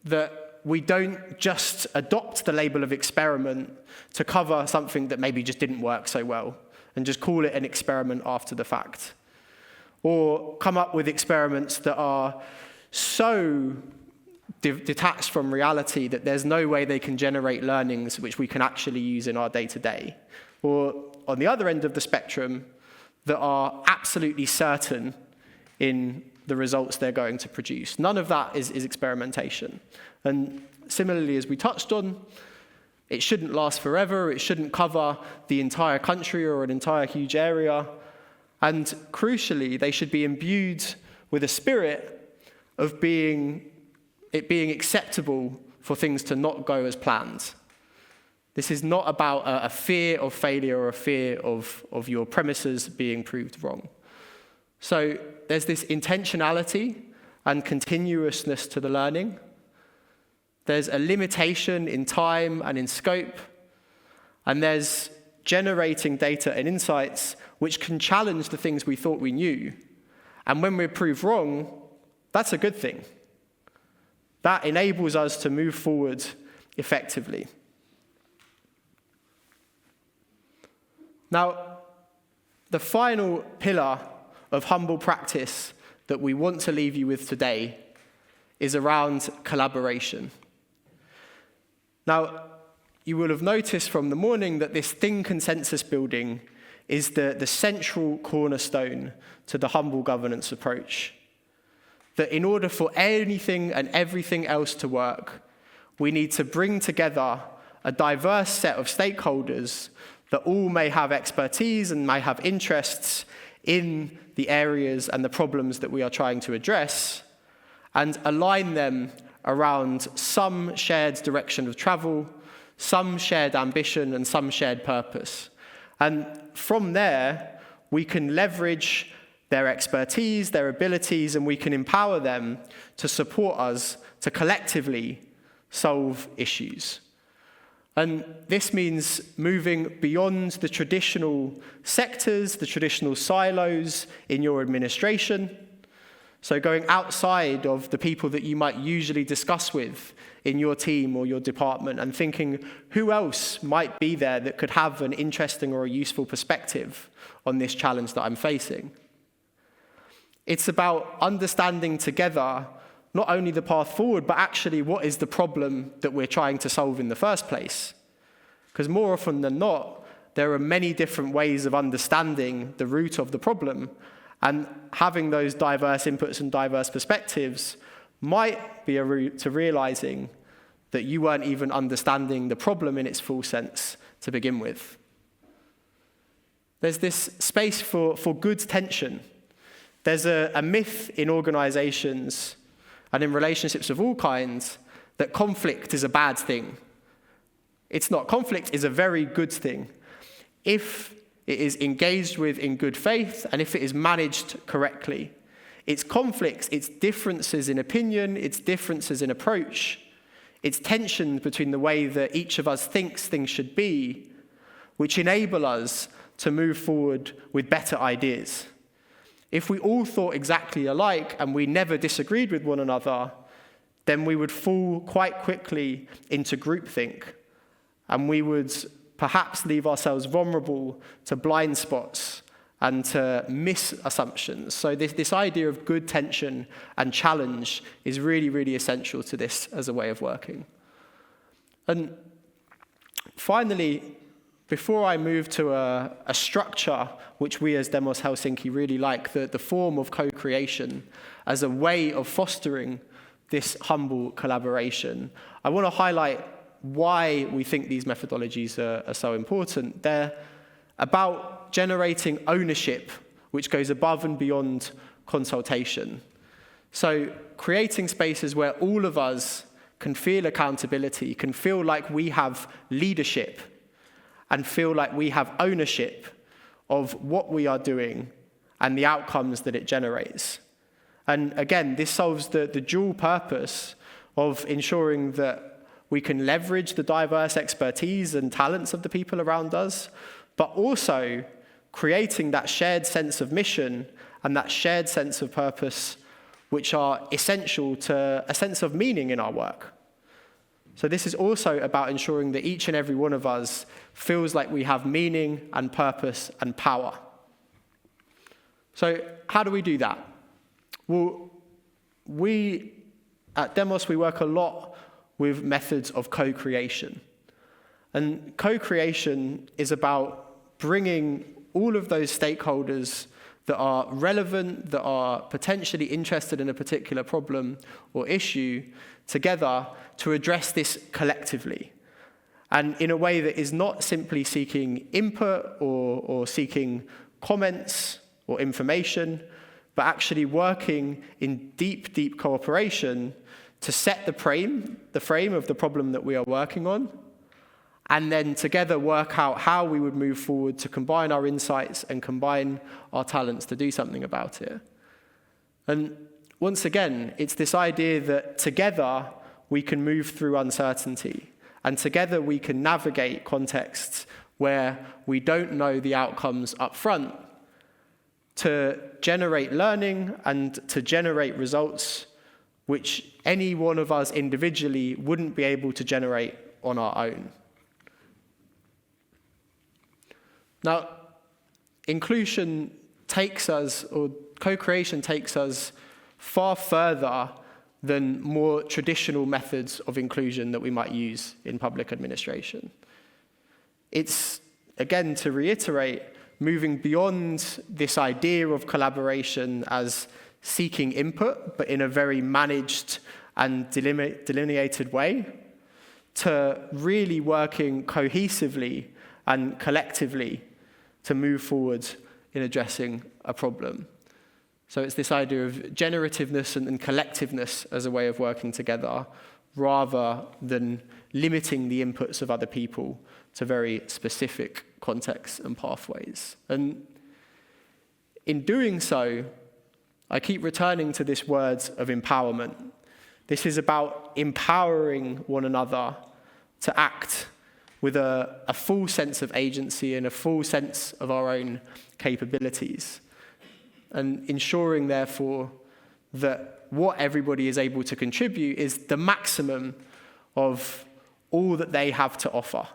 that we don't just adopt the label of experiment to cover something that maybe just didn't work so well, and just call it an experiment after the fact. Or come up with experiments that are so detached from reality that there's no way they can generate learnings which we can actually use in our day-to-day. Or on the other end of the spectrum, that are absolutely certain in the results they're going to produce. None of that is experimentation. And similarly, as we touched on, it shouldn't last forever, it shouldn't cover the entire country or an entire huge area. And crucially, they should be imbued with a spirit of it being acceptable for things to not go as planned. This is not about a fear of failure or a fear of your premises being proved wrong. So there's this intentionality and continuousness to the learning. There's a limitation in time and in scope. And there's generating data and insights which can challenge the things we thought we knew. And when we're proved wrong, that's a good thing. That enables us to move forward effectively. Now, the final pillar of humble practice that we want to leave you with today is around collaboration. Now, you will have noticed from the morning that this thin consensus building is the central cornerstone to the humble governance approach. That in order for anything and everything else to work, we need to bring together a diverse set of stakeholders that all may have expertise and may have interests in the areas and the problems that we are trying to address, and align them around some shared direction of travel, some shared ambition, and some shared purpose. And from there, we can leverage their expertise, their abilities, and we can empower them to support us to collectively solve issues. And this means moving beyond the traditional sectors, the traditional silos in your administration. So going outside of the people that you might usually discuss with in your team or your department and thinking who else might be there that could have an interesting or a useful perspective on this challenge that I'm facing. It's about understanding together not only the path forward, but actually what is the problem that we're trying to solve in the first place. Because more often than not, there are many different ways of understanding the root of the problem, and having those diverse inputs and diverse perspectives might be a route to realizing that you weren't even understanding the problem in its full sense to begin with. There's this space for good tension. There's a myth in organizations and in relationships of all kinds that conflict is a bad thing. It's not. Conflict is a very good thing if it is engaged with in good faith and if it is managed correctly. It's conflicts, it's differences in opinion, it's differences in approach, it's tensions between the way that each of us thinks things should be, which enable us to move forward with better ideas. If we all thought exactly alike and we never disagreed with one another, then we would fall quite quickly into groupthink, and we would perhaps leave ourselves vulnerable to blind spots and to misassumptions. So this idea of good tension and challenge is really, really essential to this as a way of working. And finally, before I move to a structure which we as Demos Helsinki really like, the form of co-creation as a way of fostering this humble collaboration, I want to highlight why we think these methodologies are so important. They're about generating ownership, which goes above and beyond consultation. So creating spaces where all of us can feel accountability, can feel like we have leadership, and feel like we have ownership of what we are doing and the outcomes that it generates. And again, this solves the dual purpose of ensuring that we can leverage the diverse expertise and talents of the people around us, but also creating that shared sense of mission and that shared sense of purpose, which are essential to a sense of meaning in our work. So this is also about ensuring that each and every one of us feels like we have meaning and purpose and power. So how do we do that? Well, we at Demos, we work a lot with methods of co-creation. And co-creation is about bringing all of those stakeholders that are relevant, that are potentially interested in a particular problem or issue together to address this collectively. And in a way that is not simply seeking input or seeking comments or information, but actually working in deep, deep cooperation to set the frame of the problem that we are working on, and then together work out how we would move forward to combine our insights and combine our talents to do something about it. And once again, it's this idea that together we can move through uncertainty, and together we can navigate contexts where we don't know the outcomes up front, to generate learning and to generate results which any one of us individually wouldn't be able to generate on our own. Now, inclusion takes us, or co-creation takes us far further than more traditional methods of inclusion that we might use in public administration. It's, again, to reiterate, moving beyond this idea of collaboration as seeking input, but in a very managed and delineated way, to really working cohesively and collectively to move forward in addressing a problem. So it's this idea of generativeness and collectiveness as a way of working together, rather than limiting the inputs of other people to very specific contexts and pathways. And in doing so, I keep returning to this word of empowerment. This is about empowering one another to act with a full sense of agency and a full sense of our own capabilities, and ensuring, therefore, that what everybody is able to contribute is the maximum of all that they have to offer,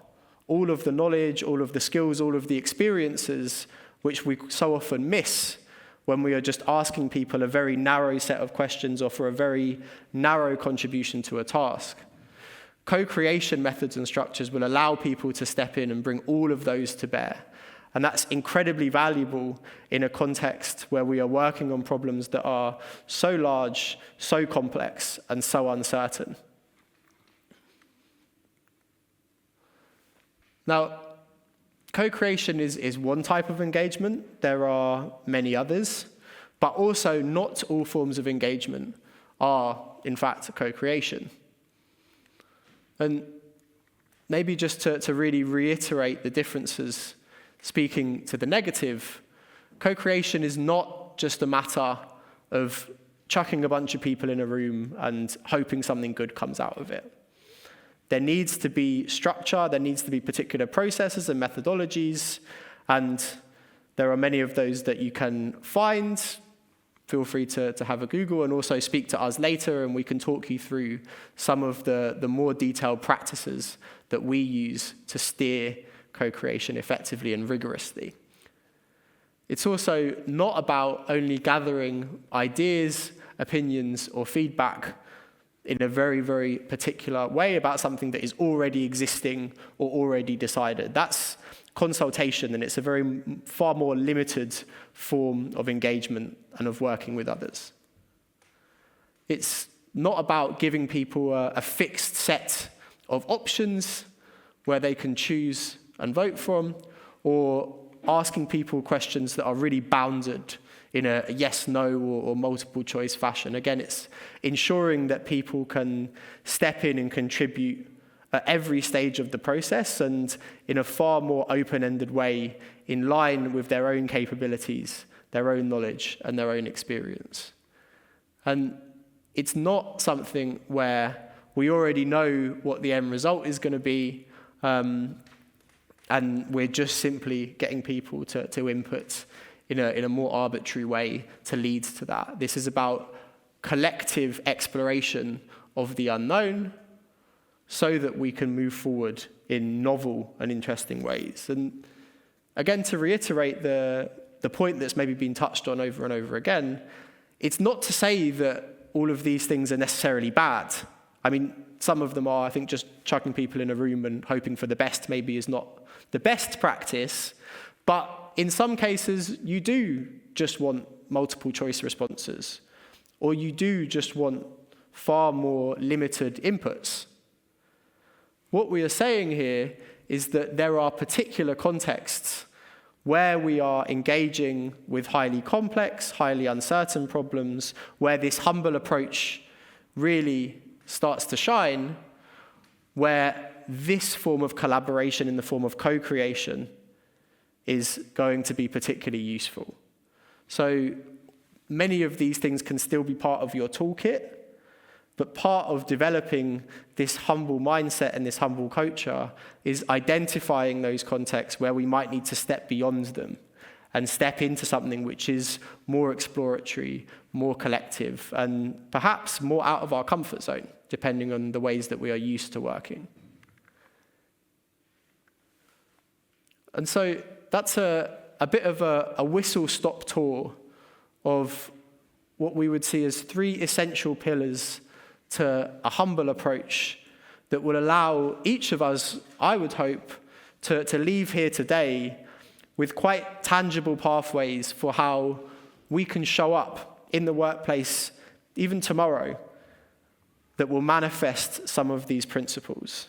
all of the knowledge, all of the skills, all of the experiences, which we so often miss when we are just asking people a very narrow set of questions or for a very narrow contribution to a task. Co-creation methods and structures will allow people to step in and bring all of those to bear. And that's incredibly valuable in a context where we are working on problems that are so large, so complex, and so uncertain. Now, co-creation is one type of engagement. There are many others, but also not all forms of engagement are, in fact, co-creation. And maybe just to really reiterate the differences, speaking to the negative, co-creation is not just a matter of chucking a bunch of people in a room and hoping something good comes out of it. There needs to be structure, there needs to be particular processes and methodologies, and there are many of those that you can find. Feel free to have a Google and also speak to us later, and we can talk you through some of the more detailed practices that we use to steer co-creation effectively and rigorously. It's also not about only gathering ideas, opinions, or feedback in a very, very particular way about something that is already existing or already decided. That's consultation, and it's a far more limited form of engagement and of working with others. It's not about giving people a fixed set of options where they can choose and vote from, or asking people questions that are really bounded in a yes, no, or multiple choice fashion. Again, it's ensuring that people can step in and contribute at every stage of the process and in a far more open-ended way, in line with their own capabilities, their own knowledge, and their own experience. And it's not something where we already know what the end result is going to be, and we're just simply getting people to input in a more arbitrary way to lead to that. This is about collective exploration of the unknown so that we can move forward in novel and interesting ways. And again, to reiterate the point that's maybe been touched on over and over again, it's not to say that all of these things are necessarily bad. I mean, some of them are. I think just chucking people in a room and hoping for the best maybe is not the best practice, but in some cases, you do just want multiple choice responses, or you do just want far more limited inputs. What we are saying here is that there are particular contexts where we are engaging with highly complex, highly uncertain problems, where this humble approach really starts to shine, where this form of collaboration in the form of co-creation is going to be particularly useful. So many of these things can still be part of your toolkit, but part of developing this humble mindset and this humble culture is identifying those contexts where we might need to step beyond them and step into something which is more exploratory, more collective, and perhaps more out of our comfort zone, depending on the ways that we are used to working. And so that's a bit of a whistle-stop tour of what we would see as 3 essential pillars to a humble approach that will allow each of us, I would hope, to leave here today with quite tangible pathways for how we can show up in the workplace, even tomorrow, that will manifest some of these principles.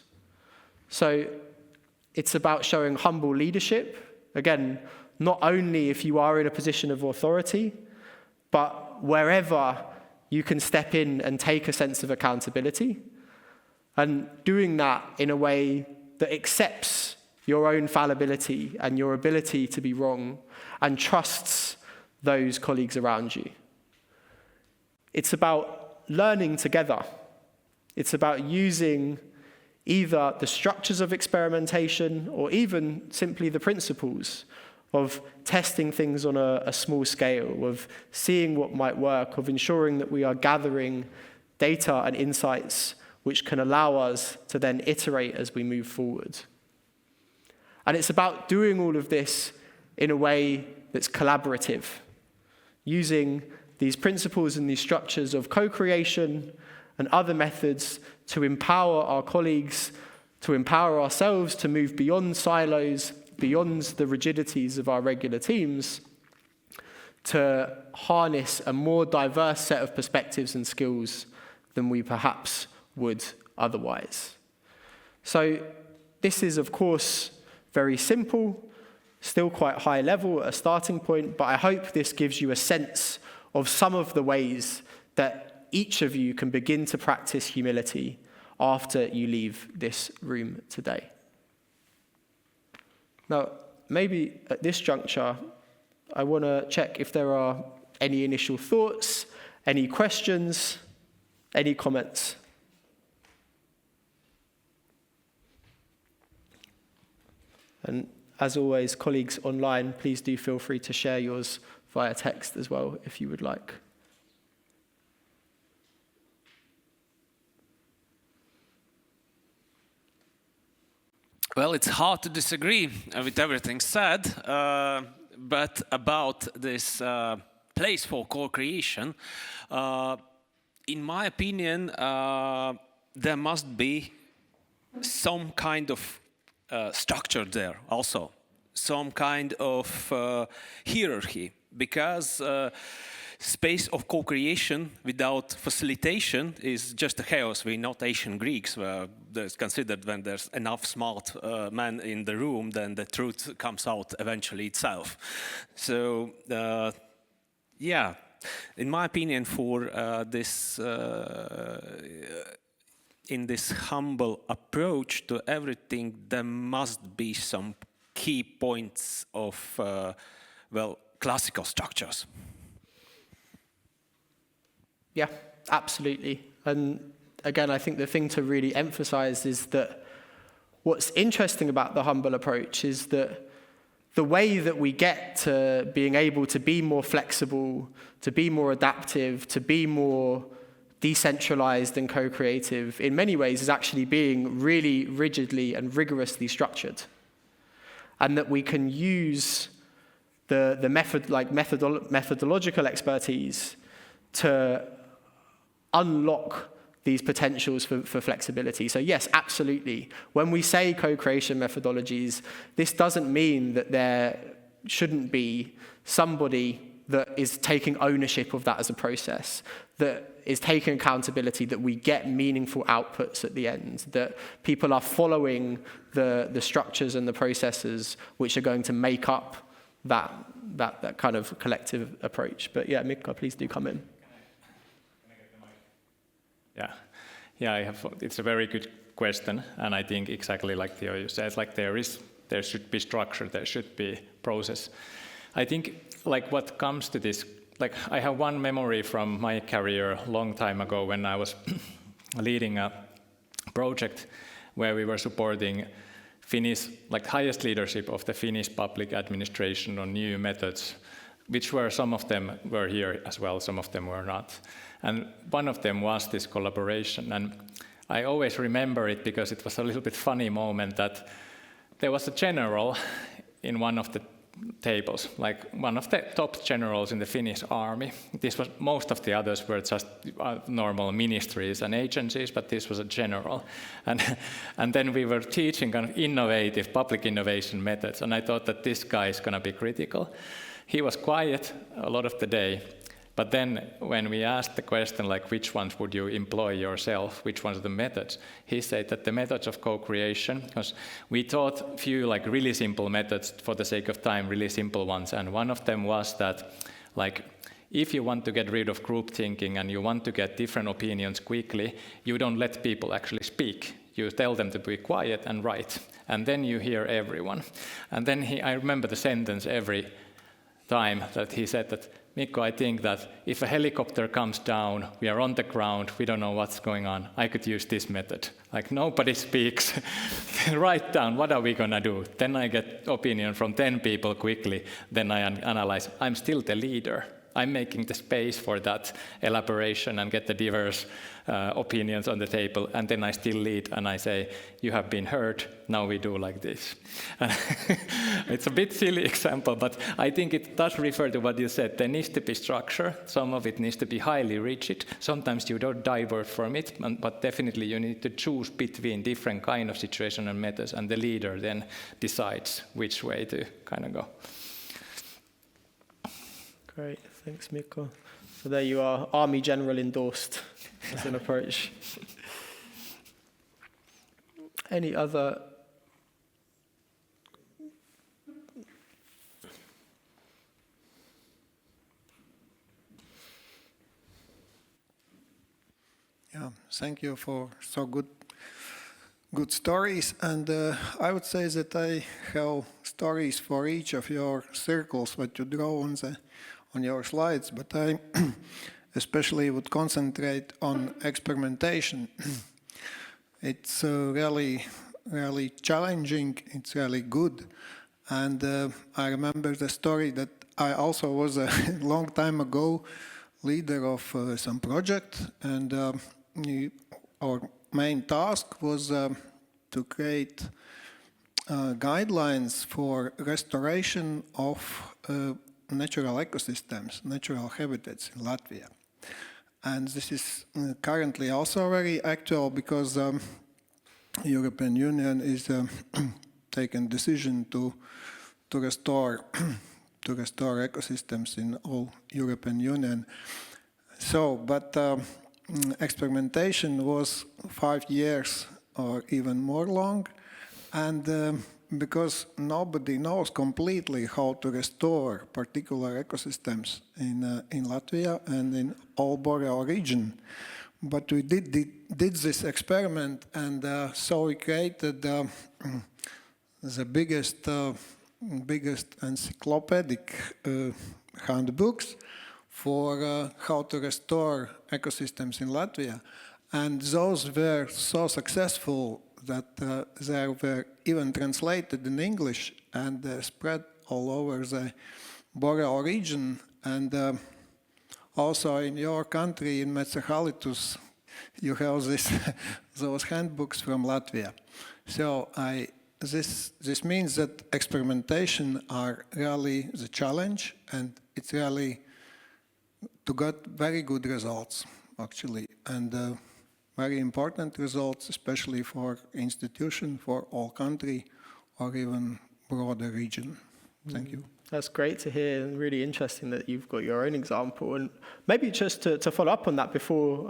So it's about showing humble leadership, again, not only if you are in a position of authority, but wherever you can step in and take a sense of accountability, and doing that in a way that accepts your own fallibility and your ability to be wrong and trusts those colleagues around you. It's about learning together. It's about using either the structures of experimentation or even simply the principles of testing things on a small scale, of seeing what might work, of ensuring that we are gathering data and insights which can allow us to then iterate as we move forward. And it's about doing all of this in a way that's collaborative, using these principles and these structures of co-creation and other methods to empower our colleagues, to empower ourselves to move beyond silos, beyond the rigidities of our regular teams, to harness a more diverse set of perspectives and skills than we perhaps would otherwise. So this is, of course, very simple, still quite high level, a starting point, but I hope this gives you a sense of some of the ways that each of you can begin to practice humility after you leave this room today. Now, maybe at this juncture, I want to check if there are any initial thoughts, any questions, any comments. And as always, colleagues online, please do feel free to share yours via text as well, if you would like. Well, it's hard to disagree with everything said, but about this place for co-creation, in my opinion, there must be some kind of structure there also, some kind of hierarchy, because space of co-creation without facilitation is just a chaos. We're not ancient Greeks, where there's considered when there's enough smart men in the room, then the truth comes out eventually itself. So, yeah, in my opinion, for this, in this humble approach to everything, there must be some key points of, well, classical structures. Yeah, absolutely. And again, I think the thing to really emphasize is that what's interesting about the humble approach is that the way that we get to being able to be more flexible, to be more adaptive, to be more decentralized and co-creative, in many ways is actually being really rigidly and rigorously structured. And that we can use the methodological expertise to unlock these potentials for flexibility. So yes, absolutely. When we say co-creation methodologies, this doesn't mean that there shouldn't be somebody that is taking ownership of that as a process, that is taking accountability, that we get meaningful outputs at the end, that people are following the structures and the processes which are going to make up that kind of collective approach. But yeah, Mikko, please do come in. Yeah, it's a very good question, and I think exactly like Theo you said, like there should be structure, there should be process. I think like what comes to this, like I have one memory from my career a long time ago when I was leading a project where we were supporting Finnish, like highest leadership of the Finnish public administration on new methods, which were, some of them were here as well, some of them were not. And one of them was this collaboration. And I always remember it because it was a little bit funny moment that there was a general in one of the tables, like one of the top generals in the Finnish army. Most of the others were just normal ministries and agencies, but this was a general. And then we were teaching kind of innovative public innovation methods, and I thought that this guy is going to be critical. He was quiet a lot of the day, But then when we asked the question, like, which ones would you employ yourself, which ones are the methods, he said that the methods of co-creation, because we taught a few like really simple methods for the sake of time, really simple ones, and one of them was that, like, if you want to get rid of group thinking and you want to get different opinions quickly, you don't let people actually speak. You tell them to be quiet and write, and then you hear everyone. And then I remember the sentence every time that he said that, Mikko, I think that if a helicopter comes down, we are on the ground, we don't know what's going on, I could use this method. Like, nobody speaks. Write down, what are we going to do? Then I get opinion from 10 people quickly. Then I analyze. I'm still the leader. I'm making the space for that elaboration and get the diverse opinions on the table, and then I still lead and I say, you have been heard, now we do like this. It's a bit silly example, but I think it does refer to what you said. There needs to be structure, some of it needs to be highly rigid, sometimes you don't divert from it, but definitely you need to choose between different kind of situation and methods, and the leader then decides which way to kind of go. Great, thanks Mikko. So there you are, Army General endorsed as an approach. Any other? Yeah, thank you for so good stories, and I would say that I have stories for each of your circles what you draw on your slides, but I especially would concentrate on experimentation. It's really challenging, it's really good, and I remember the story that I also was a long time ago leader of some project, and our main task was to create guidelines for restoration of natural ecosystems, natural habitats in Latvia. And this is currently also very actual because European Union is taking decision to restore ecosystems in all European Union. So, but experimentation was 5 years or even more long, and because nobody knows completely how to restore particular ecosystems in Latvia and in all Boreal region. But we did this experiment, and so we created the biggest encyclopedic handbooks for how to restore ecosystems in Latvia. And those were so successful that they were even translated in English and spread all over the Boreal region. And also in your country, in Metsähallitus, you have those handbooks from Latvia. So this means that experimentation are really the challenge, and it's really to get very good results, actually, and very important results, especially for institution, for all country, or even broader region. Thank you. That's great to hear, and really interesting that you've got your own example. And maybe just to follow up on that before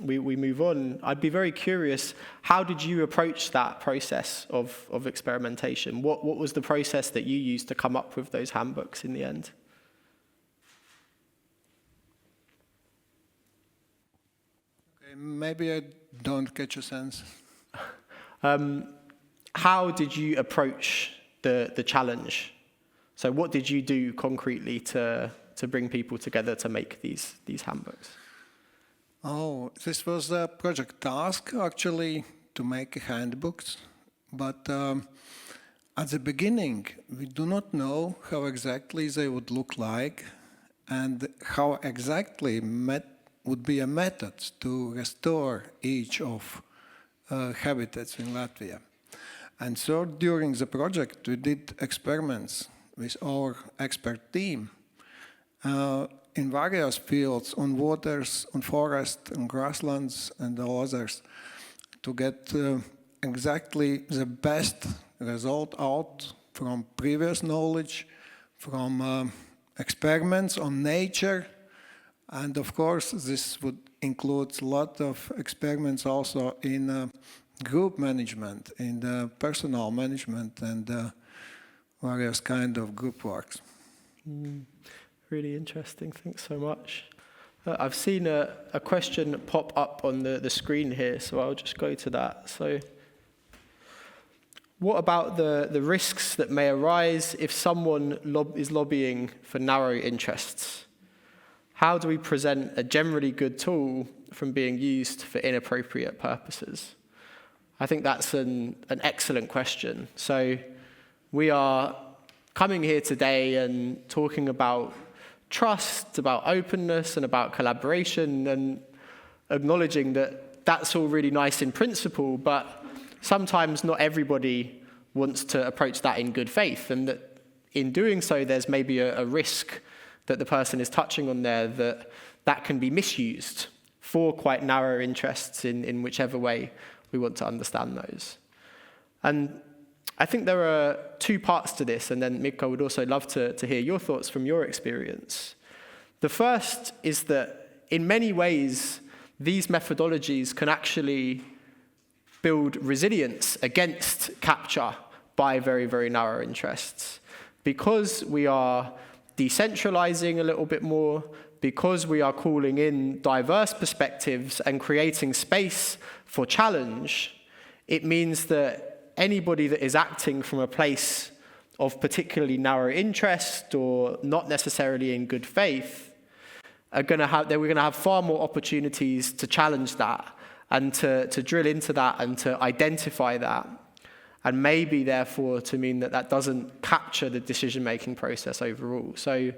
we move on, I'd be very curious, how did you approach that process of experimentation? What was the process that you used to come up with those handbooks in the end? Okay, maybe I don't catch a sense. How did you approach the challenge? So what did you do concretely to bring people together to make these handbooks? Oh, this was a project task, actually, to make handbooks. But at the beginning, we do not know how exactly they would look like and how exactly would be a method to restore each of habitats in Latvia. And so during the project, we did experiments with our expert team in various fields, on waters, on forests, on grasslands, and all others, to get exactly the best result out from previous knowledge, from experiments on nature, And of course, this would include a lot of experiments also in group management, in the personal management, and various kind of group works. Really interesting. Thanks so much. I've seen a question pop up on the screen here, so I'll just go to that. So, what about the risks that may arise if someone is lobbying for narrow interests? How do we present a generally good tool from being used for inappropriate purposes? I think that's an excellent question. So we are coming here today and talking about trust, about openness, and about collaboration, and acknowledging that that's all really nice in principle, but sometimes not everybody wants to approach that in good faith, and that in doing so there's maybe a risk that the person is touching on there that can be misused for quite narrow interests in whichever way we want to understand those. And I think there are two parts to this, and then Mikko would also love to hear your thoughts from your experience. The first is that in many ways, these methodologies can actually build resilience against capture by very, very narrow interests. Because we are decentralizing a little bit more, because we are calling in diverse perspectives and creating space for challenge, it means that anybody that is acting from a place of particularly narrow interest or not necessarily in good faith we're going to have far more opportunities to challenge that and to drill into that and to identify that, and maybe therefore to mean that doesn't capture the decision-making process overall. So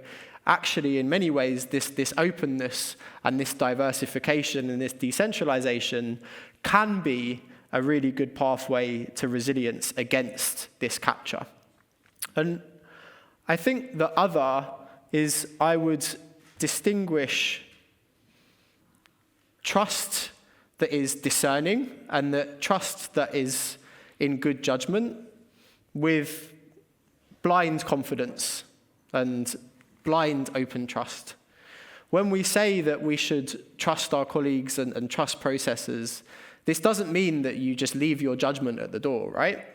actually, in many ways, this openness and this diversification and this decentralization can be a really good pathway to resilience against this capture. And I think the other is I would distinguish trust that is discerning and that trust that is in good judgment with blind confidence and blind open trust. When we say that we should trust our colleagues and trust processes, this doesn't mean that you just leave your judgment at the door, right?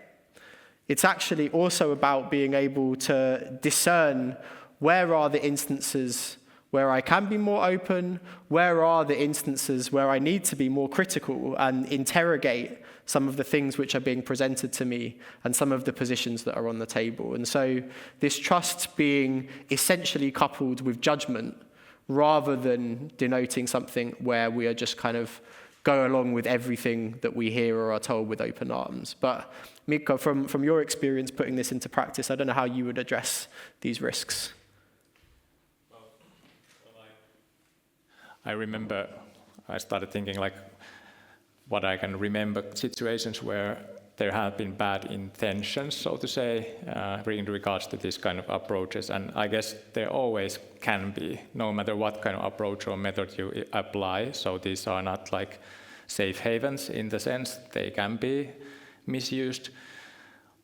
It's actually also about being able to discern where are the instances where I can be more open, where are the instances where I need to be more critical and interrogate some of the things which are being presented to me and some of the positions that are on the table. And so this trust being essentially coupled with judgment rather than denoting something where we are just kind of go along with everything that we hear or are told with open arms. But Mikko, from your experience putting this into practice, I don't know how you would address these risks. I remember I started thinking like what I can remember situations where there have been bad intentions, so to say, in regards to this kind of approaches. And I guess there always can be, no matter what kind of approach or method you apply. So these are not like safe havens in the sense they can be misused.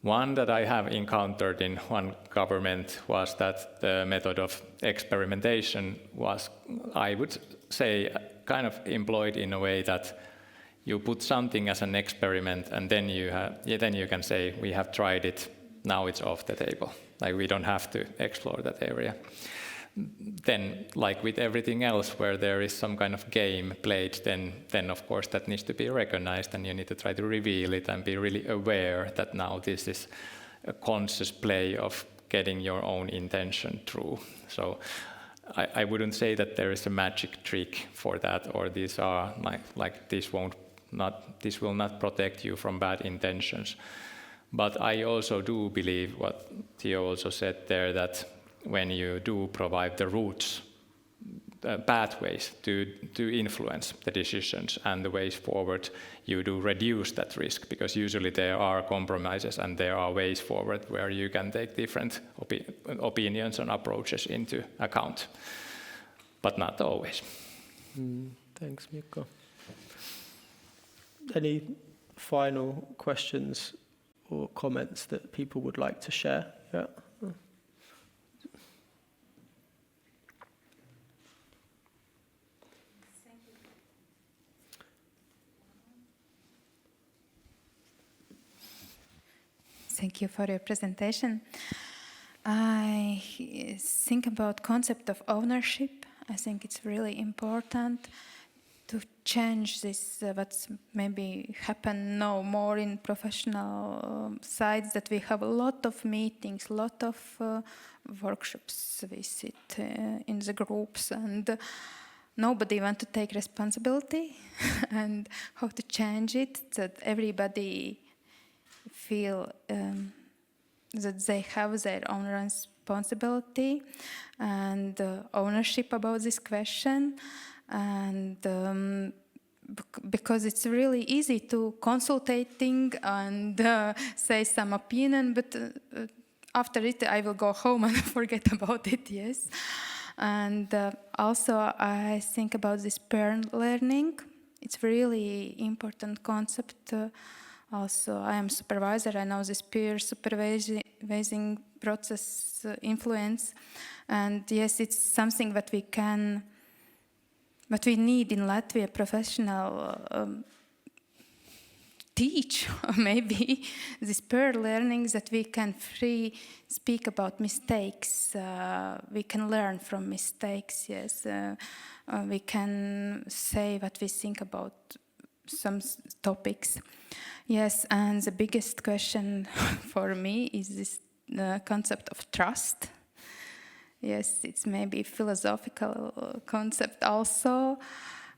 One that I have encountered in one government was that the method of experimentation was, I would say, kind of employed in a way that you put something as an experiment and then you can say, we have tried it, now it's off the table. Like we don't have to explore that area. Then, like with everything else where there is some kind of game played, then of course that needs to be recognized and you need to try to reveal it and be really aware that now this is a conscious play of getting your own intention through. So I wouldn't say that there is a magic trick for that, or these are like this will not protect you from bad intentions. But I also do believe what Theo also said there, that when you do provide the routes, pathways to influence the decisions and the ways forward, you do reduce that risk, because usually there are compromises and there are ways forward where you can take different opinions and approaches into account, but not always. Thanks, Mikko. Any final questions or comments that people would like to share? Yeah. Thank you for your presentation. I think about concept of ownership. I think it's really important to change this, what's maybe happen now more in professional sides, that we have a lot of meetings, a lot of workshops we sit in the groups, and nobody want to take responsibility and how to change it, that everybody feel that they have their own responsibility and ownership about this question. And because it's really easy to consultating and say some opinion, but after it I will go home and forget about it, yes. And also I think about this peer learning. It's really important concept. Also, I am supervisor. I know this peer supervising process influence. And yes, it's something that we can, what we need in Latvia, professional teach, maybe, this peer learning, that we can free speak about mistakes. We can learn from mistakes, yes. We can say what we think about some topics. Yes, and the biggest question for me is this concept of trust. Yes, it's maybe a philosophical concept also.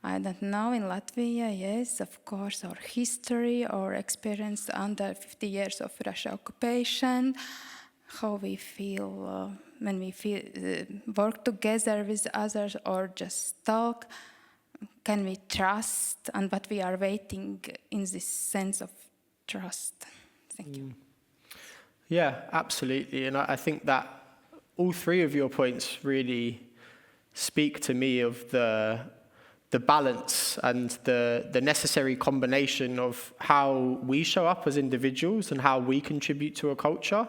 I don't know, in Latvia, yes, of course, our history, our experience under 50 years of Russian occupation, how we feel when we work together with others or just talk. Can we trust, and what we are waiting in this sense of trust? Thank you. Yeah, absolutely. And I think that all three of your points really speak to me of the balance and the necessary combination of how we show up as individuals and how we contribute to a culture,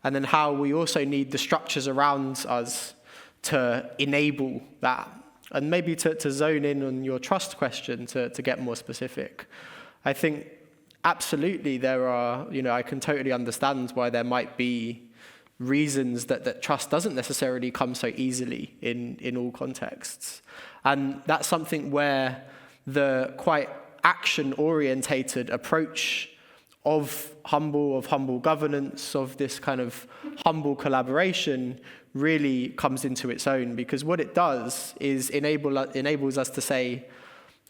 and then how we also need the structures around us to enable that. And maybe to zone in on your trust question, to get more specific. I think absolutely there are, I can totally understand why there might be reasons that trust doesn't necessarily come so easily in all contexts. And that's something where the quite action-orientated approach of humble governance, of this kind of humble collaboration really comes into its own, because what it does is enables us to say,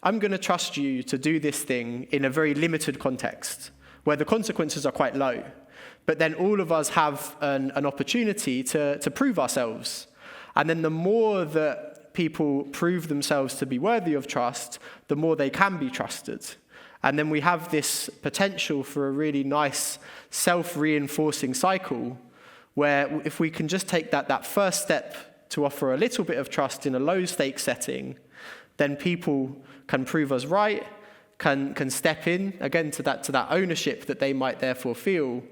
I'm going to trust you to do this thing in a very limited context, where the consequences are quite low. But then all of us have an opportunity to prove ourselves. And then the more that people prove themselves to be worthy of trust, the more they can be trusted. And then we have this potential for a really nice self-reinforcing cycle, where if we can just take that first step to offer a little bit of trust in a low-stakes setting, then people can prove us right, can step in, again, to that ownership that they might therefore feel.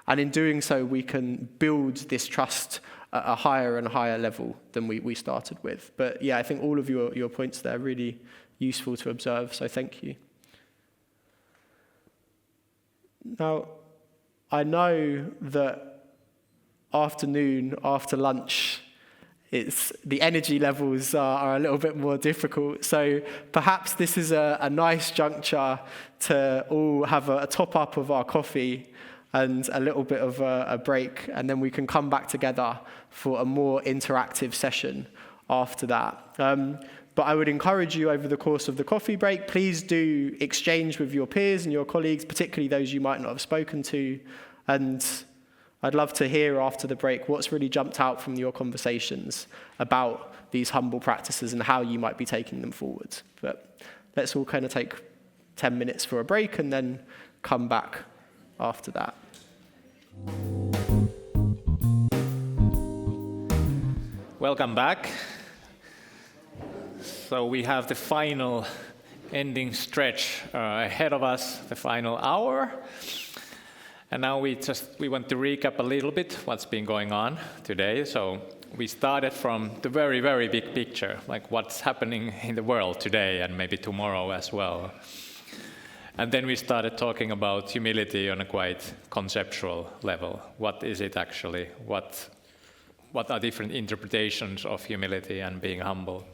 And in doing so, we can build this trust at a higher and higher level than we started with. But yeah, I think all of your points there are really useful to observe, so thank you. Now, I know that afternoon, after lunch, the energy levels are a little bit more difficult. So perhaps this is a nice juncture to all have a top-up of our coffee and a little bit of a break, and then we can come back together for a more interactive session after that. But I would encourage you over the course of the coffee break, please do exchange with your peers and your colleagues, particularly those you might not have spoken to. And I'd love to hear after the break what's really jumped out from your conversations about these humble practices and how you might be taking them forward. But let's all kind of take 10 minutes for a break and then come back after that. Welcome back. So we have the final ending stretch ahead of us, the final hour. And now we want to recap a little bit what's been going on today. So we started from the very, very big picture, like what's happening in the world today and maybe tomorrow as well. And then we started talking about humility on a quite conceptual level. What is it actually? What are different interpretations of humility and being humble?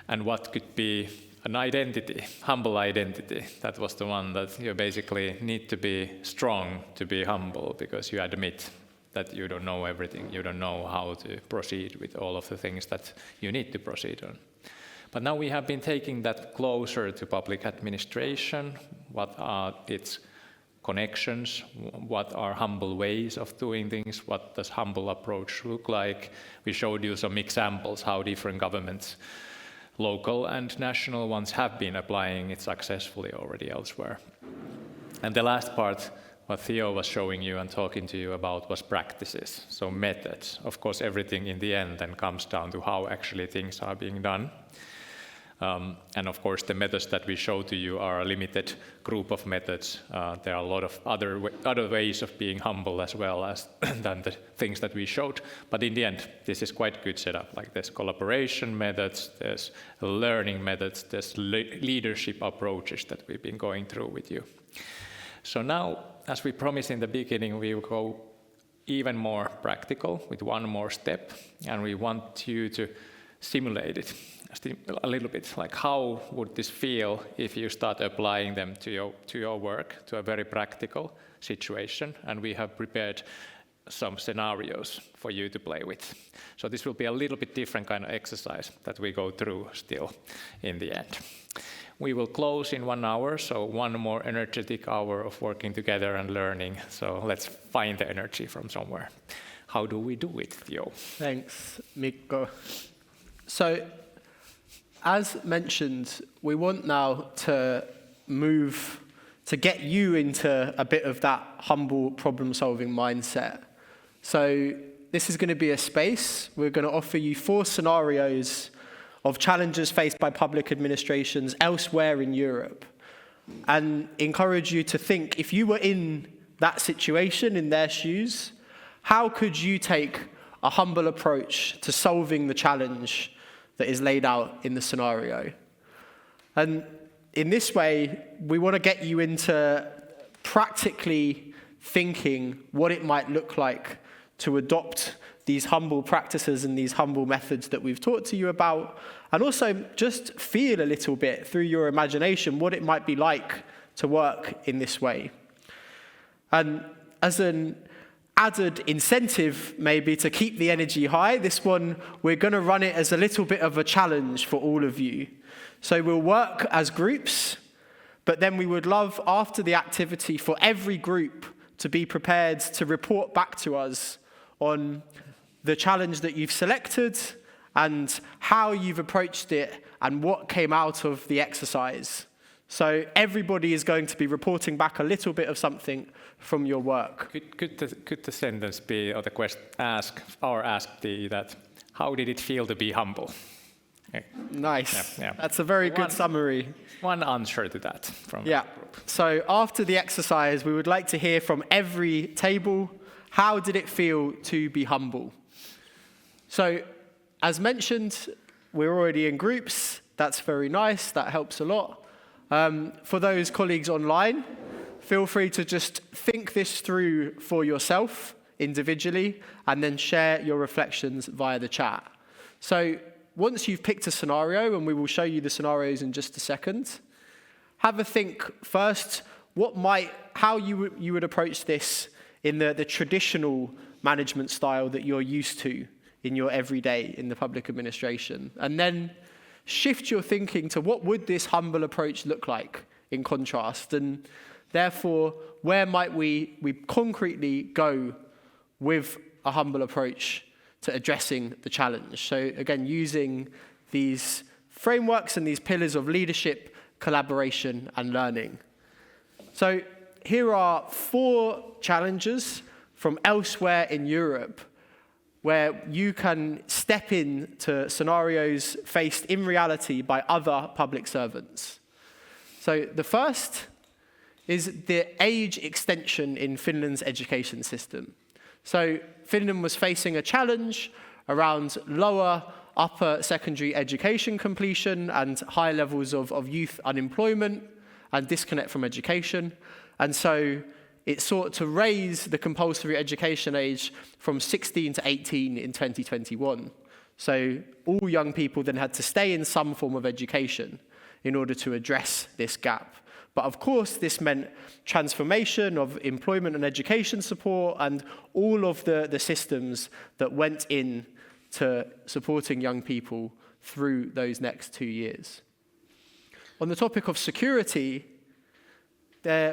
And what could be an identity, humble identity? That was the one that you basically need to be strong to be humble, because you admit that you don't know everything. You don't know how to proceed with all of the things that you need to proceed on. But now we have been taking that closer to public administration. What are its connections? What are humble ways of doing things? What does humble approach look like? We showed you some examples how different governments, local and national ones, have been applying it successfully already elsewhere. And the last part, what Theo was showing you and talking to you about, was practices, so methods. Of course, everything in the end then comes down to how actually things are being done. And of course, the methods that we show to you are a limited group of methods. There are a lot of other ways of being humble as well as than the things that we showed. But in the end, this is quite a good setup. Like, there's collaboration methods, there's learning methods, there's leadership approaches that we've been going through with you. So now, as we promised in the beginning, we will go even more practical with one more step, and we want you to simulate it a little bit. Like, how would this feel if you start applying them to your work, to a very practical situation? And we have prepared some scenarios for you to play with. So this will be a little bit different kind of exercise that we go through still in the end. We will close in 1 hour, so one more energetic hour of working together and learning. So let's find the energy from somewhere. How do we do it, Theo? Thanks, Mikko. So, as mentioned, we want now to get you into a bit of that humble problem-solving mindset. So this is going to be a space. We're going to offer you 4 scenarios of challenges faced by public administrations elsewhere in Europe, and encourage you to think, if you were in that situation, in their shoes, how could you take a humble approach to solving the challenge that is laid out in the scenario? And in this way, we want to get you into practically thinking what it might look like to adopt these humble practices and these humble methods that we've talked to you about, and also just feel a little bit through your imagination what it might be like to work in this way. And as an added incentive, maybe, to keep the energy high, this one, we're going to run it as a little bit of a challenge for all of you. So we'll work as groups, but then we would love, after the activity, for every group to be prepared to report back to us on the challenge that you've selected and how you've approached it and what came out of the exercise. So everybody is going to be reporting back a little bit of something from your work. Could the sentence be, or the question ask be that, how did it feel to be humble? Okay. Nice. Yeah. That's a very good summary. One answer to that from the group. So after the exercise, we would like to hear from every table, how did it feel to be humble? So, as mentioned, we're already in groups. That's very nice. That helps a lot. For those colleagues online, feel free to just think this through for yourself individually and then share your reflections via the chat. So once you've picked a scenario, and we will show you the scenarios in just a second, have a think first how you would approach this in the traditional management style that you're used to in your everyday in the public administration. And then shift your thinking to what would this humble approach look like in contrast, and therefore where might we concretely go with a humble approach to addressing the challenge. So again, using these frameworks and these pillars of leadership, collaboration and learning. So here are 4 challenges from elsewhere in Europe where you can step into scenarios faced in reality by other public servants. So the first is the age extension in Finland's education system. So Finland was facing a challenge around lower upper secondary education completion and high levels of youth unemployment. and disconnect from education. And so it sought to raise the compulsory education age from 16 to 18 in 2021. So all young people then had to stay in some form of education in order to address this gap. But of course, this meant transformation of employment and education support and all of the systems that went in to supporting young people through those next 2 years. On the topic of security,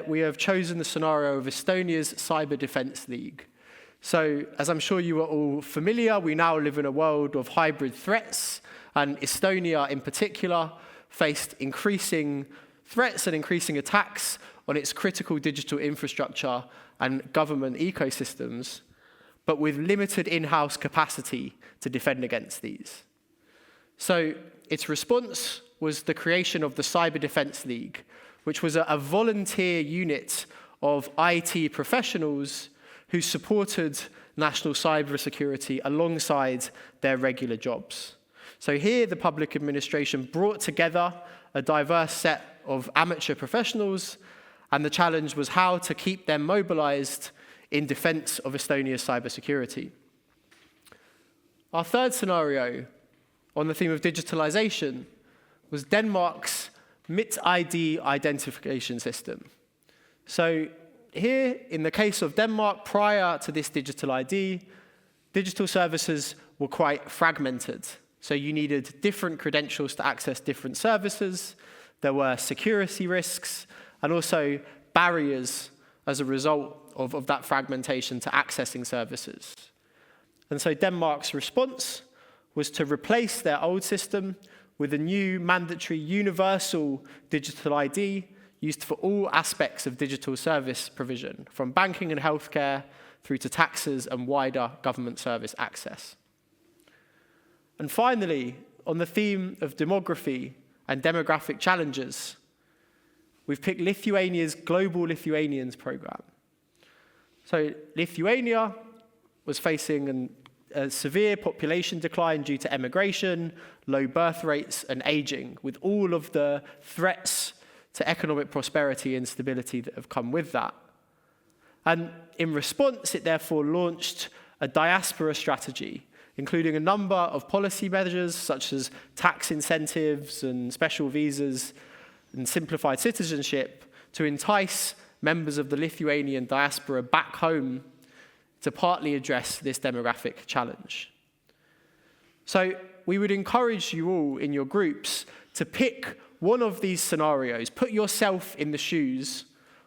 we have chosen the scenario of Estonia's Cyber Defence League. So, as I'm sure you are all familiar, we now live in a world of hybrid threats, and Estonia in particular faced increasing threats and increasing attacks on its critical digital infrastructure and government ecosystems, but with limited in-house capacity to defend against these. So its response was the creation of the Cyber Defence League, which was a volunteer unit of IT professionals who supported national cybersecurity alongside their regular jobs. So here the public administration brought together a diverse set of amateur professionals, and the challenge was how to keep them mobilized in defense of Estonia's cybersecurity. Our third scenario on the theme of digitalization was Denmark's MitID identification system. So here, in the case of Denmark, prior to this digital ID, digital services were quite fragmented. So you needed different credentials to access different services. There were security risks and also barriers as a result of that fragmentation to accessing services. And so Denmark's response was to replace their old system with a new mandatory universal digital ID used for all aspects of digital service provision, from banking and healthcare through to taxes and wider government service access. And finally, on the theme of demography and demographic challenges, we've picked Lithuania's Global Lithuanians program. So Lithuania was facing a severe population decline due to emigration, low birth rates, and aging, with all of the threats to economic prosperity and stability that have come with that. And in response, it therefore launched a diaspora strategy, including a number of policy measures such as tax incentives and special visas and simplified citizenship to entice members of the Lithuanian diaspora back home to partly address this demographic challenge. So we would encourage you all in your groups to pick one of these scenarios, put yourself in the shoes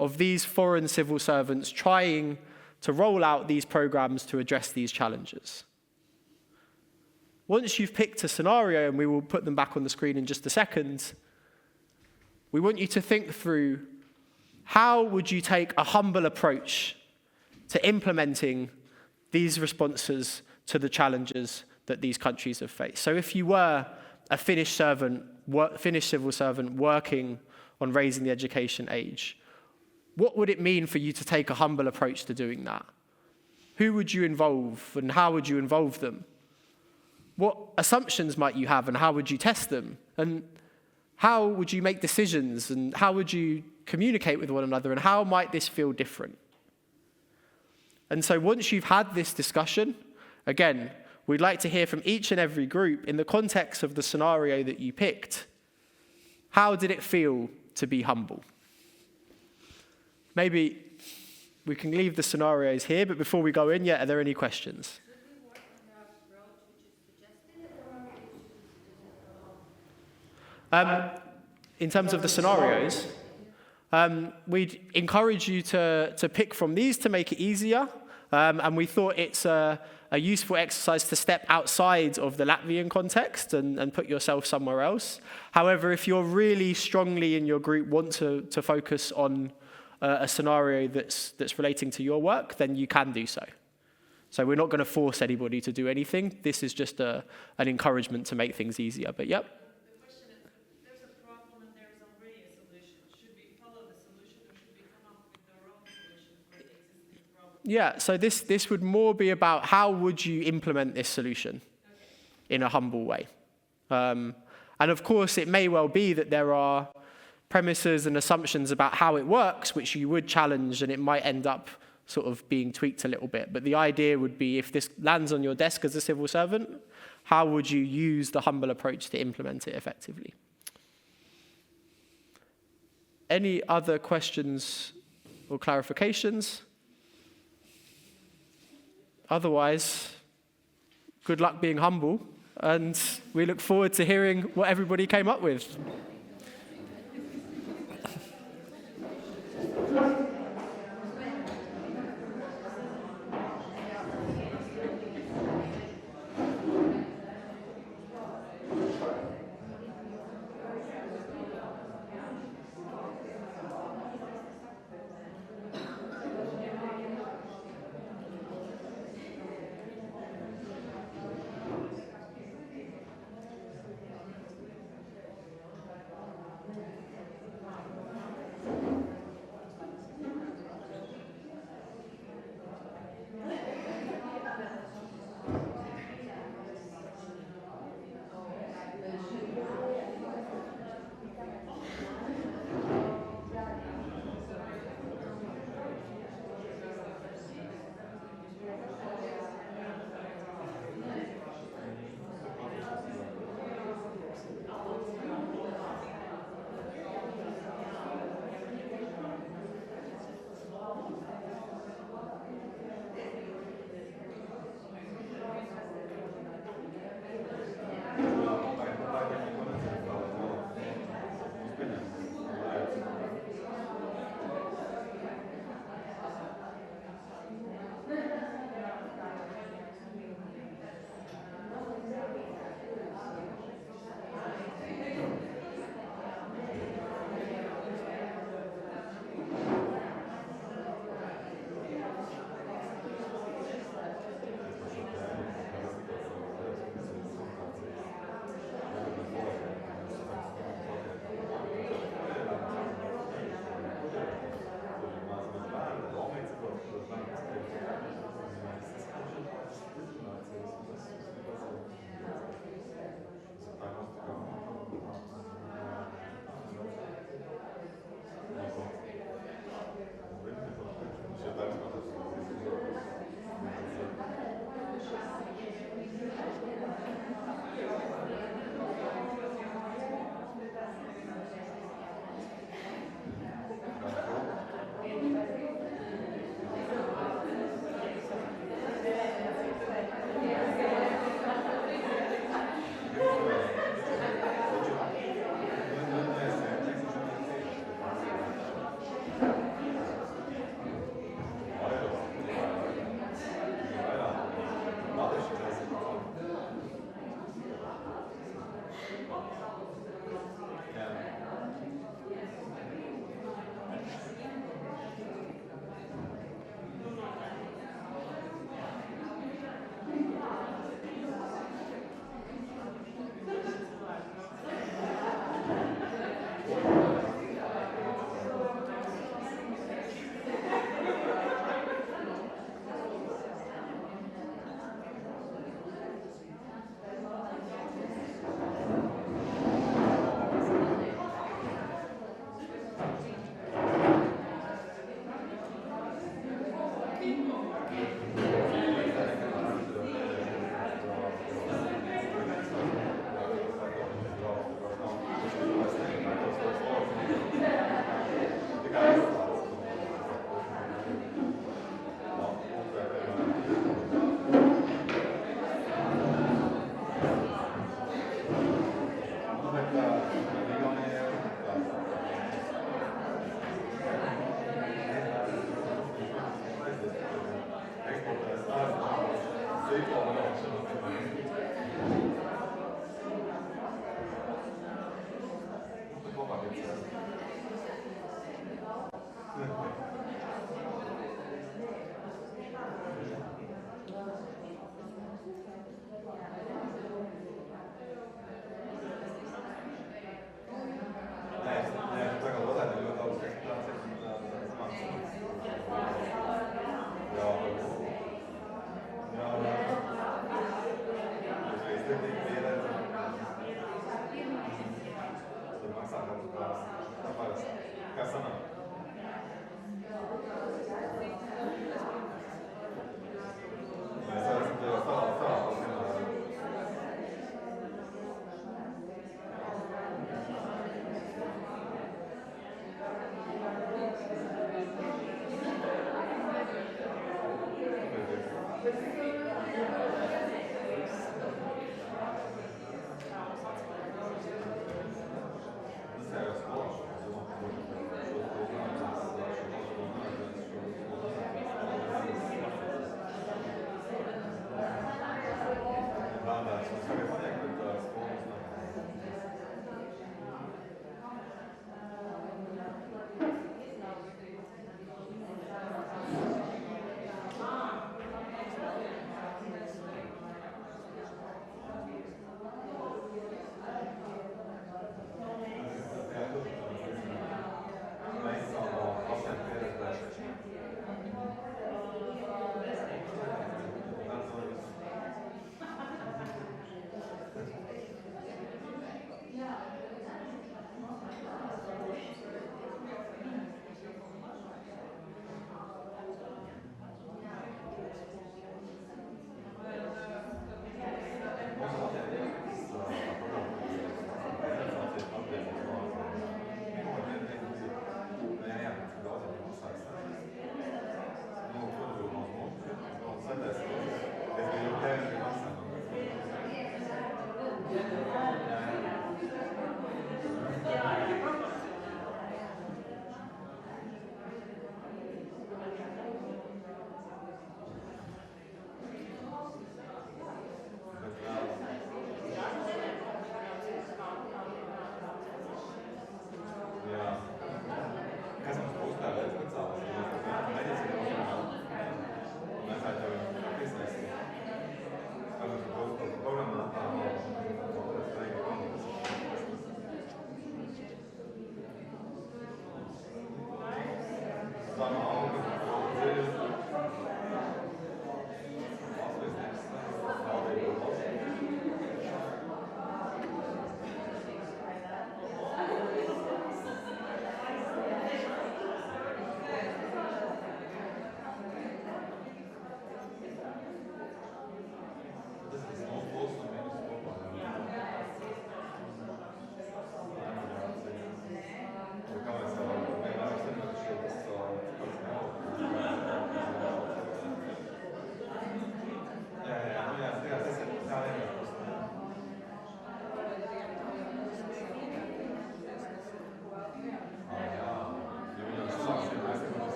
of these foreign civil servants trying to roll out these programs to address these challenges. Once you've picked a scenario, and we will put them back on the screen in just a second, we want you to think through how would you take a humble approach to implementing these responses to the challenges that these countries have faced. So if you were a Finnish civil servant working on raising the education age, what would it mean for you to take a humble approach to doing that? Who would you involve and how would you involve them? What assumptions might you have and how would you test them? And how would you make decisions and how would you communicate with one another and how might this feel different? And so once you've had this discussion, again, we'd like to hear from each and every group in the context of the scenario that you picked. How did it feel to be humble? Maybe we can leave the scenarios here, but before we go in, are there any questions? In terms of the scenarios, we'd encourage you to pick from these to make it easier. And we thought it's a useful exercise to step outside of the Latvian context and put yourself somewhere else. However, if you're really strongly in your group want to focus on a scenario that's relating to your work, then you can do so. So we're not going to force anybody to do anything. This is just an encouragement to make things easier. But yep. The question is, there's a problem and there's already a solution. Should we follow the solution or should we come up with our own solution for the existing problem? Yeah, so this would more be about how would you implement this solution in a humble way. And of course, it may well be that there are premises and assumptions about how it works, which you would challenge, and it might end up sort of being tweaked a little bit. But the idea would be, if this lands on your desk as a civil servant, how would you use the humble approach to implement it effectively? Any other questions or clarifications? Otherwise, good luck being humble, and we look forward to hearing what everybody came up with.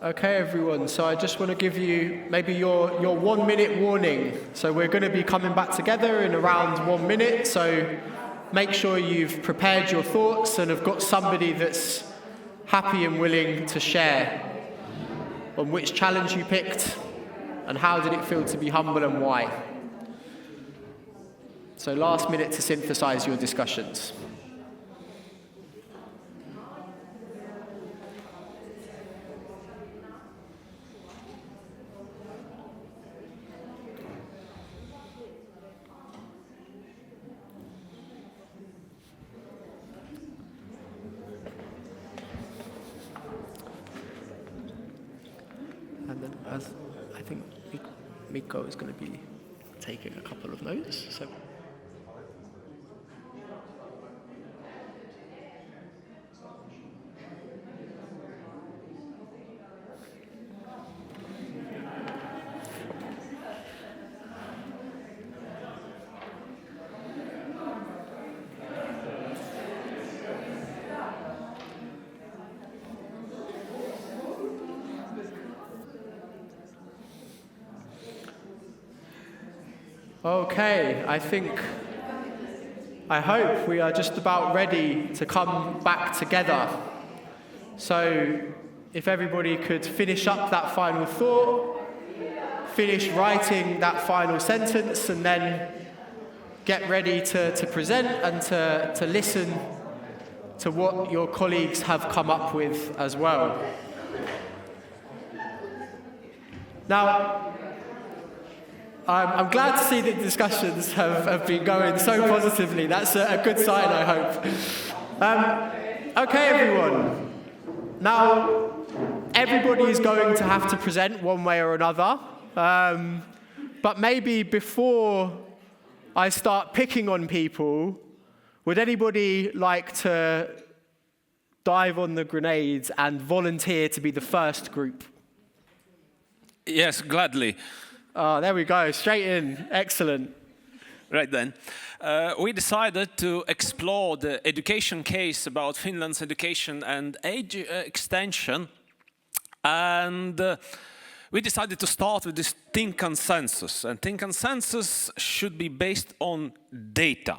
Okay, everyone, so I just want to give you maybe your 1 minute warning. So we're going to be coming back together in around 1 minute, so make sure you've prepared your thoughts and have got somebody that's happy and willing to share on which challenge you picked and how did it feel to be humble and why. So last minute to synthesize your discussions. And then as I think Mikko is going to be taking a couple of notes. So. Okay, I hope we are just about ready to come back together. So if everybody could finish up that final thought, finish writing that final sentence, and then get ready to present and to listen to what your colleagues have come up with as well. Now, I'm glad to see that discussions have been going so positively. That's a good sign, I hope. Okay, everyone. Now, everybody is going to have to present one way or another. But maybe before I start picking on people, would anybody like to dive on the grenades and volunteer to be the first group? Yes, gladly. Oh, there we go, straight in, excellent. right then, we decided to explore the education case about Finland's education and age extension, and we decided to start with this think consensus, and think consensus should be based on data.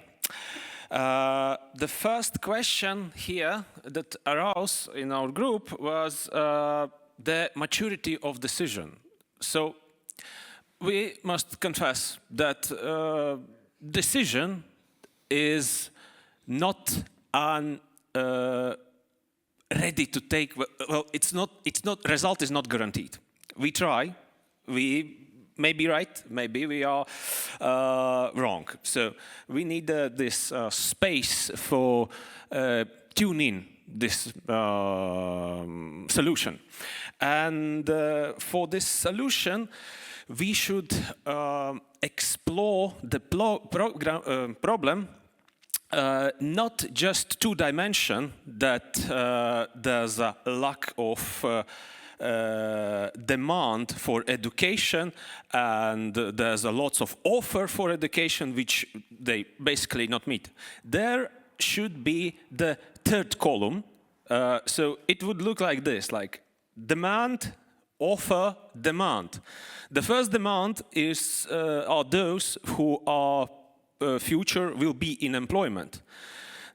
The first question here that arose in our group was the maturity of decision. So we must confess that decision is not ready to take. Well, it's not. Result is not guaranteed. We try. We may be right. Maybe we are wrong. So we need this space for tuning this solution. And for this solution, we should explore the problem not just two-dimension, that there's a lack of demand for education and there's a lots of offer for education which they basically not meet. There should be the third column. So it would look like this, like demand, offer, demand. The first demand is are those who are future will be in employment.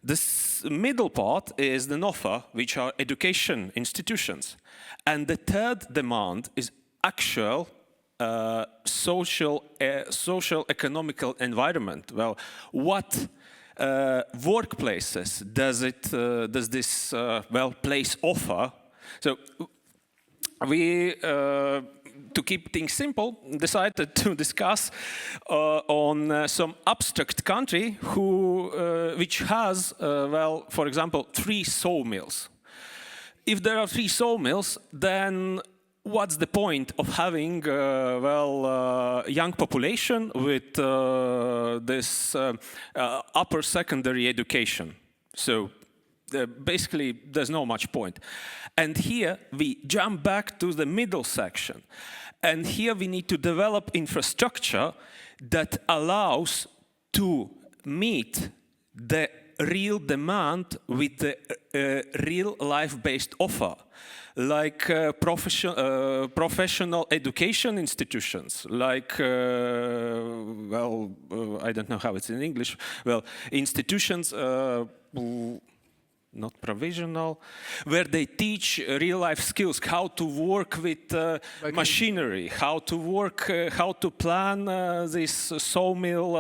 This middle part is the offer, which are education institutions. And the third demand is actual social economical environment. Well, what workplaces does this place offer? So we, to keep things simple, decided to discuss on some abstract country which has, for example, 3 sawmills. If there are 3 sawmills, then what's the point of having young population with this upper secondary education? So basically, there's no much point. And here we jump back to the middle section. And here we need to develop infrastructure that allows to meet the real demand with the real life-based offer, like professional education institutions, like, I don't know how it's in English, institutions, not provisional, where they teach real-life skills, how to work with machinery, how to work, how to plan this sawmill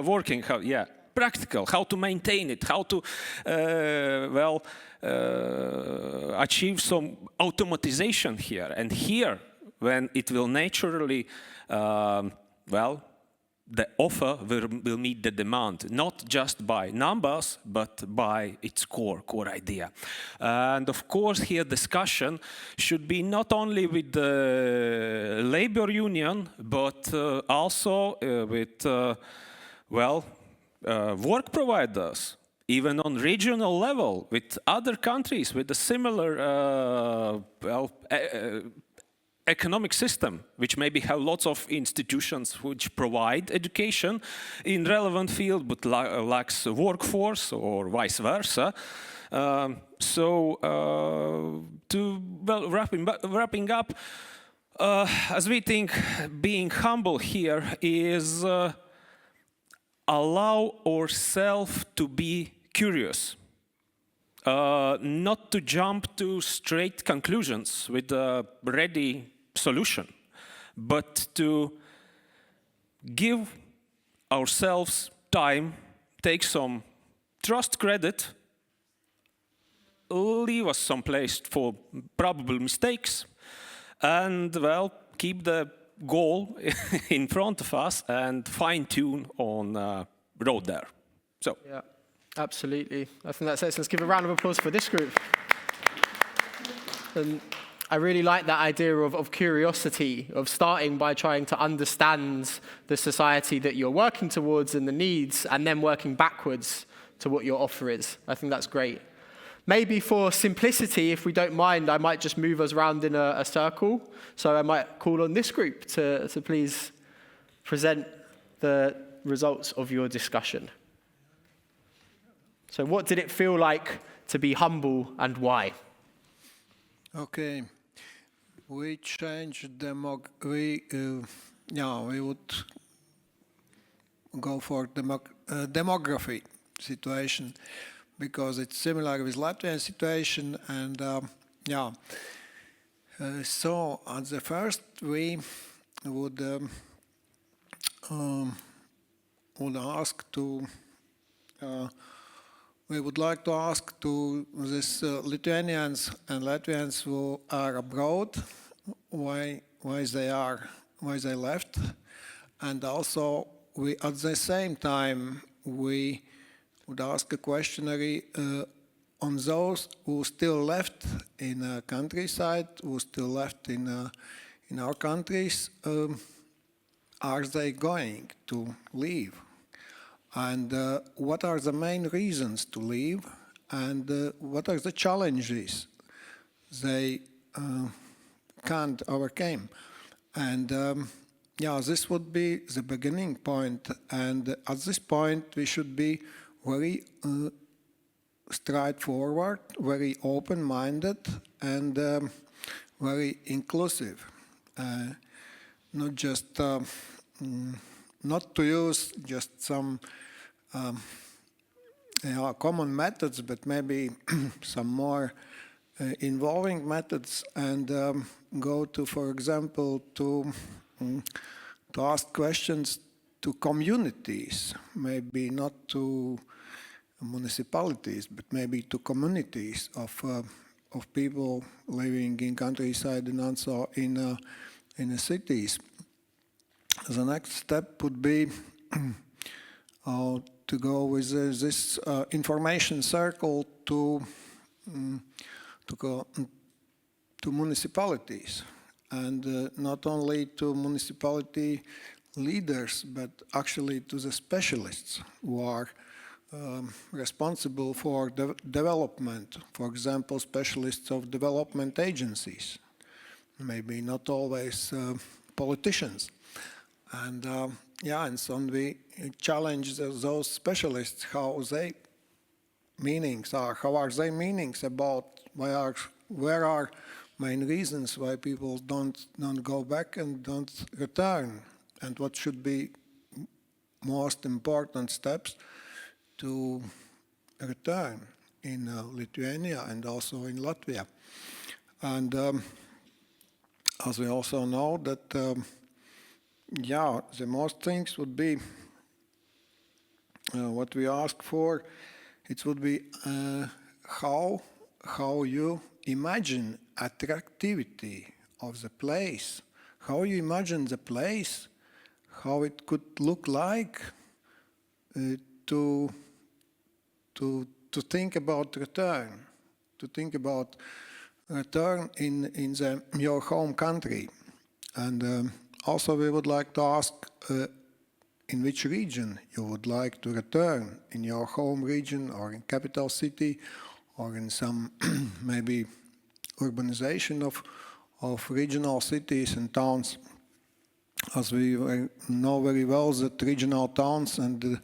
working, practical, how to maintain it, how to achieve some automatization here. And here, when it will naturally, the offer will meet the demand, not just by numbers, but by its core idea. And of course, here discussion should be not only with the labor union, but also with, work providers, even on regional level, with other countries with a similar economic system, which maybe have lots of institutions which provide education in relevant field, but lacks workforce, or vice versa. Wrapping up, as we think, being humble here is allow ourselves to be curious, not to jump to straight conclusions with a ready solution, but to give ourselves time, take some trust credit, leave us some place for probable mistakes, and keep the goal in front of us and fine-tune on road there. So. Yeah, absolutely. I think that's it. Let's give a round of applause for this group. And I really like that idea of curiosity, of starting by trying to understand the society that you're working towards and the needs, and then working backwards to what your offer is. I think that's great. Maybe for simplicity, if we don't mind, I might just move us around in a circle. So I might call on this group to please present the results of your discussion. So what did it feel like to be humble and why? Okay. We changed we would go for demography situation because it's similar with Latvian situation, and so at the first we would ask to we would like to ask to these Lithuanians and Latvians who are abroad why they left, and also we at the same time we would ask a questionnaire on those who still left in countryside, who still left in our countries. Are they going to leave? And what are the main reasons to leave? And what are the challenges they can't overcome? And this would be the beginning point. And at this point, we should be very straightforward, very open-minded, and very inclusive. Not just not to use just some common methods, but maybe some more involving methods, and go to, for example, to ask questions to communities, maybe not to municipalities, but maybe to communities of people living in countryside and also in the cities. The next step would be to go with this information circle to municipalities, and not only to municipality leaders, but actually to the specialists who are responsible for development. For example, specialists of development agencies, maybe not always politicians. And and so we challenge those specialists how they meanings are, how are their meanings about where are main reasons why people don't go back and don't return, and what should be most important steps to return in Lithuania and also in Latvia. And as we also know that the most things would be what we ask for. It would be how you imagine attractivity of the place, how you imagine the place, how it could look like to think about return, in your home country. And also we would like to ask in which region you would like to return, in your home region or in capital city or in some maybe urbanization of regional cities and towns. As we know very well that regional towns and the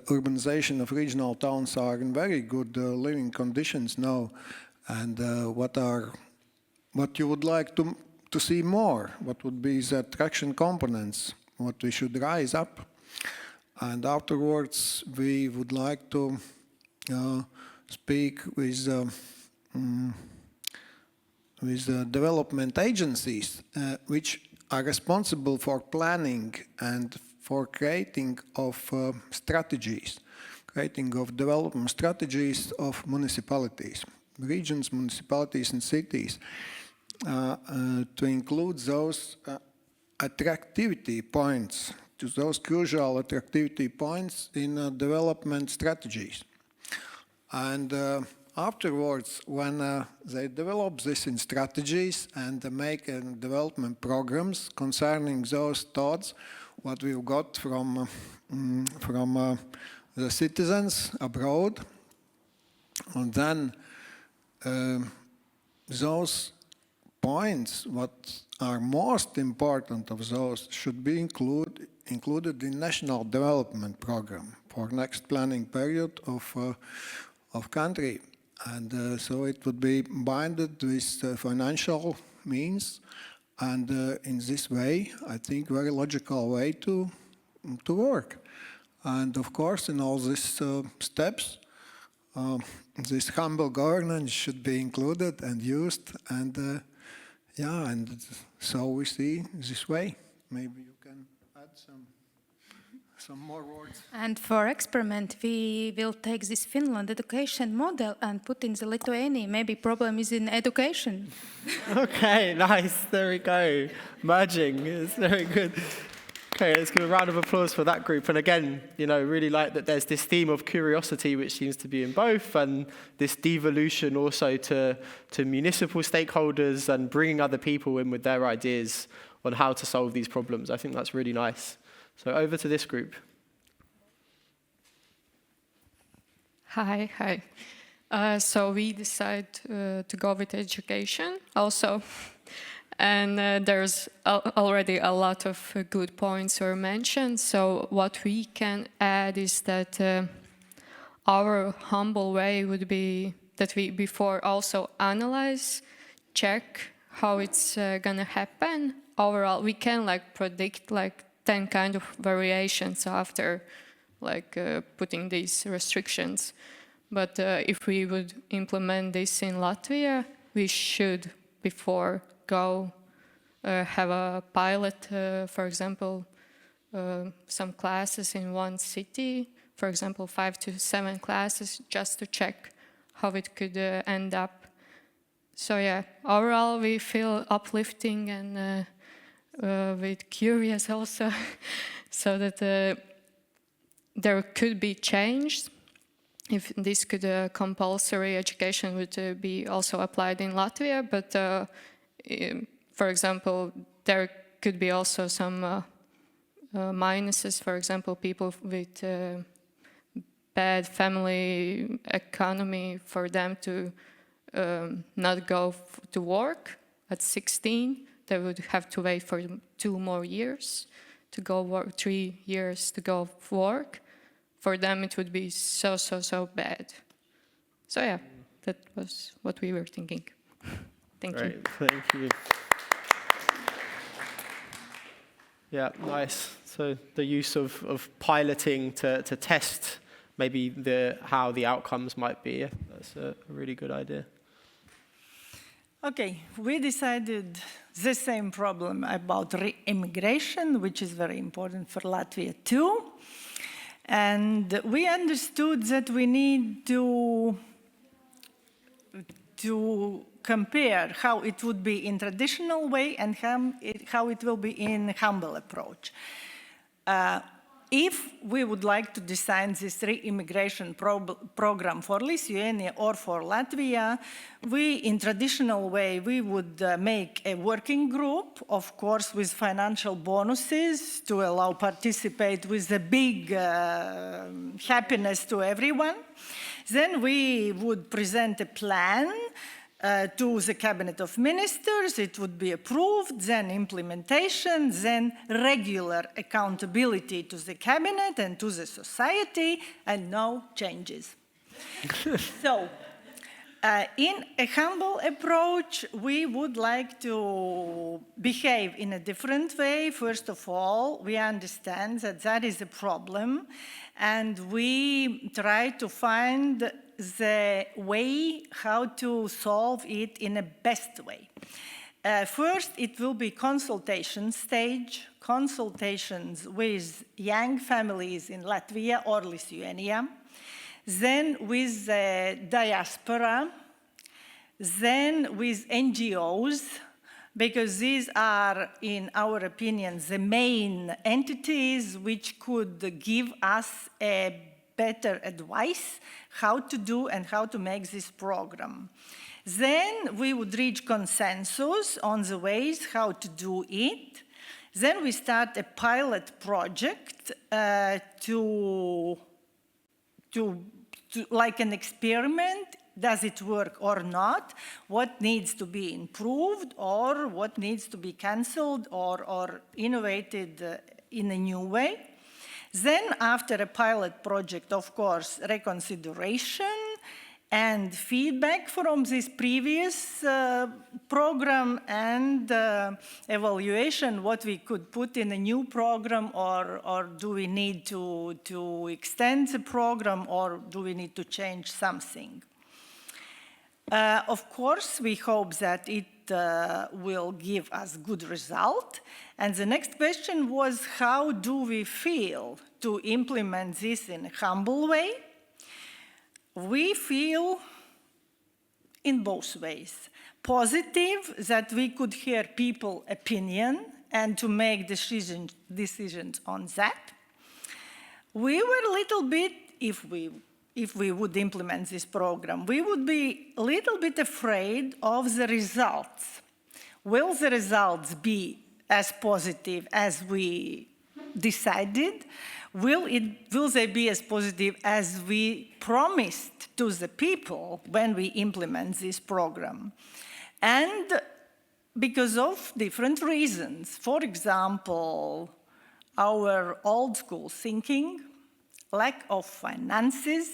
urbanization of regional towns are in very good living conditions now. And what you would like to see more? What would be the attraction components? What we should rise up? And afterwards, we would like to speak with development agencies which are responsible for planning and for creating of strategies, creating of development strategies of municipalities, regions, municipalities and cities, to include those attractivity points, to those crucial attractivity points in development strategies. And afterwards, when they develop this in strategies and make development programs concerning those thoughts, what we've got from the citizens abroad, and then those points, what are most important of those, should be included included in national development program for next planning period of country. And so it would be binded with financial means, and in this way, I think, very logical way to work. And of course, in all these steps, this humble governance should be included and used, and and so we see this way. Maybe you can add some more words. And for experiment, we will take this Finland education model and put in the Lithuania. Maybe problem is in education. Okay, nice. There we go. Merging. It's very good. Okay, let's give a round of applause for that group. And again, really like that there's this theme of curiosity which seems to be in both, and this devolution also to municipal stakeholders and bringing other people in with their ideas on how to solve these problems. I think that's really nice. So over to this group. Hi. So we decided to go with education also. And there's already a lot of good points were mentioned. So what we can add is that our humble way would be that we before also analyze, check how it's gonna happen. Overall, we can predict 10 kind of variations after putting these restrictions. But if we would implement this in Latvia, we should before go have a pilot, for example, some classes in one city, for example, 5 to 7 classes, just to check how it could end up. So yeah, overall we feel uplifting and a bit curious also, so that there could be change if this could compulsory education would be also applied in Latvia. But for example, there could be also some minuses. For example, people with bad family economy, for them to not go to work at 16. They would have to wait for 2 more years to go work, 3 years to go work. For them, it would be so bad. So yeah, that was what we were thinking. Thank you. Thank you. Yeah, nice. So the use of piloting to test maybe how the outcomes might be. That's a really good idea. Okay, we decided the same problem about re-immigration, which is very important for Latvia too. And we understood that we need to compare how it would be in traditional way and how it will be in humble approach. If we would like to design this re-immigration program for Lithuania or for Latvia, in traditional way, we would make a working group, of course, with financial bonuses to allow participate with a big happiness to everyone. Then we would present a plan to the Cabinet of Ministers, it would be approved, then implementation, then regular accountability to the Cabinet and to the society, and no changes. So, in a humble approach, we would like to behave in a different way. First of all, we understand that that is a problem, and we try to find the way how to solve it in a best way. First, it will be consultation stage, consultations with young families in Latvia or Lithuania, then with the diaspora, then with NGOs, because these are, in our opinion, the main entities which could give us a better advice how to do and how to make this program. Then we would reach consensus on the ways how to do it. Then we start a pilot project to like an experiment. Does it work or not? What needs to be improved or what needs to be cancelled or innovated in a new way. Then after a pilot project, of course, reconsideration and feedback from this previous program and evaluation, what we could put in a new program, or do we need to extend the program, or do we need to change something? Of course, we hope that it will give us good result. And the next question was, how do we feel to implement this in a humble way? We feel in both ways. Positive, that we could hear people's opinion and to make decisions on that. We were a little bit, if we would implement this program, we would be a little bit afraid of the results. Will the results be as positive as we decided? Will they be as positive as we promised to the people when we implement this program? And because of different reasons, for example, our old school thinking, lack of finances,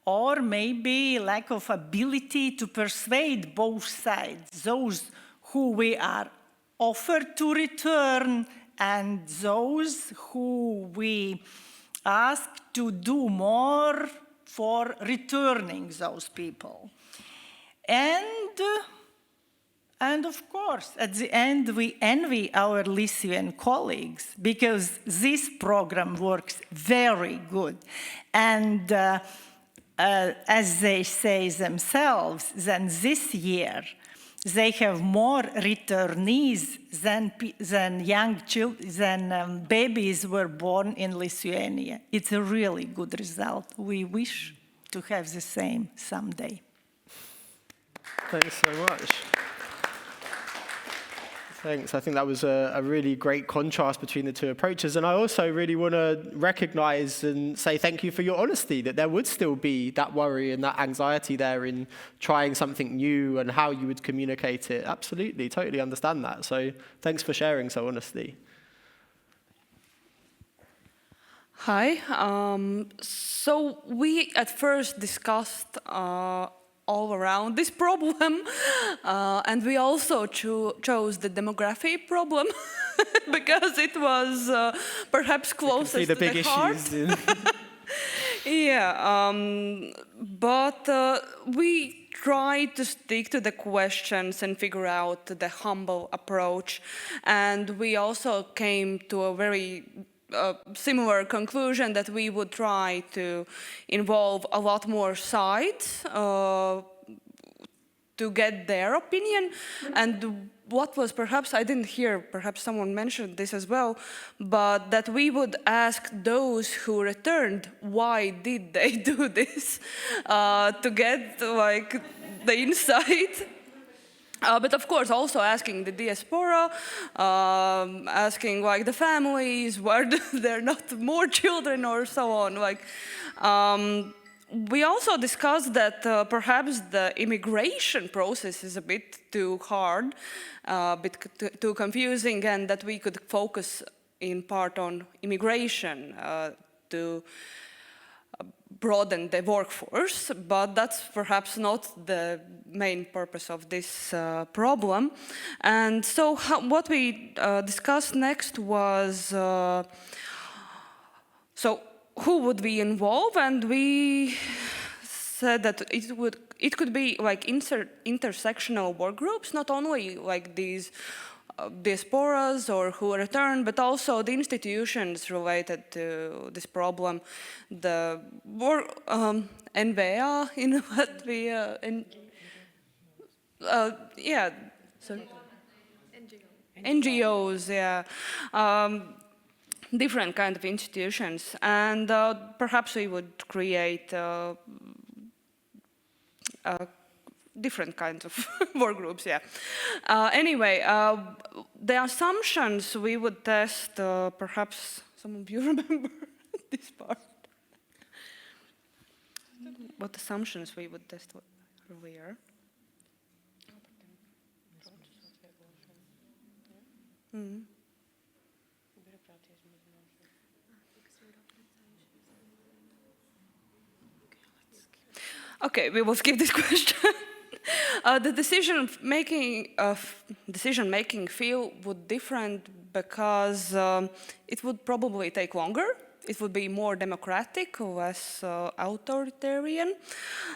or maybe lack of ability to persuade both sides, those who we are offered to return and those who we ask to do more for returning those people. And of course, at the end, we envy our Lithuanian colleagues because this program works very good. And as they say themselves, then this year, they have more returnees than young children, than babies were born in Lithuania. It's a really good result. We wish to have the same someday. Thanks so much. Thanks. I think that was a really great contrast between the two approaches. And I also really want to recognize and say thank you for your honesty, that there would still be that worry and that anxiety there in trying something new and how you would communicate it. Absolutely, totally understand that. So thanks for sharing so honestly. Hi. So we at first discussed all around this problem, and we also chose the demography problem because it was perhaps closest to the heart. Yeah, but we tried to stick to the questions and figure out the humble approach, and we also came to a very similar conclusion that we would try to involve a lot more sides to get their opinion. And what was perhaps, I didn't hear, perhaps someone mentioned this as well, but that we would ask those who returned, why did they do this, to get like the insight. But of course, also asking the diaspora, asking like the families, were there not more children or so on. Like, we also discussed that perhaps the immigration process is a bit too hard, a bit too confusing, and that we could focus in part on immigration to broaden the workforce, but that's perhaps not the main purpose of this problem. And so what we discussed next was, so who would we involve? And we said that it could be like intersectional work groups, not only like these diasporas or who return, but also the institutions related to this problem, the NVA in Latvia, and yeah, sorry. NGOs, yeah, different kind of institutions, and perhaps we would create different kinds of work groups, yeah. Anyway, the assumptions we would test, perhaps some of you remember this part. What assumptions we would test earlier? Okay, we will skip this question. The decision-making field would different because it would probably take longer. It would be more democratic, less authoritarian,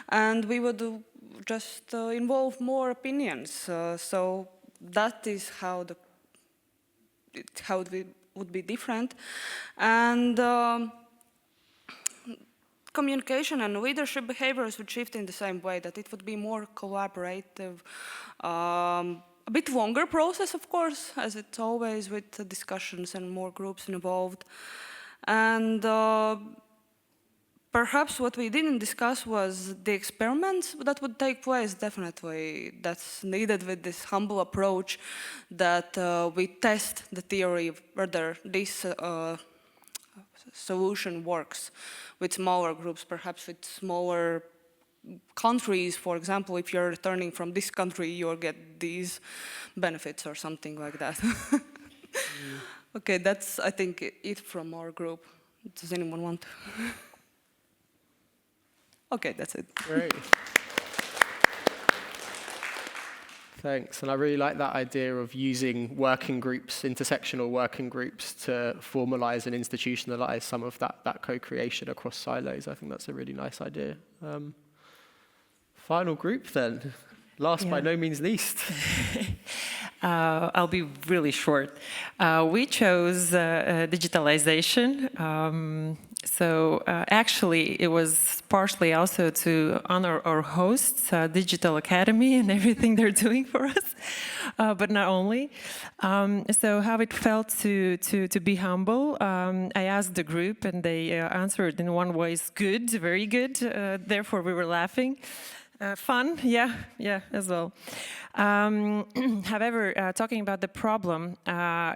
and we would just involve more opinions. So that is how it would be different. And communication and leadership behaviors would shift in the same way, that it would be more collaborative, a bit longer process, of course, as it's always with discussions and more groups involved. And perhaps what we didn't discuss was the experiments that would take place, definitely. That's needed with this humble approach that we test the theory of whether this solution works with smaller groups, perhaps with smaller countries. For example, if you're returning from this country, you'll get these benefits or something like that. Okay, that's, I think, it from our group. Does anyone want to? Okay, that's it. Great. Thanks, and I really like that idea of using working groups, intersectional working groups, to formalize and institutionalize some of that co-creation across silos. I think that's a really nice idea. Final group then, last by no means least. I'll be really short. We chose digitalization. Actually, it was partially also to honor our hosts, Digital Academy, and everything they're doing for us, but not only. So how it felt to be humble. I asked the group, and they answered in one voice, good, very good. Therefore, we were laughing. Fun, yeah, as well. However, talking about the problem,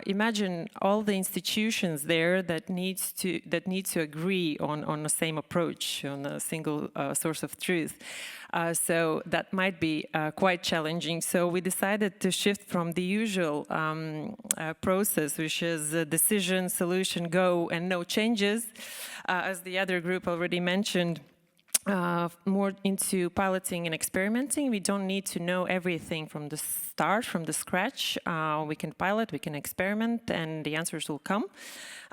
imagine all the institutions there that need to agree on the same approach, on a single source of truth. So that might be quite challenging. So we decided to shift from the usual process, which is decision, solution, go, and no changes, as the other group already mentioned. More into piloting and experimenting. We don't need to know everything from the start, from the scratch. We can pilot, we can experiment, and the answers will come.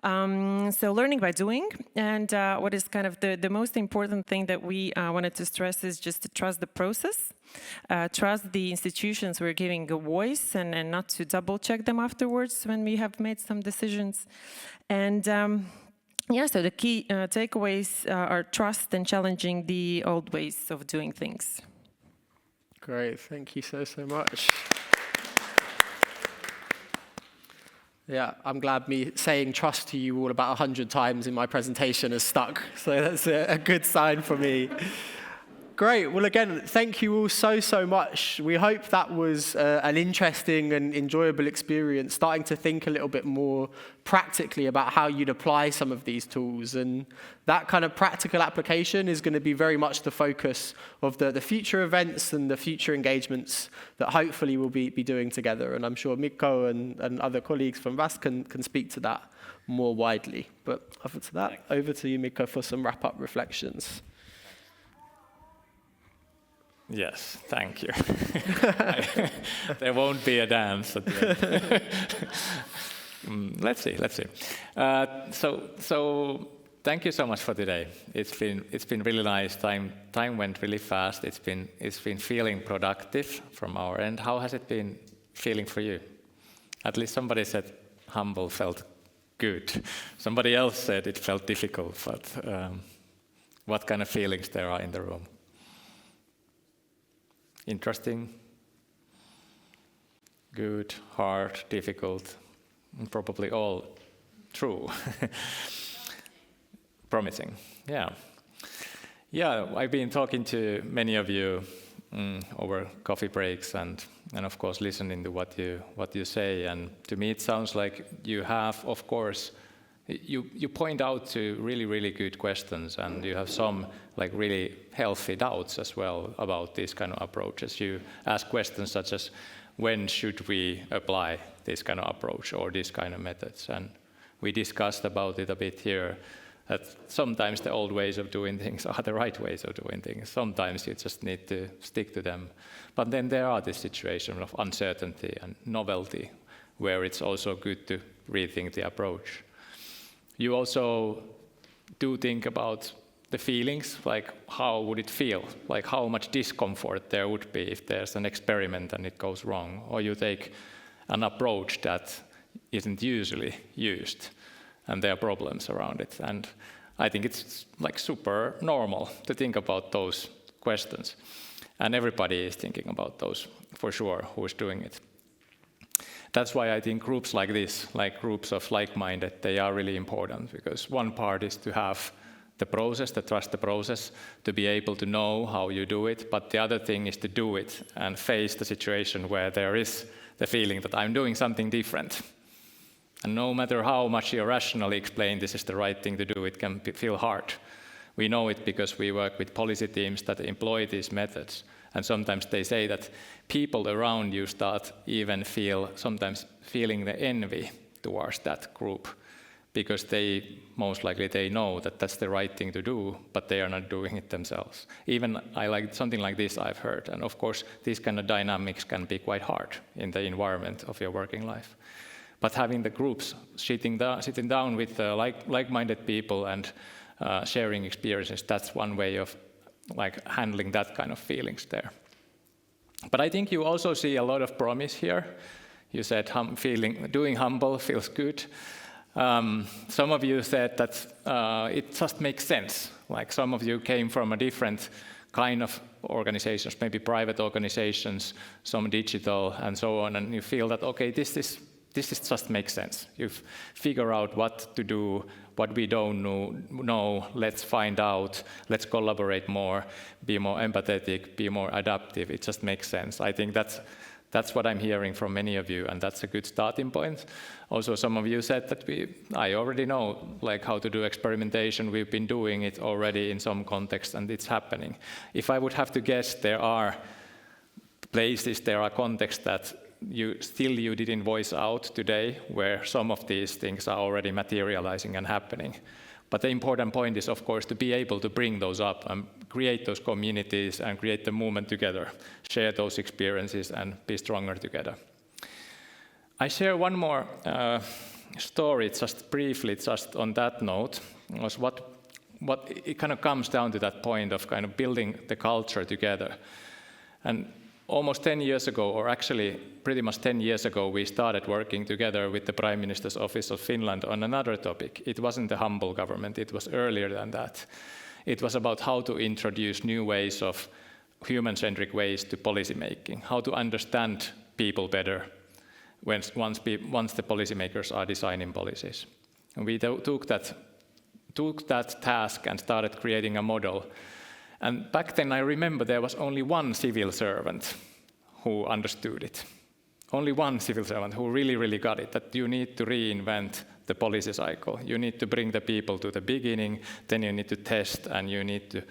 So learning by doing. And what is kind of the most important thing that we wanted to stress is just to trust the process, trust the institutions we're giving a voice, and not to double check them afterwards when we have made some decisions. And yeah, so the key takeaways are trust and challenging the old ways of doing things. Great, thank you so much. Yeah, I'm glad me saying trust to you all about 100 times in my presentation has stuck. So that's a good sign for me. Great. Well, again, thank you all so much. We hope that was an interesting and enjoyable experience, starting to think a little bit more practically about how you'd apply some of these tools. And that kind of practical application is going to be very much the focus of the future events and the future engagements that hopefully we'll be doing together. And I'm sure Mikko and other colleagues from VAS can speak to that more widely. But over to that, over to you, Mikko, for some wrap-up reflections. Yes, thank you. There won't be a dance at the end. Let's see. So thank you so much for today. It's been really nice. Time went really fast. It's been feeling productive from our end. How has it been feeling for you? At least somebody said humble felt good. Somebody else said it felt difficult. But what kind of feelings there are in the room? Interesting, good, hard, difficult, probably all true. Promising, yeah. Yeah, I've been talking to many of you over coffee breaks and of course listening to what you say, and to me it sounds like you have, of course, you point out to really good questions, and you have some like really healthy doubts as well about these kind of approaches. You ask questions such as, when should we apply this kind of approach or these kind of methods? And we discussed about it a bit here, that sometimes the old ways of doing things are the right ways of doing things. Sometimes you just need to stick to them. But then there are this situation of uncertainty and novelty, where it's also good to rethink the approach. You also do think about the feelings, like how would it feel, like how much discomfort there would be if there's an experiment and it goes wrong, or you take an approach that isn't usually used, and there are problems around it. And I think it's like super normal to think about those questions. And everybody is thinking about those, for sure, who's doing it. That's why I think groups like this, like groups of like-minded, they are really important, because one part is to have the process, to trust the process, to be able to know how you do it, but the other thing is to do it and face the situation where there is the feeling that I'm doing something different. And no matter how much you rationally explain this is the right thing to do, it can feel hard. We know it because we work with policy teams that employ these methods. And sometimes they say that people around you start even sometimes feeling the envy towards that group, because they most likely they know that that's the right thing to do, but they are not doing it themselves. Even I like something like this I've heard. And of course, these kind of dynamics can be quite hard in the environment of your working life. But having the groups sitting down with like-minded people and sharing experiences, that's one way of like handling that kind of feelings there. But I think you also see a lot of promise here. You said doing humble feels good. Some of you said that it just makes sense. Like some of you came from a different kind of organizations, maybe private organizations, some digital and so on, and you feel that, okay, this just makes sense. You figure out what to do, what we don't know, let's find out, let's collaborate more, be more empathetic, be more adaptive. It just makes sense. I think that's what I'm hearing from many of you, and that's a good starting point. Also, some of you said that I already know like how to do experimentation. We've been doing it already in some context, and it's happening. If I would have to guess, there are places, there are contexts that you didn't voice out today, where some of these things are already materializing and happening. But the important point is, of course, to be able to bring those up and create those communities and create the movement together, share those experiences and be stronger together. I share one more story, just briefly, just on that note, was what it kind of comes down to that point of kind of building the culture together. And almost 10 years ago, or actually pretty much 10 years ago, we started working together with the Prime Minister's Office of Finland on another topic. It wasn't a humble government, it was earlier than that. It was about how to introduce new ways of human-centric ways to policy making, how to understand people better once the policymakers are designing policies. And we took that task and started creating a model. And back then, I remember there was only one civil servant who understood it. Only one civil servant who really, really got it, that you need to reinvent the policy cycle. You need to bring the people to the beginning, then you need to test, and you need to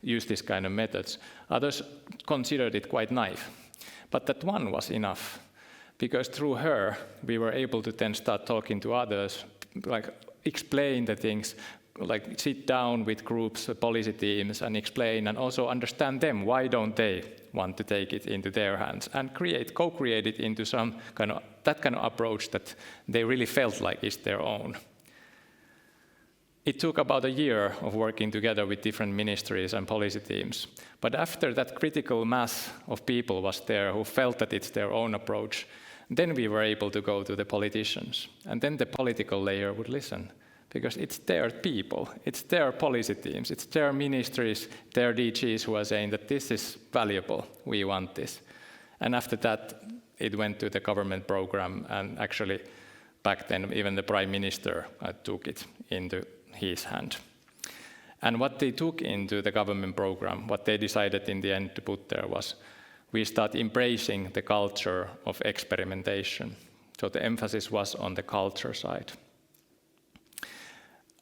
use this kind of methods. Others considered it quite naive. But that one was enough, because through her, we were able to then start talking to others, like explain the things, like sit down with groups, policy teams, and explain, and also understand them. Why don't they want to take it into their hands and co-create it into some that kind of approach that they really felt like is their own? It took about a year of working together with different ministries and policy teams. But after that critical mass of people was there who felt that it's their own approach, then we were able to go to the politicians. And then the political layer would listen. Because it's their people, it's their policy teams, it's their ministries, their DGs who are saying that this is valuable, we want this. And after that, it went to the government program, and actually back then even the Prime Minister took it into his hand. And what they took into the government program, what they decided in the end to put there was, we start embracing the culture of experimentation. So the emphasis was on the culture side.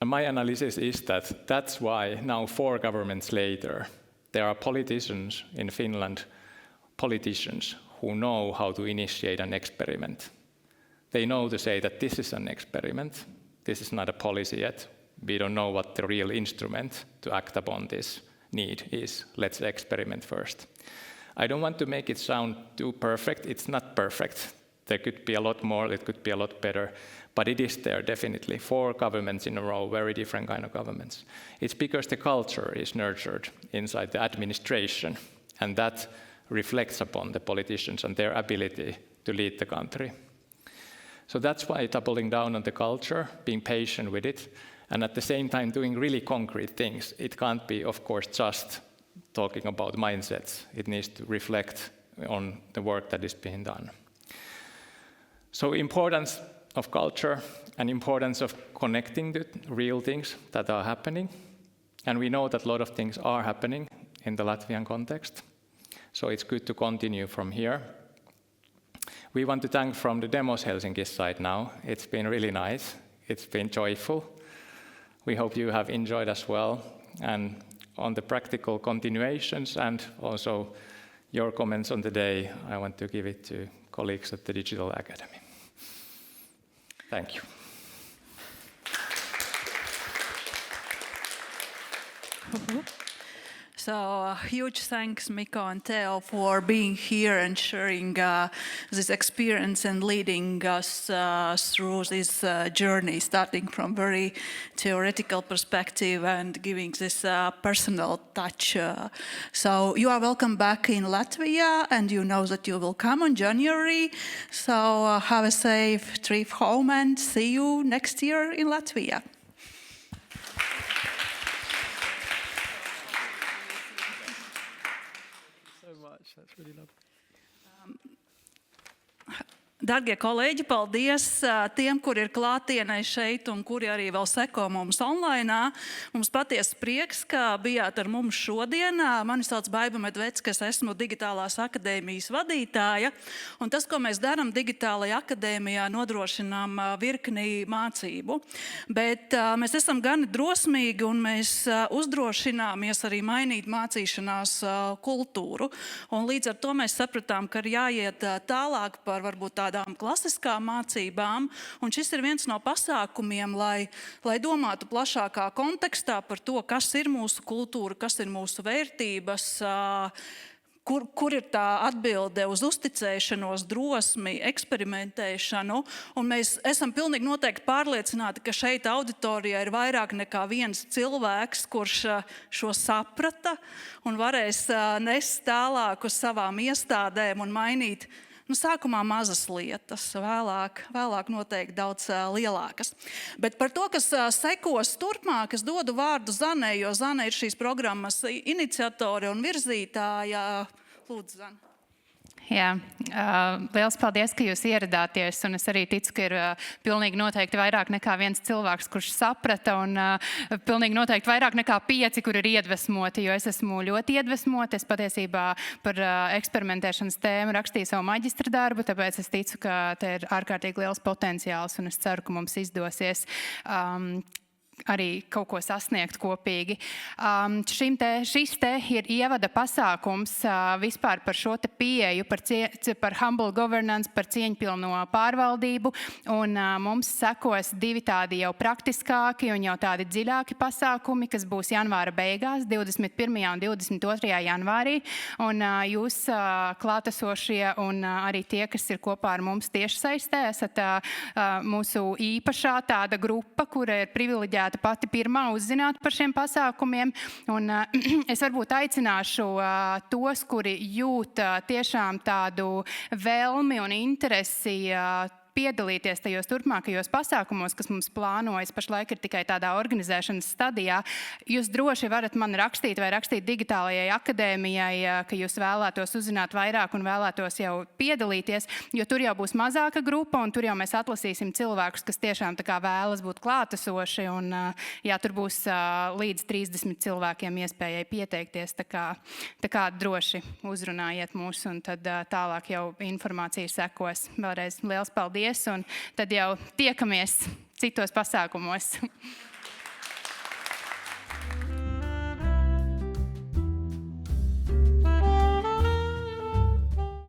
And my analysis is that that's why now 4 governments later, there are politicians in Finland, politicians who know how to initiate an experiment. They know to say that this is an experiment, This is not a policy yet. We don't know what the real instrument to act upon this need is. Let's experiment first. I don't want to make it sound too perfect. It's not perfect. There could be a lot more, it could be a lot better, but it is there definitely. 4 governments in a row, very different kind of governments. It's because the culture is nurtured inside the administration, and that reflects upon the politicians and their ability to lead the country. So that's why doubling down on the culture, being patient with it, and at the same time doing really concrete things. It can't be, of course, just talking about mindsets. It needs to reflect on the work that is being done. So importance of culture and importance of connecting the real things that are happening. And we know that a lot of things are happening in the Latvian context. So it's good to continue from here. We want to thank from the Demos Helsinki side now. It's been really nice. It's been joyful. We hope you have enjoyed as well. And on the practical continuations and also your comments on the day, I want to give it to colleagues at the Digital Academy. Thank you. So huge thanks, Mikko and Theo, for being here and sharing this experience and leading us through this journey, starting from very theoretical perspective and giving this personal touch. So you are welcome back in Latvia, and you know that you will come in January. So have a safe trip home and see you next year in Latvia. That's really lovely. Dargie kolēģi, paldies tiem, kuri ir klātienē šeit un kuri arī vēl seko mums online. Mums patiesi prieks, ka bijāt ar mums šodien. Mani sauc Baiba Medvecka, es esmu digitālās akadēmijas vadītāja. Un tas, ko mēs darām digitālajā akadēmijā, nodrošinām virkni mācību. Bet mēs esam gan drosmīgi un mēs uzdrošināmies arī mainīt mācīšanās kultūru. Un līdz ar to mēs sapratām, ka ir jāiet tālāk par varbūt tādām klasiskām mācībām, un šis ir viens no pasākumiem, lai domātu plašākā kontekstā par to, kas ir mūsu kultūra, kas ir mūsu vērtības, kur ir tā atbilde uz uzticēšanos, drosmi, eksperimentēšanu, un mēs esam pilnīgi noteikti pārliecināti, ka šeit auditorijā ir vairāk nekā viens cilvēks, kurš šo saprata un varēs nest tālāk uz savām iestādēm un mainīt sākumā mazas lietas, vēlāk noteikti daudz lielākas. Bet par to, kas sekos turpmāk, es dodu vārdu Zanei, jo Zane ir šīs programmas iniciatore un virzītāja. Lūdzu, Zane. Jā, liels paldies, ka jūs ieradāties, un es arī ticu, ka ir pilnīgi noteikti vairāk nekā viens cilvēks, kurš saprata, un pilnīgi noteikti vairāk nekā 5, kur ir iedvesmoti, jo es esmu ļoti iedvesmota. Es patiesībā par eksperimentēšanas tēmu rakstīju savu maģistra darbu, tāpēc es ticu, ka te ir ārkārtīgi liels potenciāls, un es ceru, ka mums izdosies arī kaut ko sasniegt kopīgi. Šis te ir ievada pasākums vispār par šo te pieeju, par humble governance, par cieņpilno pārvaldību, un mums sekos 2 tādi jau praktiskāki un jau tādi dziļāki pasākumi, kas būs janvāra beigās, 21. un 22. janvārī, un jūs klātesošie un arī tie, kas ir kopā ar mums tiešsaistē, esat mūsu īpašā tāda grupa, kura ir privileģēta pati pirmā uzzināt par šiem pasākumiem. Un es varbūt aicināšu tos, kuri jūt tiešām tādu vēlmi un interesi piedalīties tajos turpmākajos pasākumos, kas mums plānojas, pašlaik ir tikai tādā organizēšanas stadijā. Jūs droši varat man rakstīt vai rakstīt digitālajai akadēmijai, ka jūs vēlētos uzzināt vairāk un vēlētos jau piedalīties, jo tur jau būs mazāka grupa un tur jau mēs atlasīsim cilvēkus, kas tiešām tā kā vēlas būt klātesoši, un jā, tur būs līdz 30 cilvēkiem iespējai pieteikties, tā kā droši uzrunājiet mūs, un tad tālāk jau informācija sekos. Vēlreiz liels paldies, un tad jau tiekamies citos pasākumos.